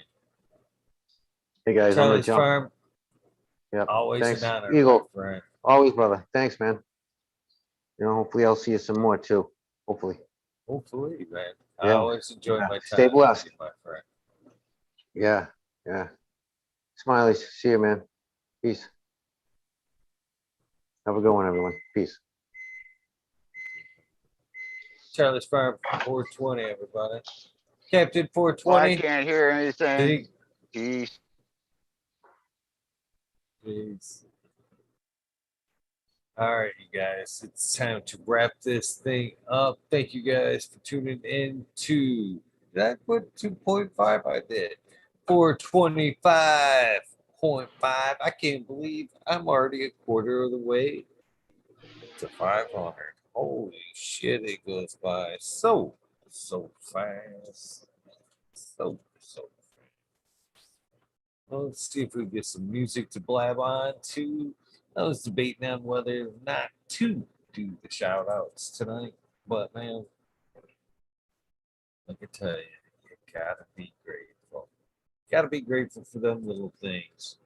Hey guys, Charlie's I'm gonna Farm. jump. Yep. Always Thanks, an honor, Eagle. friend. Always, brother. Thanks, man. You know, hopefully I'll see you some more too. Hopefully. Hopefully, man. Yeah. I always enjoy my time. Stay blessed. With you, my friend. Yeah, yeah. Smileys, see you, man. Peace. Have a good one, everyone. Peace. Charlie's Farm 420, everybody. Captain Well, 420. I can't hear anything. Peace. Peace. All right, you guys. It's time to wrap this thing up. Thank you guys for tuning in to. Did I put 2.5? I did. 425.5. I can't believe I'm already a quarter of the way to 500. Holy shit, it goes by so fast. So fast. Well, let's see if we get some music to blab on to. I was debating on whether or not to do the shout outs tonight, but man, I can tell you, you gotta be grateful. Gotta be grateful for them little things.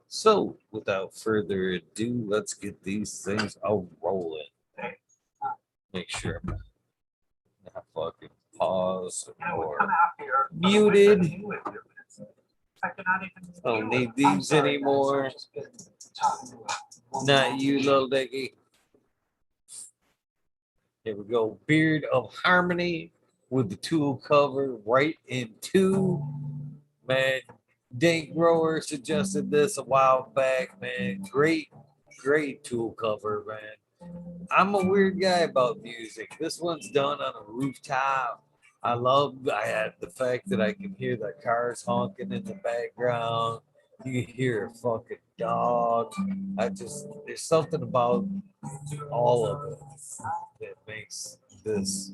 So, without further ado, let's get these things all rolling. Make sure I'm not fucking paused or muted. I don't need these anymore. Not you, little diggy. Here we go. Beard of Harmony with the tool cover right into. Man, Dink Grower suggested this a while back, man. Great tool cover, man. I'm a weird guy about music. This one's done on a rooftop. I had the fact that I can hear the cars honking in the background. You can hear a fucking dog. There's something about all of it that makes this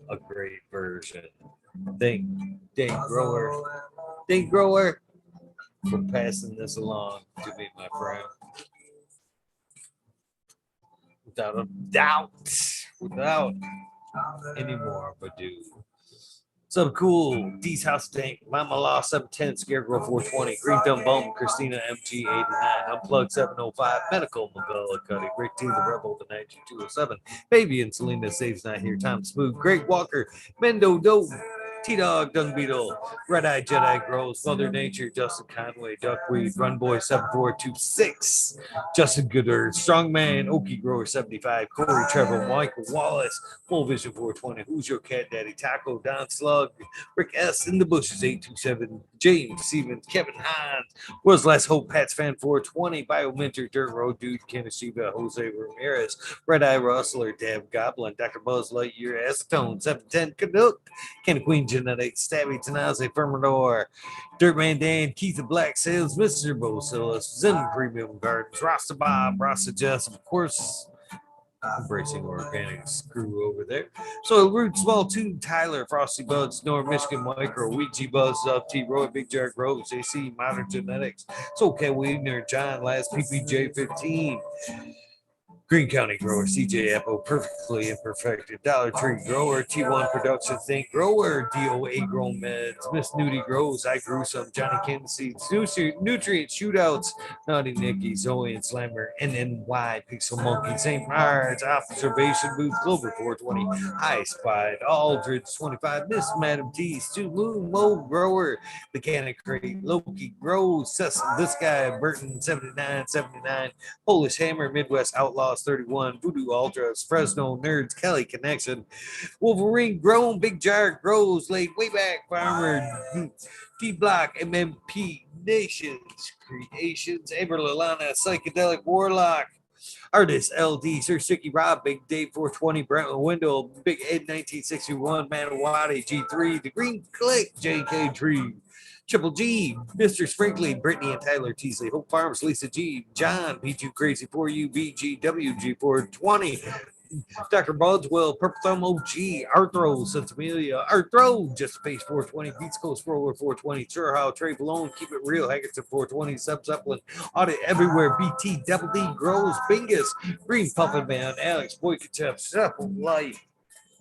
a great version. Thank Grower for passing this along to me, my friend. Without a doubt, without any more ado. Some cool, D's House Tank, Mama Law 710, Scarecrow 420, Green Thumb Bum, Christina MG 89, Unplugged 705, Medical Mabella Cuddy, Rick T, the Rebel, the 9207, Baby and Selena Saves Not Here, Tom Smooth, Great Walker, Mendo Dope, T-Dog, Dung Beetle, Red Eye Jedi Grows, Mother Nature, Justin Conway, Duckweed, Run Boy 7426, Justin Gooder, Strongman, Okie Grower 75, Corey Trevor, Michael Wallace, Full Vision 420, Who's Your Cat Daddy, Taco, Don Slug, Rick S. in the Bushes 827, James Stevens, Kevin Hines, World's Last Hope, Pats Fan 420, Biomentor, Dirt Road Dude, Kenneth Shiva, Jose Ramirez, Red Eye Rustler, Dab Goblin, Dr. Buzz Lightyear, Acetone, 710 Canuck, Kenny Queen Genetics, Stabby Tanaze, Firmador, Dirtman Dan, Keith the Black Sales, Mr. Bosilis, Zen Premium Gardens, Rasta Bob, Rasta Jess, of course, Embracing Organic Screw over there. So Root Small Tube, Tyler, Frosty Buds, North Michigan Micro, Ouija Buzz, Up T Roy, Big Jar Groves, AC, Modern Genetics, So Cat Wiener, John, Last PPJ 15. Green County grower, CJ Apple, perfectly imperfected. Dollar Tree grower, T1 Productions Inc. grower, DOA Grown Meds, Miss Nudie grows, I grew some, Johnny Candy Seeds, Nutrient Shootouts, Naughty Nicky, Zoe and Slammer, NNY, Pixel Monkey, St. Barnes, Observation Booth, Clover 420, I Spied, Aldridge 25, Miss Madam T, Stu Moon, Mo Grower, Mechanic Crate, Loki Grows, Cecil, this guy, Burton 7979, Polish Hammer, Midwest Outlaws 31, Voodoo Ultras, Fresno Nerds, Kelly Connection, Wolverine Grown, Big Jar Grows, laid way back, Farmer, D Block, MMP Nations, Creations, Amber Lalana, Psychedelic Warlock, Artist LD, Sir Sticky Rob, Big Dave 420, Brent Wendell, Big Ed 1961, Manawati G3, The Green Click, JK Tree, Triple G, Mr. Sprinkley, Brittany and Tyler Teasley, Hope Farms, Lisa G, John, P2 Crazy for You, BGWG420, Dr. Budswell, Purple Thumb OG, Arthro, Sensimilia, Arthro, Just Space 420, Beats Coast Roller 420, Sure How, Trey Malone, Keep It Real, Hackerson 420, Sub Zeppelin, Audit Everywhere, BT, Double D, Grows, Bingus, Green Puffin Man, Alex, Boykachev, Shuffle Life,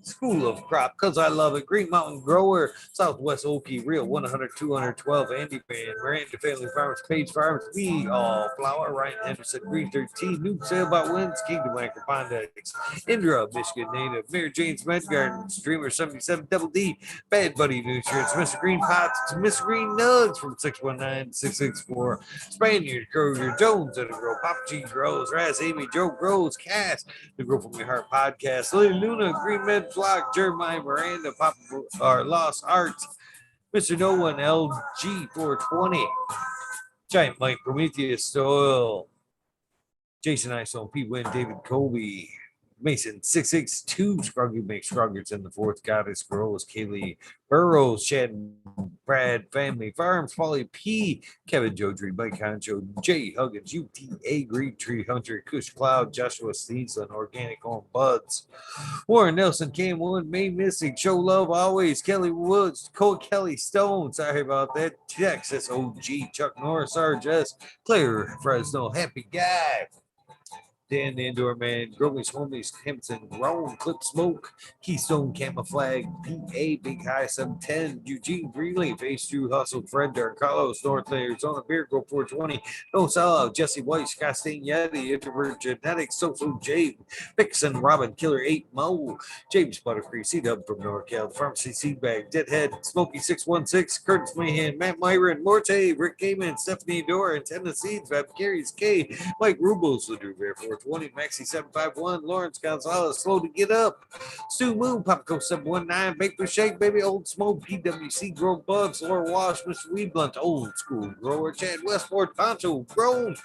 School of Crop, Cause I Love It, Green Mountain Grower, Southwest Okie, Real 100, 212, Andy Man, Miranda Family Farms, Page Farms, We All Flower, Ryan Henderson, Green 13, New Sale About Wins, Kingdom Anchor, Pondex, Indra, Michigan Native, Mary Jane's Med Garden, Streamer 77, Double D, Bad Buddy Nutrients, Mr. Green Pots, Mr. Green Nugs from 619-664, Spaniard, Kroger, Jones, and Grow, Papa G Grows, Raz, Amy, Joe Grows, Cass, the Grow From Your Heart podcast, Lily Luna, Green Med Flock, Jeremiah Miranda, Papa Lost Arts, Mr. No One, LG 420, Giant Mike, Prometheus Soil, Jason Isom, P. Win, David Colby, Mason 662, Scruggy makes Scruggers in the fourth, Goddess Grows, Kaylee Burrows, Chad Brad Family Farms, Polly P, Kevin Jodry, Mike Honcho, Jay Huggins, UTA, Green Tree Hunter, Kush Cloud, Joshua Steensland, Organic Home Buds, Warren Nelson, Cam Wood, May Missing, Show Love Always, Kelly Woods, Cole Kelly Stone, sorry about that, Texas OG, Chuck Norris, RJS, Claire Fresno, Happy Guy, Dan the Indoor Man, Gromies Homies, Hampton, Grown, Clip Smoke, Keystone Camouflage, PA, Big High 710, Eugene Greenleaf, Ace Drew Hustle, Fred Dark, Carlos, North Arizona, Beer Go 420, No Sellout, Jesse White, Scottsdale Yeti, Introvert Genetics, Social Jade, Vixen, Robin, Killer 8, Mo, James Butterfree, C-Dub from NorCal, Pharmacy Seedbag, Deadhead, Smokey 616, Curtis Mahan, Matt Myron, Morte, Rick Gaiman, Stephanie Dora, Antenna Seeds, Fab Carries K, Mike Rubos, Ladru Bear 420, Maxi 751, Lawrence Gonzalez, Slow to Get Up, Stu Moon, Popco 719, Baker Shake, Baby Old Smoke, PWC, Grow Bugs, Laura Wash, Mr. Weed Blunt, Old School Grower, Chad Westport, Poncho, Grown,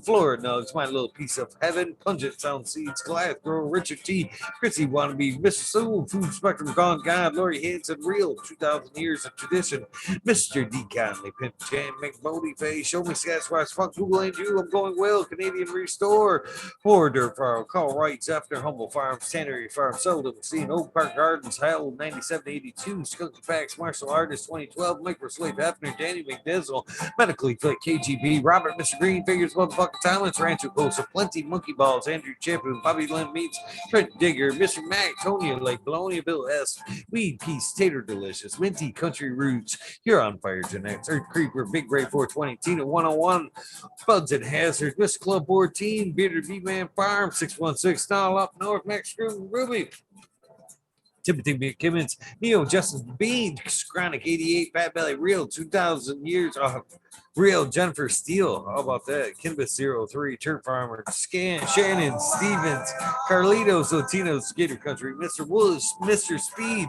Florida Nugs, My Little Piece of Heaven, Pungent Sound Seeds, Goliath Grower, Richard T, Chrissy Wannabe, Mr. Soul, Food Spectrum Gone God, Lori Hanson, Real, 2,000 Years of Tradition, Mr. D. Conley, Pimp Jam, McBody Face, Show Me Sasquatch, Fuck Google and You, I'm Going Well, Canadian Restore, Dirt Farm, Call Rights, After Humble Farms, Tannery Farm, Seldom Seen, Oak Park Gardens, Hell 9782, Skunky Facts, Martial Artist 2012, Microslave Hefner, Danny McDizzle, Medically Click, KGB, Robert, Mr. Green, Figures, Motherfucking Talents, Rancho Costa, Plenty, Monkey Balls, Andrew Champion, Bobby Lynn Meats, Trent Digger, Mr. Mac, Tonya Lake, Bologna Bill S, Weed Peace, Tater Delicious, Minty Country Roots, You're on Fire Genetics, Earth Creeper, Big Ray 420, Tina 101, Buds and Hazard, Miss Club 14, Bearded B-Man Farm, 616, Snarl Up North, Max Screw, Ruby, Timothy McKimmons, Neo, Justice Bean, Chronic 88, Fat Belly, Real, 2,000 Years, Real, Jennifer Steele, how about that? Kinbus 03, Turf Farmer, Shannon Stevens, Carlitos, Latinos, Skater Country, Mr. Woods, Mr. Speed,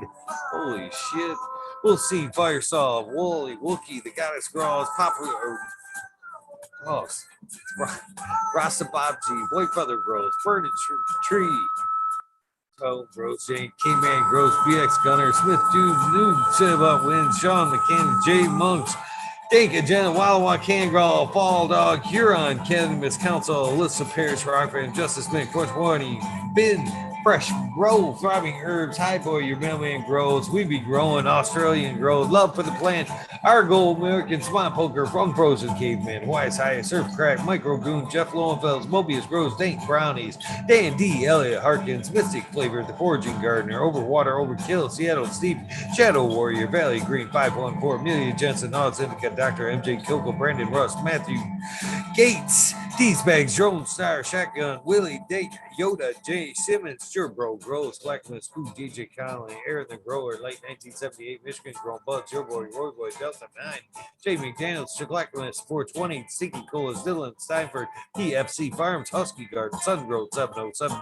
holy shit, We'll see, Firesaw, Wooly, Wookie, The Goddess Grows, Papa, Rasta Bobji, White Feather Grows, Furniture Tree, Tone Grows, Jane, K-Man Grows, BX Gunner, Smith Dude, Noob, Say About Wins, Sean McCann, J Monks, Danka, Jenna, Wallawa, Kangraw, Fall Dog, Huron, Cannabis Council, Alyssa Parrish, Rockford, Justice Nick, 420, Ben, Fresh grow, thriving herbs, high boy, your mailman grows. We be growing Australian grows. Love for the plant. Our gold American swamp poker, unfrozen caveman, Hawaii's highest surf crack, micro goon, Jeff Lowenfels, Mobius grows dank brownies, Dan D, Elliot Harkins, Mystic Flavor, the Foraging Gardener, Overwater, Overkill, Seattle Steve, Shadow Warrior, Valley Green 514, Amelia Jensen, Odds Indica, Dr. MJ Coco, Brandon Rust, Matthew Gates, Bags, Drone Star, Shotgun, Willie, Dake, Yoda, Jay Simmons, Sure Bro, Grows, Blackman, Spook, DJ Connolly, Aaron the Grower, late 1978, Michigan Grown Buds, Your Boy, Roy Boy, Delta 9, Jay McDaniels, Chaglackmas, 420, Stinky Colas, Dylan, Steinford, PFC Farms, Husky Garden, Sun Growth, 707,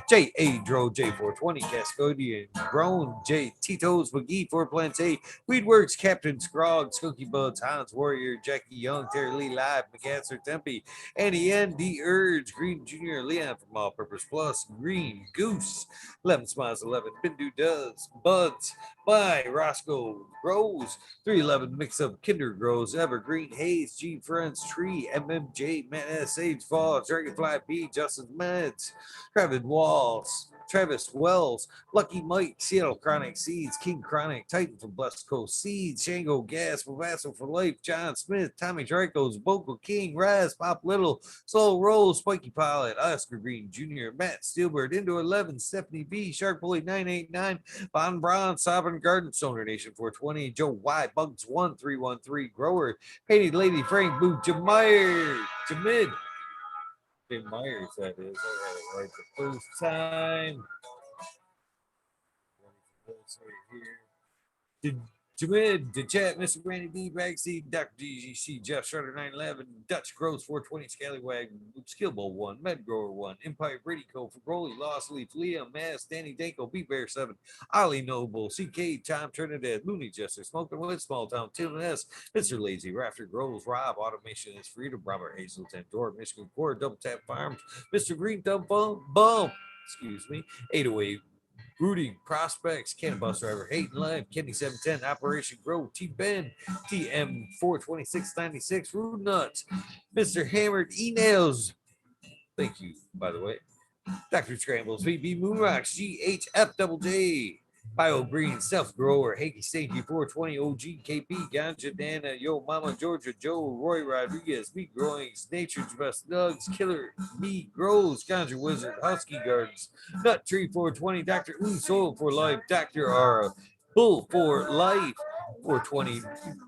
J. A. Dro, J420, Cascodian, Grown, J. Tito's, McGee, 4 Planté, Weedworks, Captain Scrog, Skunky Buds, Hans Warrior, Jackie Young, Terry Lee Live, McAnster Tempe, Annie N, D Urge, Green Jr., Leon from All Purpose Plus, Green Goose, 11 Smiles 11, Bindu Does, Buds, by Roscoe Grows, 311 Mix Up, Kinder Grows, Evergreen Haze, G Friends Tree, MMJ, Man Sage Fall, Dragonfly B, Justin Meds, Travis Wells, Lucky Mike, Seattle Chronic Seeds, King Chronic, Titan from Blessed Coast Seeds, Shango Gas, Mavasso for Life, John Smith, Tommy Dracos, Vocal King, Raz, Pop Little, Soul Rose, Spiky Pilot, Oscar Green Jr., Matt Steelbird, Indo 11, Stephanie B, Shark Bully 989, Von Braun, Sovereign Garden, Stoner Nation 420, Joe Y, Bugs 1313, Grower, Painted Lady, Frank Boo, Jamid. Jay Myers, that is. I got it right the first time. Jamid, the chat, Mr. Randy D, Backseat, Dr. DGC, Jeff Shredder 911, Dutch Gross 420, Scallywag, Skillbowl 1, Med Grower 1, Empire Brady Co, Broly, Lost Leaf, Liam, Mass, Danny Danko, B Bear 7, Ollie Noble, CK, Tom Trinidad, Looney Jester, Smoking Wood, Small Town, Tim S, Mr. Lazy, Rafter Grows, Rob, Automation is Freedom, Robert Hazelton, Door, Michigan Core, Double Tap Farms, Mr. Green Thumb Bump, excuse me, 808. Rudy Prospects, Cannon Bus Driver, Hayden Live, Kenny 710, Operation Grow, T Ben, TM 42696, Rude Nuts, Mr. Hammered E-Nails. Thank you, by the way. Dr. Scrambles, VB Moonrocks, GHF Double J, Bio Green, Self Grower, Hanky Stinky 420, OG KP, Ganja Dana, Yo Mama Georgia, Joe, Roy Rodriguez, Meat Growings, Nature's Best Nugs, Killer Meat Grows, Ganja Wizard, Husky Gardens, Nut Tree 420, Dr. Ooh Soul for Life, Dr. R, Bull for Life, 420,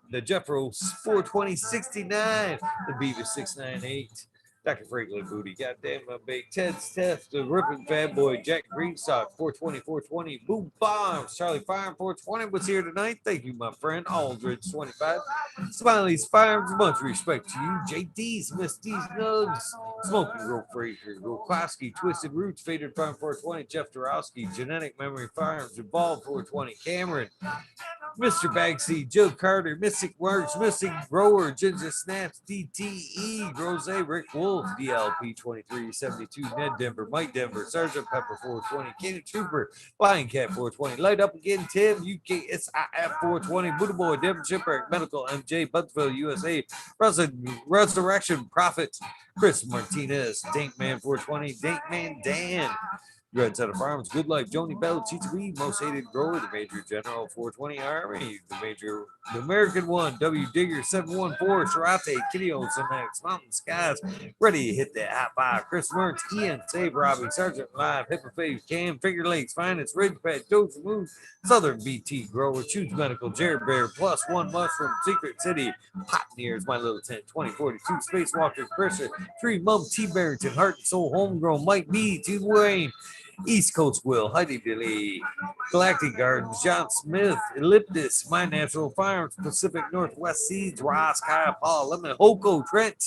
the Jeffro 42069, the Beaver 698. Dr. Franklin Booty, goddamn my big Ted's Test, the Ripping Fat Boy, Jack Greenstock, 420, Boom Bombs, Charlie Farm, 420 was here tonight. Thank you, my friend. Aldridge, 25. Smiley's Farms, much respect to you. JD's, Miss D's Nugs, Smoking Rope Frazier, Rokoski, Twisted Roots, Faded Farm, 420, Jeff Dorowski, Genetic Memory Farms, Evolved, 420, Cameron, Mr. Bagsy, Joe Carter, Mystic Works, Mystic Grower, Ginger Snaps, DTE, Rose, Rick Wolf, DLP 2372, Ned Denver, Mike Denver, Sergeant Pepper 420, Kenny Trooper, Lion Cat 420, Light Up Again, Tim, UKSIF 420, Buddha Boy, Devin Shipwreck, Medical MJ, Buttsville, USA, Resurrection Prophet, Chris Martinez, Dankman 420, Dankman Dan, Red Set of Farms, Good Life, Joni Bell, Cheats Weed, Most Hated Grower, the Major General 420 Army, the American One, W Digger 714, Sharate, Kitty Olsen X, Mountain Skies, ready to hit that hot five, Chris Mertz, Ian, Save Robbie, Sergeant Live, Hippofave, Cam, Finger Lakes, Finance, Ridge Pad, Doja Moon, Southern BT Grower, Choose Medical, Jared Bear, Plus One Mushroom, Secret City, Pioneers, My Little Tent, 2042, Spacewalker, Christian, Tree Mum, T Barrington, Heart and Soul, Homegrown, Mike B, T Wayne, East Coast Will, Heidi Billy, Galactic Gardens, John Smith, Elliptis, My Natural Farms, Pacific Northwest Seeds, Ross, Kyle, Paul, Lemon, Hoko, Trent,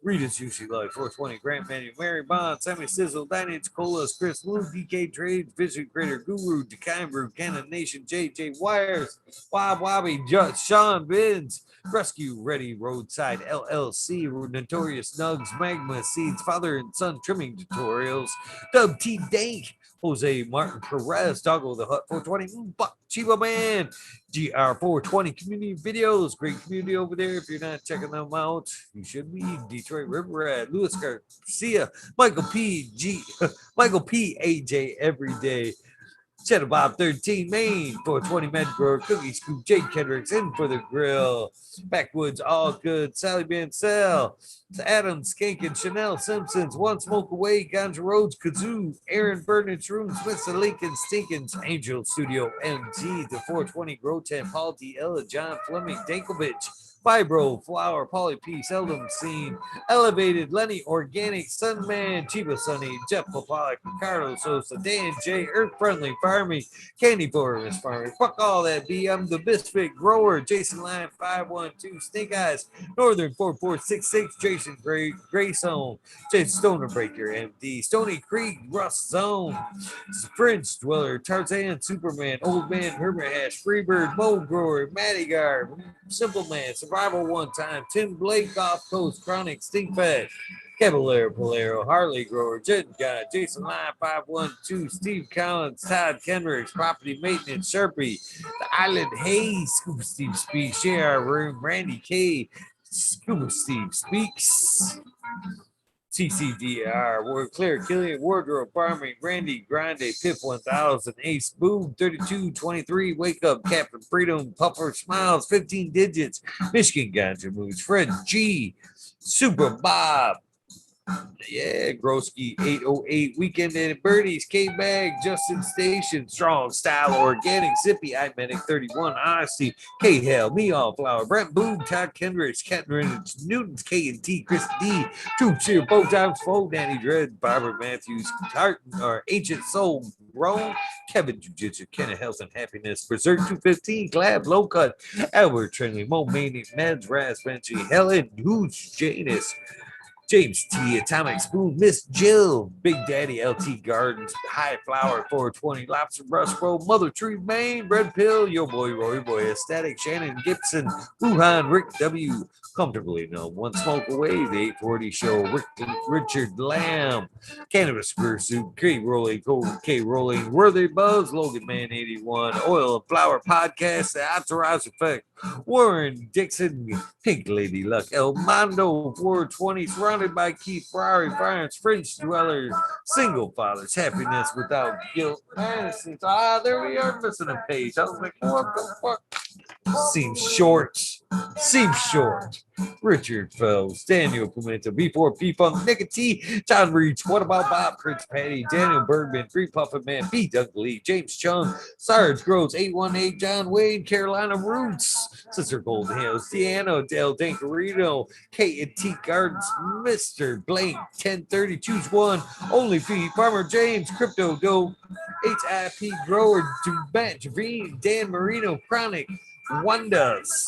Rita's Sushi Life, 420, Grant Menu, Mary Bond, Sammy Sizzle, 9 Inch Colas, Chris Lou, DK Trades, Vision Creator, Guru, Decine Brew, Cannon Nation, JJ Wires, Wob Wobby, Sean Bins, Rescue Ready Roadside LLC, Notorious Nugs, Magma Seeds, Father and Son Trimming Tutorials, Dub T Dank, Jose Martin Perez, Doggo the Hut 420, Buck Chiba Man, GR420 community videos, great community over there. If you're not checking them out, you should be. Detroit River Rat, Louis Garcia, Michael P. G, Michael P. AJ every day. Cheddar Bob 13 Maine, 420 Medgrower, Cookie Scoop, Jake Kendricks in for the grill. Backwoods All Good, Sally Bancel, Adam Skankin, Chanel Simpsons, One Smoke Away, Ganja Rhodes, Kazoo, Aaron Burnett, Room, Smith, Lincoln, Stinkins, Angel Studio, MG, the 420 Grow Tent, Paul D. Ella, John Fleming, Dankovich, Fibro, Flower, Polly P, Seldom Seen, Elevated, Lenny, Organic, Sunman, Chiba Sunny, Jeff Popalik, Ricardo Sosa, Dan J, Earth Friendly, Farming, Candy Forest Farming, fuck all that B. I'm the Misfit Grower, Jason Line 512, Snake Eyes, Northern 4466, Jason Grayson, Jason Stoner Breaker, MD, Stony Creek, Rust Zone, Fringe Dweller, Tarzan, Superman, Old Man, Hermit Hash, Freebird, Mold Grower, Matty Gar, Simple Man, Survival One Time, Tim Blake, Off Coast, Chronic, Stinkfest, Cavalier, Polero, Harley Grower, Jet Guy, Jason Line 512, Steve Collins, Todd Kendricks, Property Maintenance, Sharpie, The Island Hayes, Scuba Steve Speaks, Share Room, Randy K, Scuba Steve Speaks. CCDR, Ward Clear, Killian, Wardrobe, Farming, Randy, Grande, Pip 1000, Ace, Boom, 3223, Wake Up, Captain Freedom, Puffer, Smiles, 15 Digits, Michigan Ganja Moves, Fred G, Super Bob, yeah, Groski 808 Weekend and Birdies, K Bag, Justin Station, Strong Style, Organic, Zippy, I Medic 31, Honesty, K Hell, Me All Flower, Brent Boone, Todd Kendricks, Kettering, Newton's K and T, Chris D, Troop Cheer, Bow Times, Foe, Danny Dread, Barbara Matthews, Tartan, or Ancient Soul, Rome, Kevin Jiu Jitsu, Kenneth Health and Happiness, Berserk 215, Glab, Low Cut, Albert Trinley, Mo Manic, Meds, Raz, Benchy, Helen, Hooch, Janus, James T, Atomic Spoon, Miss Jill, Big Daddy, LT Gardens, High Flower, 420, Lobster Brush Pro, Mother Tree, Maine, Red Pill, Yo Boy, Roy Boy, Aesthetic, Shannon Gibson, Wuhan, Rick W, Comfortably Numb, One Smoke Away, The 840 Show, Richard Lamb, Cannabis Pursuit, K Rolling, K Rolling, Worthy Buzz, Logan Man 81, Oil and Flower Podcast, The Entourage Effect, Warren Dixon, Pink Lady Luck, El Mondo 420, surrounded by Keith Ferrari, Fires, French Dwellers, Single Fathers, Happiness Without Guilt, Innocence. There we are, missing a page. I was like, what the fuck? Seems short. Seems short. Richard Phelps, Daniel Pimento, B4P Funk, Nicotine, John Reach, What About Bob, Prince Patty, Daniel Bergman, Free Puffin Man, B. Doug Lee, James Chung, Sarge Groves, 818, John Wade, Carolina Roots, Sister Golden Hills, Deanna, Dale Dancarino, K and T Gardens, Mr. Blank, 1030, Choose One, Only Feed, Farmer James, Crypto Dope, HIP Grower, Matt Javine, Dan Marino, Chronic, Wonders,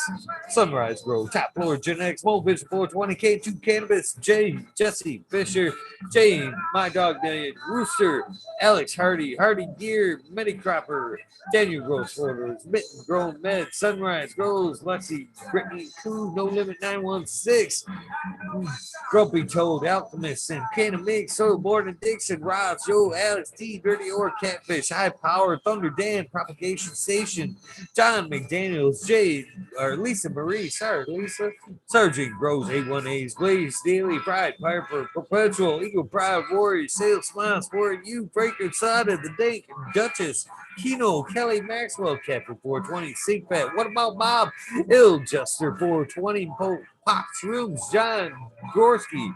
Sunrise Grove, Top Floor, Genetics, Mo Vision 420, K2 Cannabis, Jesse Fisher, Jane, My Dog Million, Rooster, Alex Hardy, Hardy Gear, Cropper, Daniel Groves Photos, Mitten Grown Med, Sunrise Grows, Lexi, Brittany Koo, No Limit 916, Grumpy Toad, Alchemist, and Canna Mix, Soilboard and Dixon, Ross, Joe, Alex T, Dirty Or Catfish, High Power, Thunder Dan, Propagation Station, John McDaniels, Jade, or Lisa Marie, sorry, Lisa, Sergeant Groves, 818s, Blaze, Daily, Pride, Piper, Perpetual, Eagle Pride, Warrior, Sales, Smiles, for You, Breaker, Sada, The Dink, Duchess, Kino, Kelly Maxwell, Captain 420, Sink Fat, What About Bob, Ill Jester 420, Pops Rooms, John Gorski,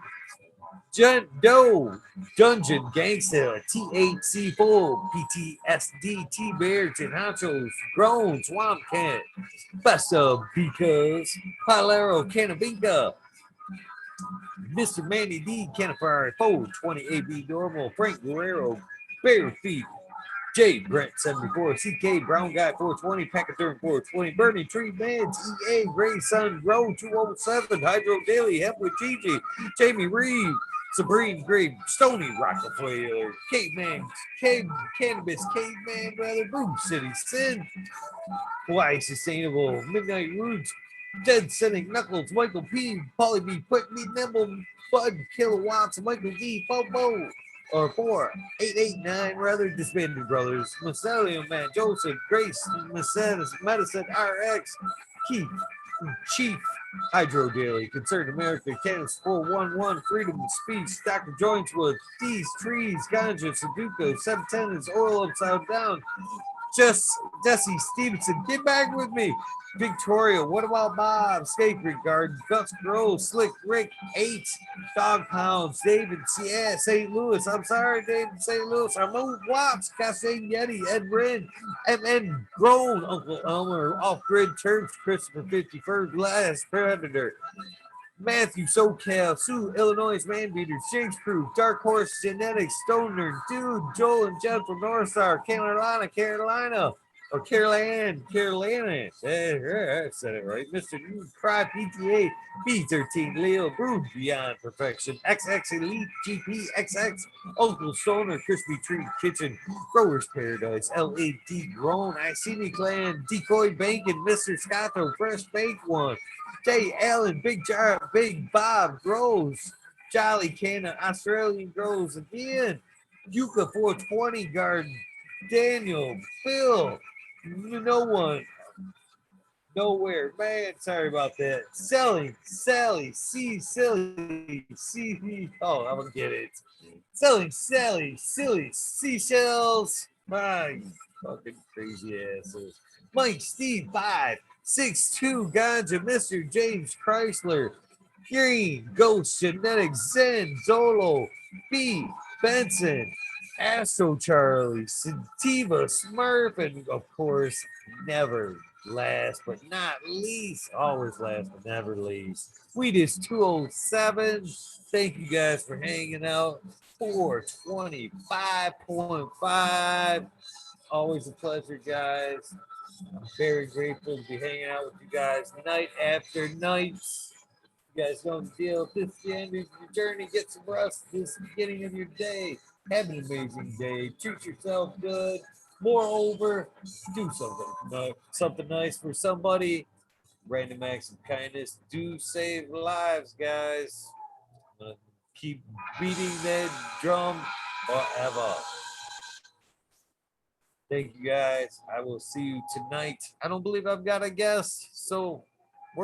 John Doe, Dungeon Gangsta, THC4, PTSD, T Bears and Honchos, Grown, Swamp Cat, Best of Because, Palero, Cannabinka, Mr. Manny D, Canifari, 420 AB Normal, Frank Guerrero, Bare Feet, J. Brett 74, CK Brown Guy 420, Pachyderm 420, Bernie Tree Meds, EA Gray Sun Grow 207, Hydro Daily, Hemp with Gigi, Jamie Reed, Sabrine Grape, Stony Rockefeller, Caveman, Cannabis, Caveman Brother, Boom City Sin, Hawaii Sustainable, Midnight Roots, Dead Setting Knuckles, Michael P, Polly B, Quick Me Nimble, Bud Kilowatts, Michael D, Bobo, or 4889 rather disbanded brothers. Marcelio Man, Joseph, Grace, Medicine, RX, Keith, Chief, Hydro Daily, Concerned America, Candace 411, Freedom of Speech, Dr. Jointswood, These Trees, Ganja, Sudoku, 710 is Oil Upside Down, Jesse Stevenson, get back with me. Victoria, what about Bob? Sacred Garden, Gus Grove, Slick Rick, 8, Dog Pounds, David, yeah, St. Louis. I'm sorry, David, St. Louis. Ramon Watts, Cassane Yeti, Ed Rin, MN Grown, Uncle Elmer, Off Grid Church, Christopher 51st, Last Predator. Matthew, SoCal, Sue, Illinois, Man Beaters, James Crew, Dark Horse Genetics, Stoner, Dude, Joel and Jen from North Star, Carolina, or Carolina. I said it right. Mr. New Cry, PTA, B13, Leo, Brood Beyond Perfection, XX Elite, GP, XX, Uncle Stoner, Crispy Tree Kitchen, Growers Paradise, LAD Grown, I See Me Clan, Decoy Banking, Mr. Scotto, Fresh Baked One, Jay Allen, Big Jar, Big Bob, Groves, Jolly Canna, Australian Groves again, Yuka 420 Garden, Daniel, Phil, no one, nowhere, man. Sorry about that. Sally, oh, I'm gonna get it. Sally, silly, seashells. My fucking crazy asses. Mike, Steve, 562, Ganja, Mr. James Chrysler, Green, Ghost, Genetics, Zen, Zolo, B, Benson, Astro Charlie, Sativa, Smurf, and of course, never last but not least, always last but never least, Sweetest 207. Thank you guys for hanging out. 425.5. Always a pleasure, guys. I'm very grateful to be hanging out with you guys night after night. You guys know the deal. If this is the end of your journey, get some rest. This is the beginning of your day. Have an amazing day. Treat yourself good. Moreover, do something nice for somebody. Random acts of kindness do save lives, guys. I'm gonna keep beating that drum forever. Thank you guys. I will see you tonight. I don't believe I've got a guest, so